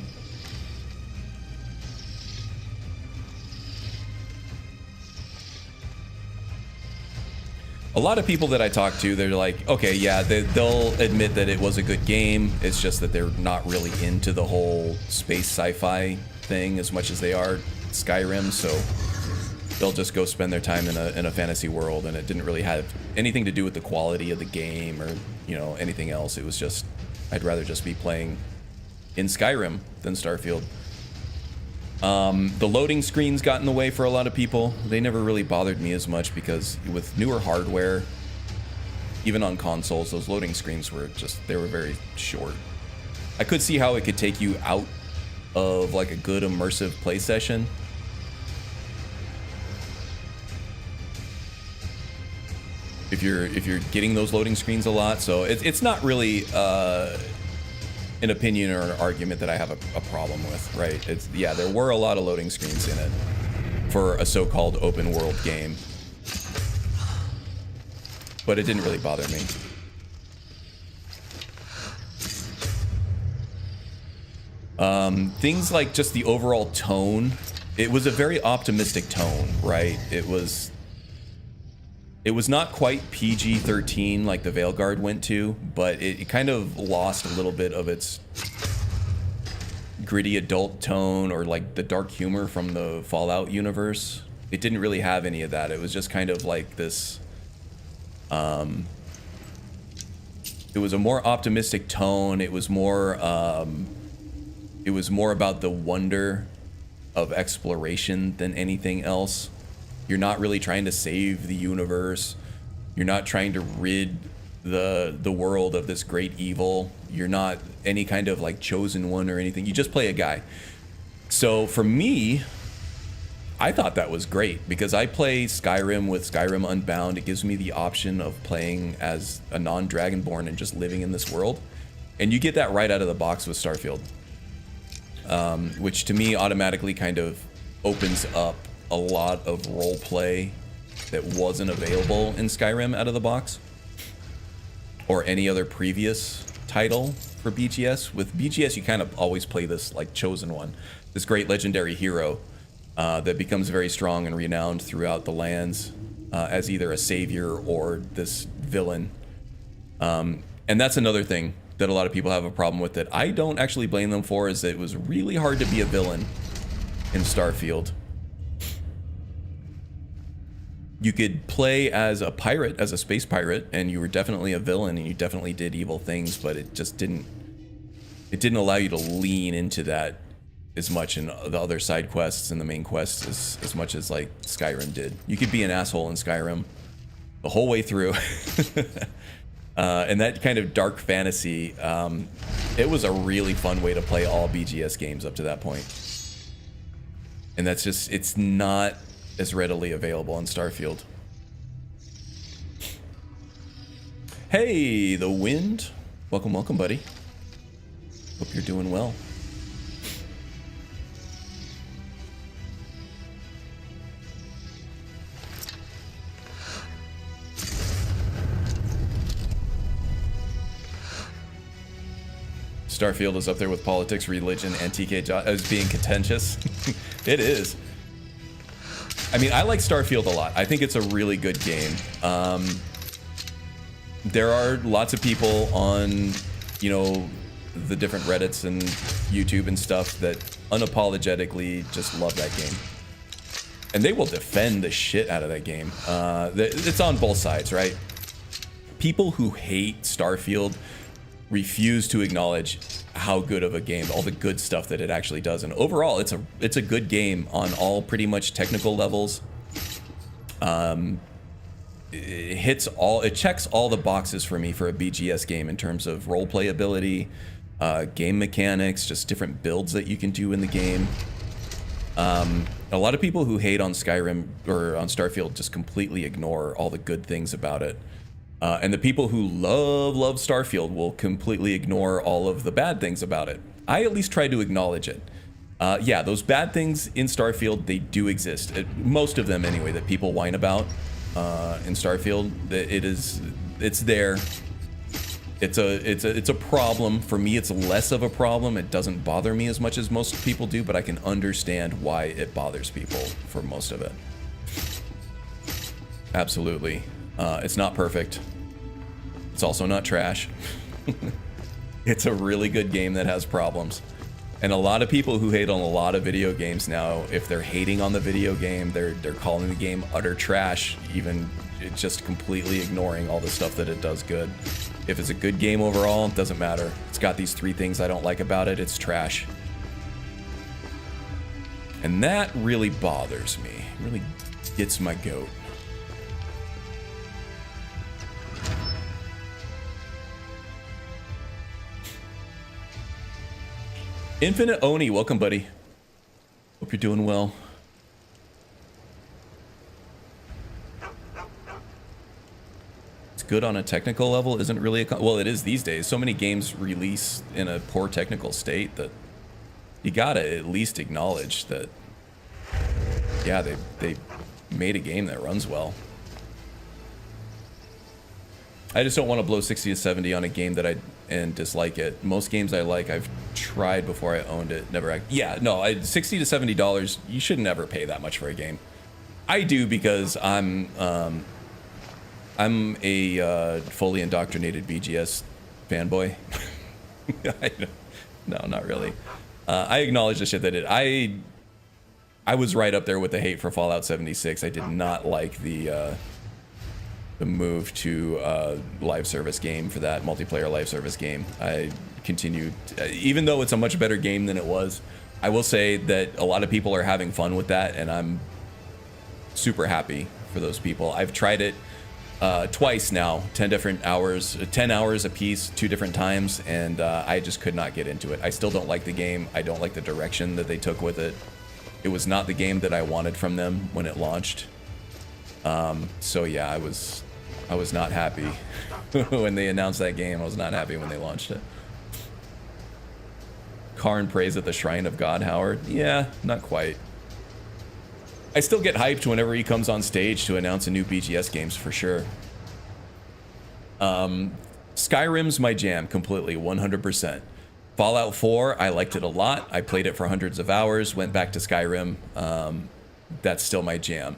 A lot of people that I talk to, they're like, okay, yeah, they'll admit that it was a good game. It's just that they're not really into the whole space sci-fi thing as much as they are Skyrim, so they'll just go spend their time in a fantasy world, and it didn't really have anything to do with the quality of the game or, you know, anything else. It was just, I'd rather just be playing in Skyrim than Starfield. The loading screens got in the way for a lot of people. They never really bothered me as much because with newer hardware, even on consoles, those loading screens were just, they were very short. I could see how it could take you out of like a good immersive play session. If you're getting those loading screens a lot, so it's not really an opinion or an argument that I have a problem with, right? Yeah, there were a lot of loading screens in it for a so-called open world game, but it didn't really bother me. Things like just the overall tone, it was a very optimistic tone, right? It was not quite PG-13 like the Veilguard went to, but it kind of lost a little bit of its gritty adult tone or like the dark humor from the Fallout universe. It didn't really have any of that. It was just kind of like this, it was a more optimistic tone. It was more about the wonder of exploration than anything else. You're not really trying to save the universe. You're not trying to rid the world of this great evil. You're not any kind of like chosen one or anything. You just play a guy. So for me, I thought that was great because I play Skyrim with Skyrim Unbound. It gives me the option of playing as a non-Dragonborn and just living in this world. And you get that right out of the box with Starfield. Which to me automatically kind of opens up a lot of role play that wasn't available in Skyrim out of the box. Or any other previous title for BGS. With BGS, you kind of always play this like chosen one. This great legendary hero that becomes very strong and renowned throughout the lands as either a savior or this villain. And that's another thing that a lot of people have a problem with that I don't actually blame them for, is that it was really hard to be a villain in Starfield. You could play as a pirate, as a space pirate, and you were definitely a villain and you definitely did evil things, but it just didn't allow you to lean into that as much in the other side quests and the main quests as much as like Skyrim did. You could be an asshole in Skyrim the whole way through. And that kind of dark fantasy, it was a really fun way to play all BGS games up to that point. And that's just, it's not as readily available on Starfield. Hey, the Wind. Welcome, welcome, buddy. Hope you're doing well. Starfield is up there with politics, religion, and TK as being contentious. It is. I mean, I like Starfield a lot. I think it's a really good game. There are lots of people on, you know, the different Reddits and YouTube and stuff that unapologetically just love that game. And they will defend the shit out of that game. It's on both sides, right? People who hate Starfield refuse to acknowledge how good of a game, all the good stuff that it actually does. And overall, it's a good game on all pretty much technical levels. It checks all the boxes for me for a BGS game in terms of role playability, game mechanics, just different builds that you can do in the game. A lot of people who hate on Skyrim or on Starfield just completely ignore all the good things about it. And the people who love Starfield will completely ignore all of the bad things about it. I at least try to acknowledge it. Yeah, those bad things in Starfield, they do exist. Most of them anyway, that people whine about in Starfield. It's there. It's a problem. For me, it's less of a problem. It doesn't bother me as much as most people do, but I can understand why it bothers people for most of it. Absolutely. It's not perfect. It's also not trash. It's a really good game that has problems. And a lot of people who hate on a lot of video games now, if they're hating on the video game, they're calling the game utter trash, even just completely ignoring all the stuff that it does good. If it's a good game overall, it doesn't matter. It's got these 3 things I don't like about it, it's trash. And that really bothers me. It really gets my goat. Infinite Oni, welcome, buddy. Hope you're doing well. It's good on a technical level, isn't really well, it is these days. So many games release in a poor technical state that you gotta at least acknowledge that, yeah, they made a game that runs well. I just don't want to blow 60 to 70 on a game that and dislike it. Most games I like, I've tried before I owned it. Never. Yeah, no, $60 to $70. You should never pay that much for a game. I do because I'm a fully indoctrinated BGS fanboy. No, not really. I acknowledge the shit that I was right up there with the hate for Fallout 76. I did not like the move to live service game for that multiplayer live service game. I continued, even though it's a much better game than it was, I will say that a lot of people are having fun with that, and I'm super happy for those people. I've tried it twice now, 10 hours a piece, 2 different times, and I just could not get into it. I still don't like the game. I don't like the direction that they took with it. It was not the game that I wanted from them when it launched. So yeah, I was not happy when they announced that game. I was not happy when they launched it. Karn prays at the shrine of God, Howard. Yeah, not quite. I still get hyped whenever he comes on stage to announce a new BGS games for sure. Skyrim's my jam completely, 100%. Fallout 4, I liked it a lot. I played it for hundreds of hours, went back to Skyrim. That's still my jam.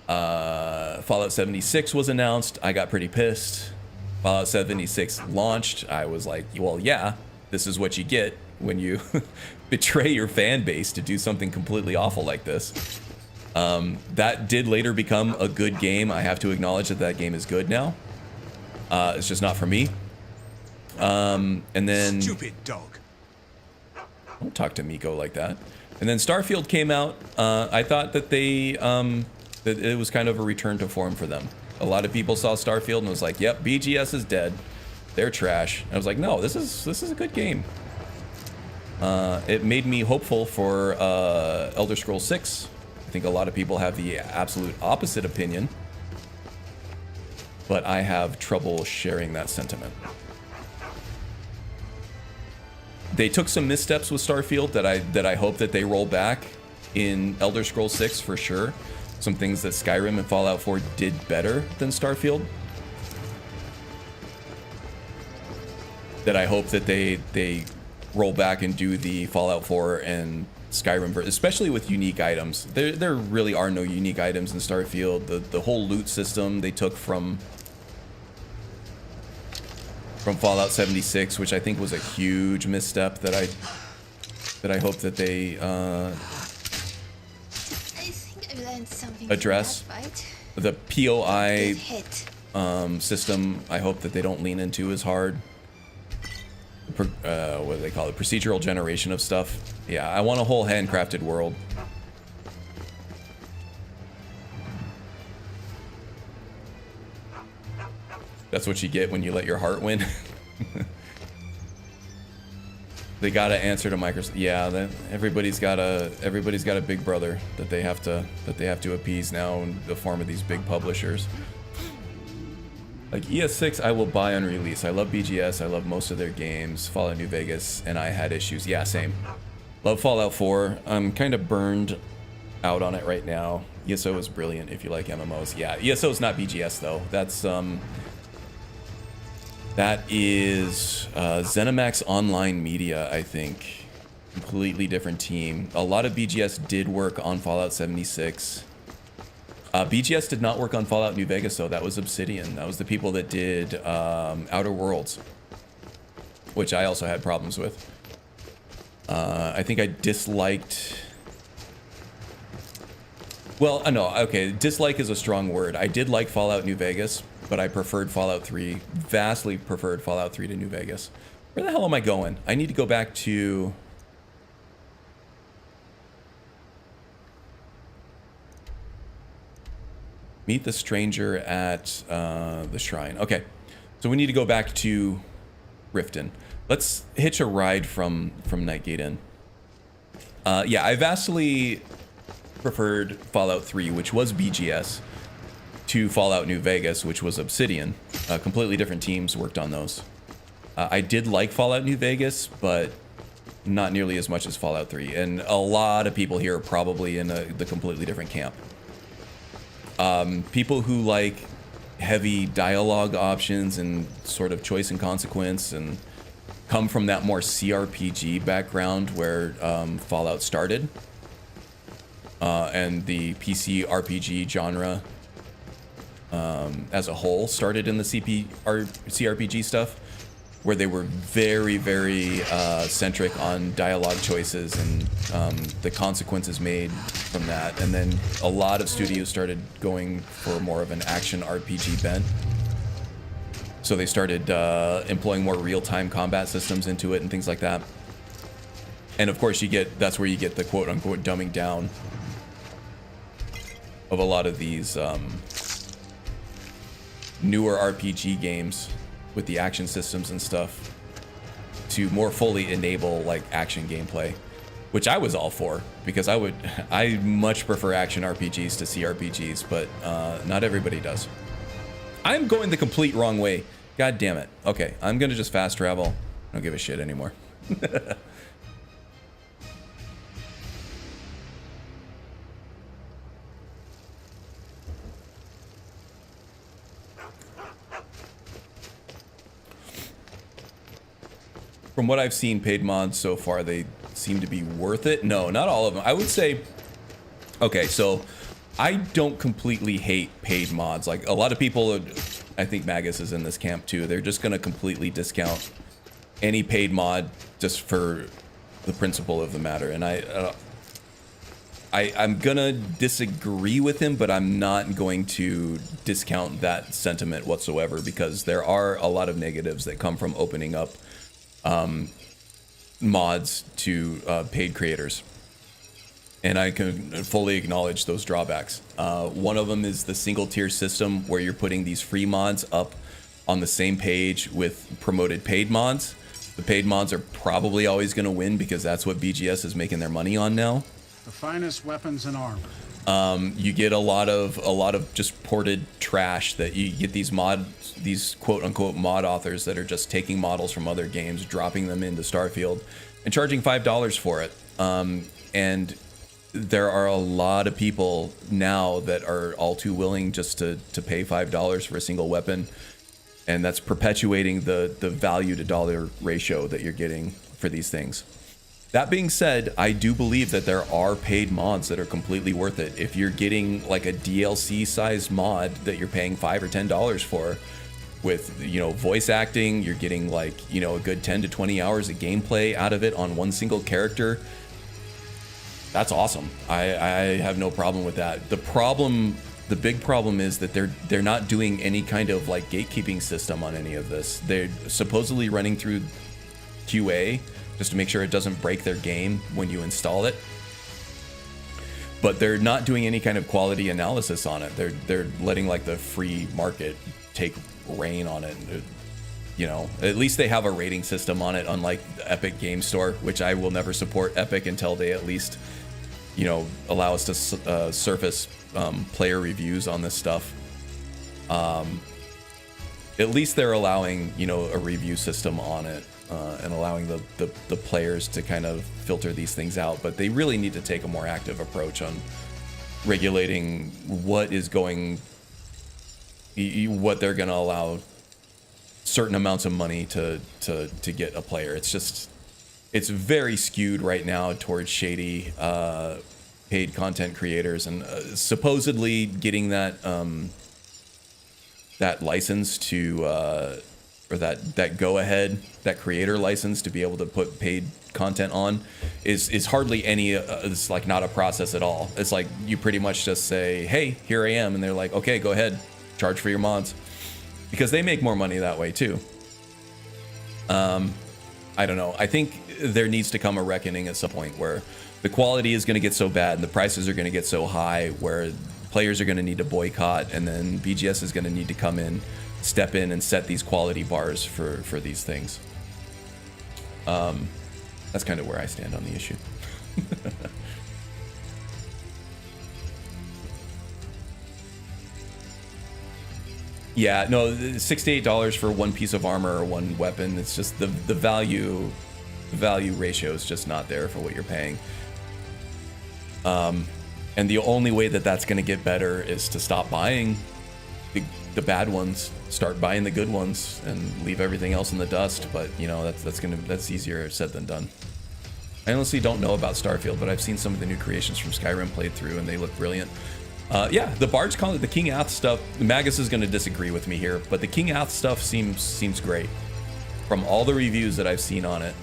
Fallout 76 was announced. I got pretty pissed. Fallout 76 launched. I was like, well, yeah, this is what you get when you betray your fan base to do something completely awful like this. That did later become a good game. I have to acknowledge that that game is good now. It's just not for me. And then... Stupid dog. Don't talk to Miko like that. And then Starfield came out. I thought that they... that it was kind of a return to form for them. A lot of people saw Starfield and was like, yep, BGS is dead. They're trash. And I was like, no, this is a good game. It made me hopeful for Elder Scrolls 6. I think a lot of people have the absolute opposite opinion, but I have trouble sharing that sentiment. They took some missteps with Starfield that I hope that they roll back in Elder Scrolls 6 for sure. Some things that Skyrim and Fallout 4 did better than Starfield. That I hope that they roll back and do the Fallout 4 and Skyrim, especially with unique items. There really are no unique items in Starfield. The whole loot system they took from Fallout 76, which I think was a huge misstep that I hope that they address. The POI system, I hope that they don't lean into as hard. What do they call it? Procedural generation of stuff. Yeah, I want a whole handcrafted world. That's what you get when you let your heart win. They gotta answer to Microsoft. Yeah, everybody's got a big brother that they have to appease now in the form of these big publishers. Like ES6, I will buy on release. I love BGS. I love most of their games. Fallout New Vegas, and I had issues. Yeah, same. Love Fallout 4. I'm kind of burned out on it right now. ESO is brilliant if you like MMOs. Yeah, ESO is not BGS though. That is ZeniMax Online Media, I think. Completely different team. A lot of BGS did work on Fallout 76. BGS did not work on Fallout New Vegas, though. That was Obsidian. That was the people that did Outer Worlds, which I also had problems with. I think I disliked... Well, no, okay, dislike is a strong word. I did like Fallout New Vegas, but I preferred Fallout 3, vastly preferred Fallout 3 to New Vegas. Where the hell am I going? I need to go back to... Meet the stranger at the shrine. Okay, so we need to go back to Riften. Let's hitch a ride from Nightgate Inn. Yeah, I vastly preferred Fallout 3, which was BGS, to Fallout New Vegas, which was Obsidian. Completely different teams worked on those. I did like Fallout New Vegas, but not nearly as much as Fallout 3. And a lot of people here are probably in the completely different camp. People who like heavy dialogue options and sort of choice and consequence and come from that more CRPG background where Fallout started, and the PC RPG genre as a whole started in the CRPG stuff, where they were very, very centric on dialogue choices and the consequences made from that. And then a lot of studios started going for more of an action RPG bent. So they started employing more real-time combat systems into it and things like that. And of course that's where you get the quote-unquote dumbing down of a lot of these newer RPG games with the action systems and stuff to more fully enable like action gameplay. which I was all for, because I much prefer action RPGs to CRPGs, but not everybody does. I'm going the complete wrong way. God damn it. Okay, I'm gonna just fast travel. I don't give a shit anymore. From what I've seen, paid mods so far, they seem to be worth it. No, not all of them. I would say, okay, so I don't completely hate paid mods. Like a lot of people, I think Magus is in this camp too. They're just going to completely discount any paid mod just for the principle of the matter. And I'm going to disagree with him, but I'm not going to discount that sentiment whatsoever, because there are a lot of negatives that come from opening up mods to paid creators, and I can fully acknowledge those drawbacks. One of them is the single tier system, where you're putting these free mods up on the same page with promoted paid mods. The paid mods are probably always going to win, because that's what BGS is making their money on now. The finest weapons and armor. You get a lot of just ported trash that you get these quote unquote mod authors that are just taking models from other games, dropping them into Starfield, and charging $5 for it. And there are a lot of people now that are all too willing just to pay $5 for a single weapon, and that's perpetuating the value to dollar ratio that you're getting for these things. That being said, I do believe that there are paid mods that are completely worth it. If you're getting like a DLC sized mod that you're paying $5 or $10 for, with, you know, voice acting, you're getting like, you know, a good 10 to 20 hours of gameplay out of it on one single character. That's awesome. I have no problem with that. The big problem is that they're not doing any kind of like gatekeeping system on any of this. They're supposedly running through QA just to make sure it doesn't break their game when you install it. But they're not doing any kind of quality analysis on it. They're letting like the free market take reign on it. You know, at least they have a rating system on it, unlike the Epic Game Store, which I will never support Epic until they at least, you know, allow us to surface player reviews on this stuff. At least they're allowing, you know, a review system on it. And allowing the players to kind of filter these things out, but they really need to take a more active approach on regulating what they're going to allow certain amounts of money to get a player. It's very skewed right now towards shady paid content creators, and supposedly getting that license to or that go ahead, that creator license to be able to put paid content on is hardly any it's like not a process at all. It's like you pretty much just say, hey, here I am, and they're like, okay, go ahead, charge for your mods, because they make more money that way too. I don't know, I think there needs to come a reckoning at some point where the quality is going to get so bad and the prices are going to get so high where players are going to need to boycott, and then BGS is going to need to come in, step in, and set these quality bars for these things. That's kind of where I stand on the issue. Yeah, no, $6 to $8 for one piece of armor or one weapon. It's just the value ratio is just not there for what you're paying. And the only way that that's going to get better is to stop buying the bad ones, start buying the good ones, and leave everything else in the dust. But you know, that's easier said than done. I honestly don't know about Starfield, but I've seen some of the new creations from Skyrim played through, and they look brilliant. Yeah, the Bard's Calling, the King Ath stuff, Magus is going to disagree with me here, but the King Ath stuff seems great. From all the reviews that I've seen on it,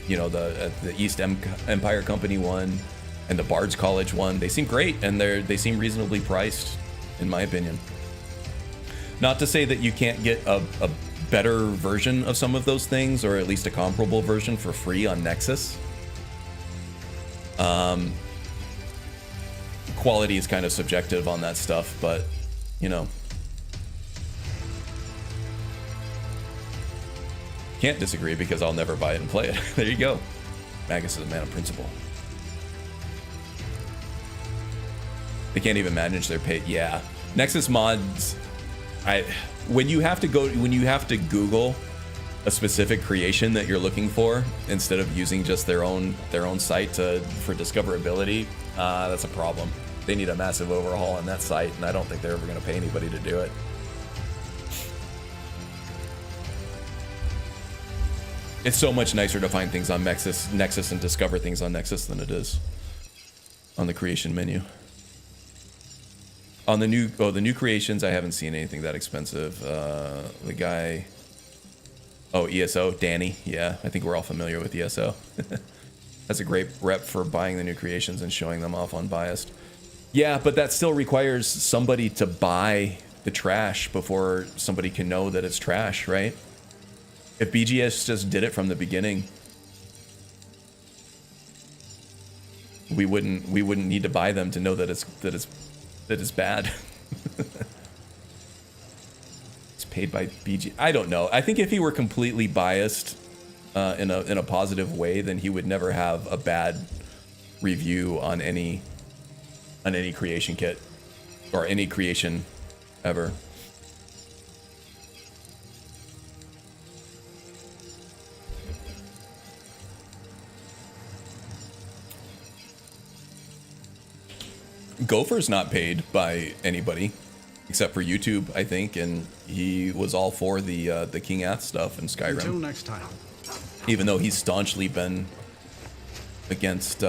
you know, the East Empire Company one and the Bard's College one, they seem great, and they seem reasonably priced, in my opinion. Not to say that you can't get a better version of some of those things, or at least a comparable version for free on Nexus. Quality is kind of subjective on that stuff, but you know, can't disagree because I'll never buy it and play it. There you go. Magus is a man of principle. They can't even manage their pay. Yeah, Nexus mods. When you have to Google a specific creation that you're looking for instead of using just their own site for discoverability, that's a problem. They need a massive overhaul on that site, and I don't think they're ever going to pay anybody to do it. It's so much nicer to find things on Nexus and discover things on Nexus than it is on the creation menu. On the new creations, I haven't seen anything that expensive. The guy, ESO, Danny. Yeah, I think we're all familiar with ESO. That's a great rep for buying the new creations and showing them off unbiased. Yeah, but that still requires somebody to buy the trash before somebody can know that it's trash, right? If BGS just did it from the beginning, we wouldn't need to buy them to know that it's bad. It's paid by BG. I don't know. I think if he were completely biased in a positive way, then he would never have a bad review on any creation kit or any creation ever. Gopher's not paid by anybody except for YouTube, I think, and he was all for the King Ath stuff in Skyrim. Until next time. Even though he's staunchly been against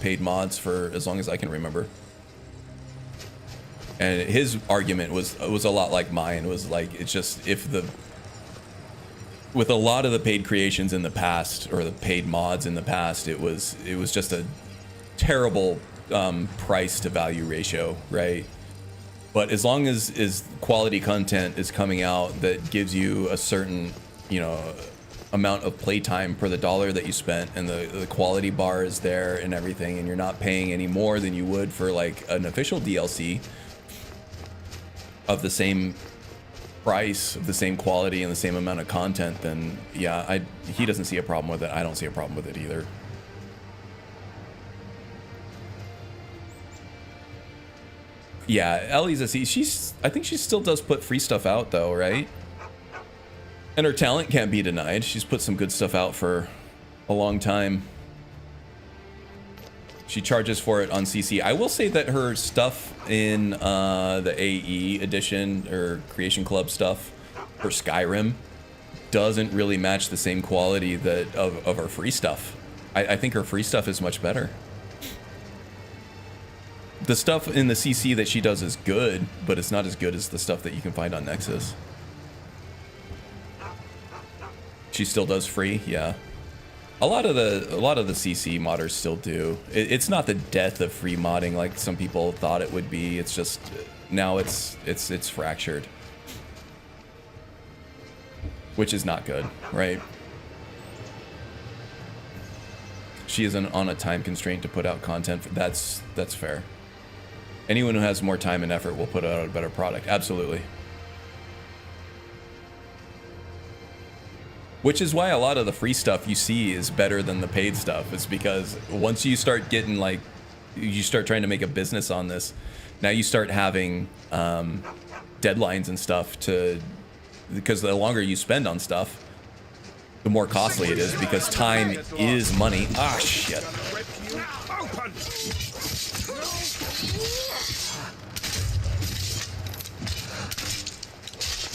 paid mods for as long as I can remember. And his argument was a lot like mine. It was like, it's just with a lot of the paid creations in the past, or the paid mods in the past, it was just a terrible price to value ratio, right? But as long as quality content is coming out that gives you a certain, amount of playtime per the dollar that you spent, and the quality bar is there and everything, and you're not paying any more than you would for like an official DLC of the same price, of the same quality and the same amount of content, then yeah, he doesn't see a problem with it. I don't see a problem with it either. Yeah, Ellie's a C. I think she still does put free stuff out though, right? And her talent can't be denied. She's put some good stuff out for a long time. She charges for it on CC. I will say that her stuff in the AE edition or Creation Club stuff for Skyrim doesn't really match the same quality of her free stuff. I think her free stuff is much better. The stuff in the CC that she does is good, but it's not as good as the stuff that you can find on Nexus. She still does free, yeah. A lot of the CC modders still do. It's not the death of free modding like some people thought it would be. It's just now it's fractured, which is not good, right? She isn't on a time constraint to put out content. That's fair. Anyone who has more time and effort will put out a better product. Absolutely. Which is why a lot of the free stuff you see is better than the paid stuff. It's because once you start getting you start trying to make a business on this, now you start having deadlines and stuff because the longer you spend on stuff, the more costly it is, because time is money. Ah, shit.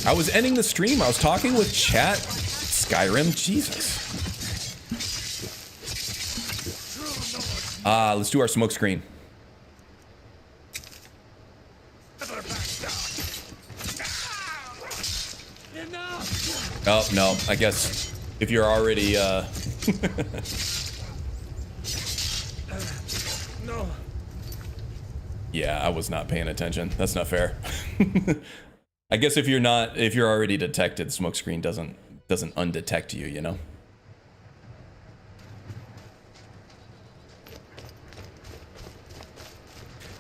I was ending the stream. I was talking with chat. Skyrim, Jesus. Let's do our smoke screen. Oh, no, I guess if you're already, No. Yeah, I was not paying attention. That's not fair. I guess if you're already detected, smoke screen doesn't undetect you, you know?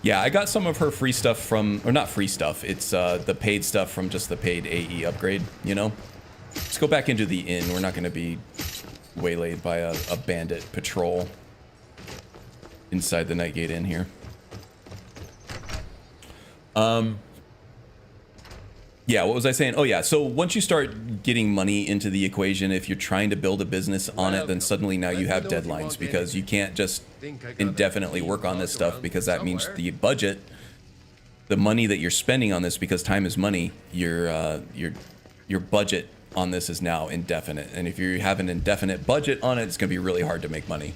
Yeah, I got some of her free stuff from, or not free stuff, it's the paid stuff from just the paid AE upgrade, you know? Let's go back into the inn. We're not going to be waylaid by a bandit patrol inside the Nightgate Inn here. Yeah, what was I saying? Oh yeah, so once you start getting money into the equation, if you're trying to build a business on it, then suddenly now you have deadlines because you can't just indefinitely work on this stuff, because that means the budget, the money that you're spending on this, because time is money, your budget on this is now indefinite. And if you have an indefinite budget on it, it's going to be really hard to make money.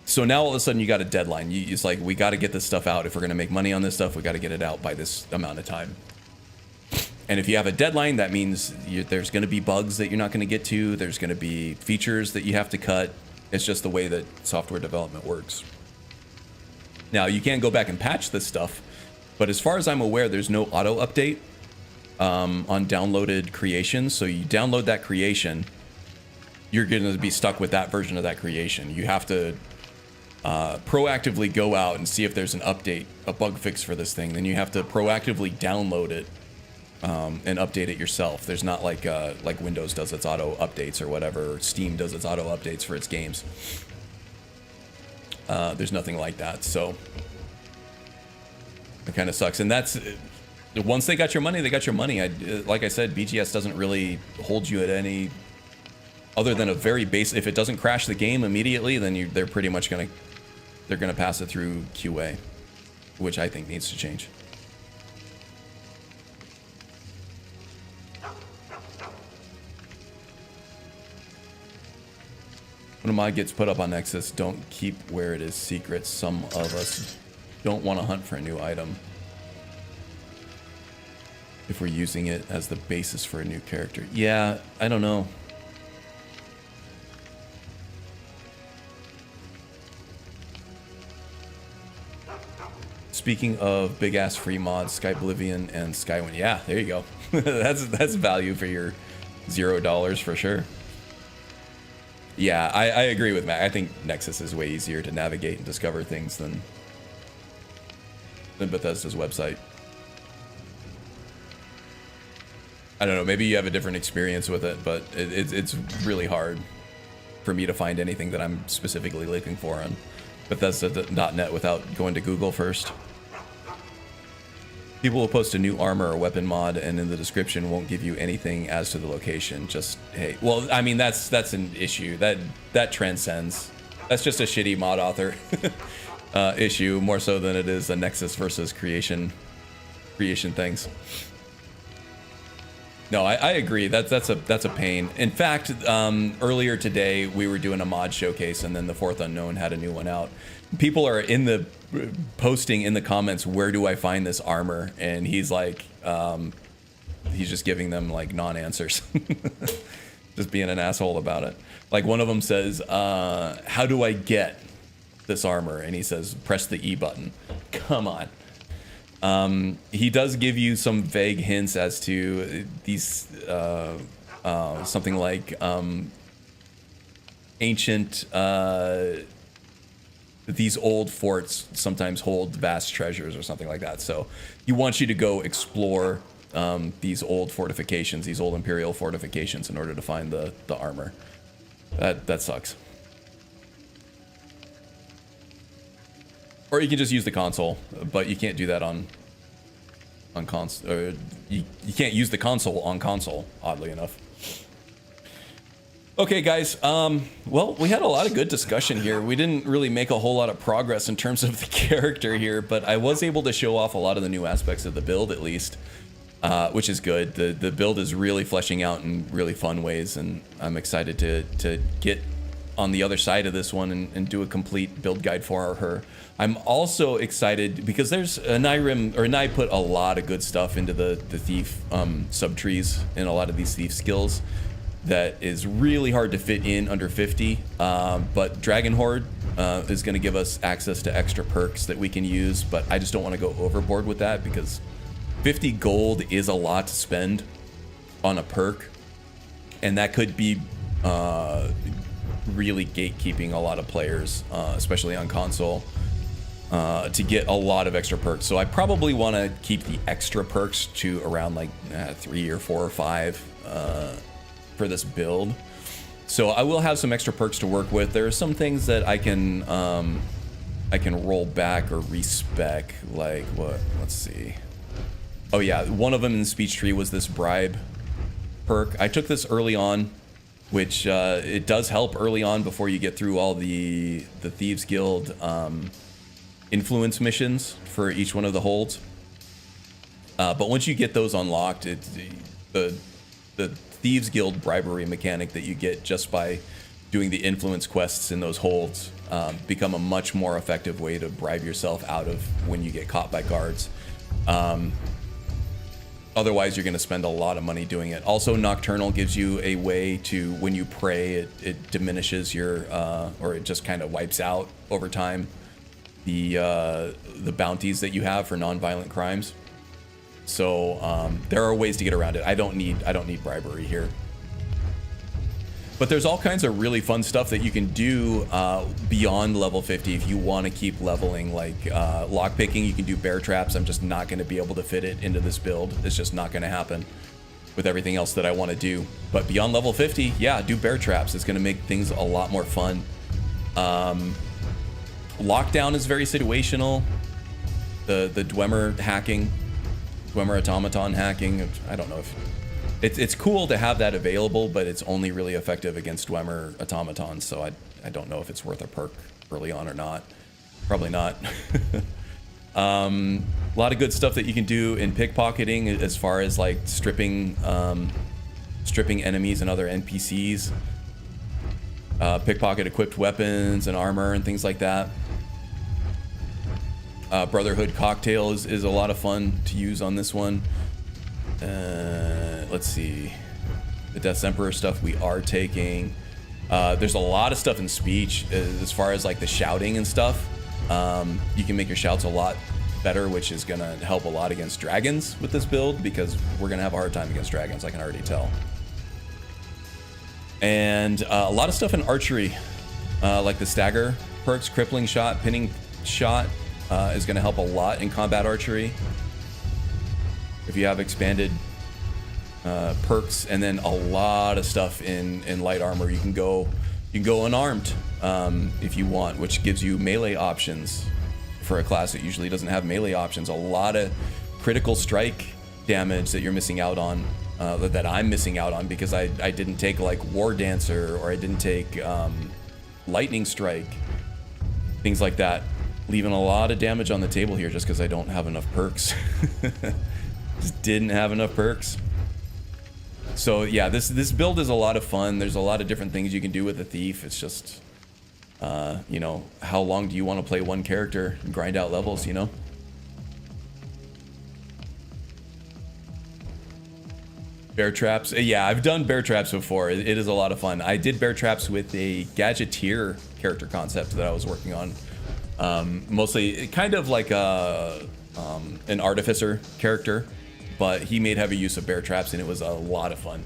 So now all of a sudden you got a deadline. It's like, we got to get this stuff out. If we're going to make money on this stuff, we got to get it out by this amount of time. And if you have a deadline, that means there's going to be bugs that you're not going to get to. There's going to be features that you have to cut. It's just the way that software development works. Now, you can't go back and patch this stuff, but as far as I'm aware, there's no auto update on downloaded creations. So you download that creation, you're going to be stuck with that version of that creation. You have to proactively go out and see if there's an update, a bug fix for this thing. Then you have to proactively download it and update it yourself. There's not like Windows does its auto updates or whatever, or Steam does its auto updates for its games. There's nothing like that, so it kind of sucks. And that's, once they got your money, they got your money. Like I said, BGS doesn't really hold you at any other than a very base. If it doesn't crash the game immediately, then they're pretty much gonna pass it through QA, which I think needs to change. When a mod gets put up on Nexus, don't keep where it is secret. Some of us don't want to hunt for a new item if we're using it as the basis for a new character. Yeah, I don't know. Speaking of big ass free mods, Sky Oblivion and Skywind. Yeah, there you go. that's value for your $0 for sure. Yeah, I agree with Matt. I think Nexus is way easier to navigate and discover things than Bethesda's website. I don't know, maybe you have a different experience with it, but it's really hard for me to find anything that I'm specifically looking for on Bethesda.net without going to Google first. People will post a new armor or weapon mod, and in the description won't give you anything as to the location. Just, hey, well, I mean, that's an issue that transcends. That's just a shitty mod author issue, more so than it is a Nexus versus creation things. No, I agree. That's a pain. In fact, earlier today we were doing a mod showcase, and then the Fourth Unknown had a new one out. People are posting in the comments, where do I find this armor? And he's like, he's just giving them like non-answers, just being an asshole about it. Like one of them says, how do I get this armor? And he says, press the E button. Come on. He does give you some vague hints as to these, something like ancient, these old forts sometimes hold vast treasures or something like that. So he wants you to go explore these old fortifications, these old Imperial fortifications, in order to find the armor. That sucks. Or you can just use the console, but you can't do that on console. You can't use the console on console, oddly enough. Okay, guys. Well, we had a lot of good discussion here. We didn't really make a whole lot of progress in terms of the character here, but I was able to show off a lot of the new aspects of the build, at least, which is good. The build is really fleshing out in really fun ways, and I'm excited to get on the other side of this one and do a complete build guide for her. I'm also excited because there's Nye put a lot of good stuff into the thief subtrees and a lot of these thief skills that is really hard to fit in under 50, but Dragon Horde is going to give us access to extra perks that we can use, but I just don't want to go overboard with that because 50 gold is a lot to spend on a perk, and that could be really gatekeeping a lot of players, especially on console, to get a lot of extra perks. So I probably want to keep the extra perks to around like 3 or 4 or 5 for this build. So I will have some extra perks to work with. There are some things that I can roll back or respec, like what? Let's see. Oh yeah, one of them in the speech tree was this bribe perk. I took this early on, which it does help early on before you get through all the Thieves Guild influence missions for each one of the holds. But once you get those unlocked, the Thieves Guild bribery mechanic that you get just by doing the influence quests in those holds become a much more effective way to bribe yourself out of when you get caught by guards. Otherwise, you're going to spend a lot of money doing it. Also, Nocturnal gives you a way to, when you pray, it diminishes your, or it just kind of wipes out over time the bounties that you have for non-violent crimes. So there are ways to get around it. I don't need bribery here. But there's all kinds of really fun stuff that you can do beyond level 50 if you want to keep leveling, like lockpicking. You can do bear traps. I'm just not going to be able to fit it into this build. It's just not going to happen with everything else that I want to do. But beyond level 50, yeah, do bear traps. It's going to make things a lot more fun. Lockdown is very situational. The Dwemer hacking, Dwemer automaton hacking, I don't know if... It's cool to have that available, but it's only really effective against Dwemer automatons, so I don't know if it's worth a perk early on or not. Probably not. A lot of good stuff that you can do in pickpocketing as far as like stripping enemies and other NPCs. Pickpocket equipped weapons and armor and things like that. Brotherhood Cocktail is a lot of fun to use on this one. Let's see, the Death's Emperor stuff we are taking. There's a lot of stuff in speech as far as like the shouting and stuff. You can make your shouts a lot better, which is gonna help a lot against dragons with this build, because we're gonna have a hard time against dragons, I can already tell. And a lot of stuff in archery, like the stagger perks, crippling shot, pinning shot is gonna help a lot in combat archery. If you have expanded perks, and then a lot of stuff in light armor. You can go unarmed if you want, which gives you melee options for a class that usually doesn't have melee options. A lot of critical strike damage that you're missing out on, that I'm missing out on because I didn't take like War Dancer, or I didn't take Lightning Strike, things like that. Leaving a lot of damage on the table here just because I don't have enough perks. Just didn't have enough perks. So yeah, this build is a lot of fun. There's a lot of different things you can do with the Thief. It's just, you know, how long do you want to play one character and grind out levels, you know? Bear traps. Yeah, I've done bear traps before. It is a lot of fun. I did bear traps with a gadgeteer character concept that I was working on. Mostly kind of like an artificer character, but he made heavy use of bear traps, and it was a lot of fun.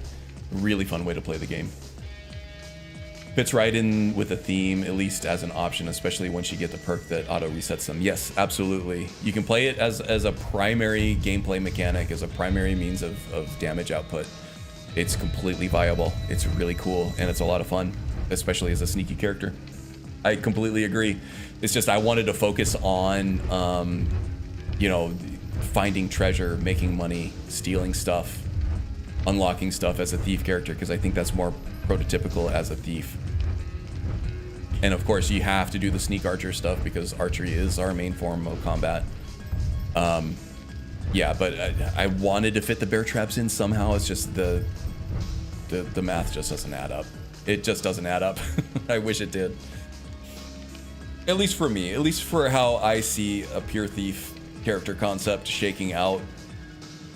Really fun way to play the game. Fits right in with the theme, at least as an option, especially once you get the perk that auto resets them. Yes, absolutely. You can play it as a primary gameplay mechanic, as a primary means of damage output. It's completely viable. It's really cool, and it's a lot of fun, especially as a sneaky character. I completely agree. It's just I wanted to focus on, you know, finding treasure, making money, stealing stuff, unlocking stuff as a thief character, because I think that's more prototypical as a thief. And of course, you have to do the sneak archer stuff because archery is our main form of combat. Yeah, but I wanted to fit the bear traps in somehow. It's just the math just doesn't add up. It just doesn't add up. I wish it did. At least for me, at least for how I see a pure thief character concept shaking out,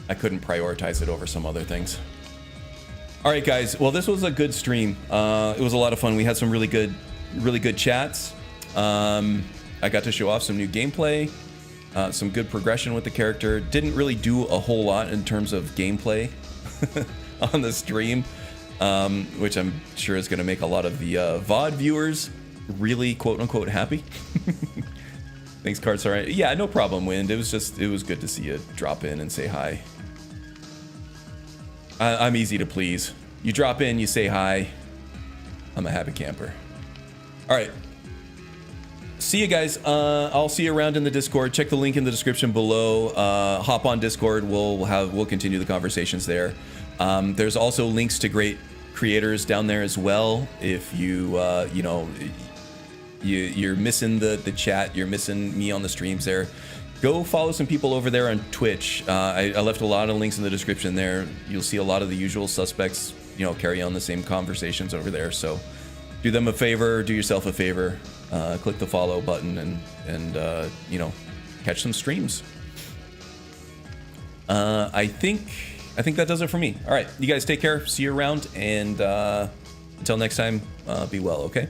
I couldn't prioritize it over some other things. All right, guys. Well, this was a good stream. It was a lot of fun. We had some really good chats. I got to show off some new gameplay, some good progression with the character. Didn't really do a whole lot in terms of gameplay on the stream, which I'm sure is going to make a lot of the VOD viewers really quote-unquote happy. Thanks, Cards. All right. Yeah, no problem, Wind. It was good to see you drop in and say hi. I'm easy to please. You drop in, you say hi. I'm a happy camper. All right. See you guys. I'll see you around in the Discord. Check the link in the description below. Hop on Discord. We'll continue the conversations there. There's also links to great creators down there as well. If you're missing the chat, you're missing me on the streams there, go follow some people over there on Twitch. I left a lot of links in the description there. You'll see a lot of the usual suspects, carry on the same conversations over there. So do them a favor, do yourself a favor. Click the follow button and catch some streams. I think that does it for me. All right, you guys take care. See you around, and until next time, be well. Okay.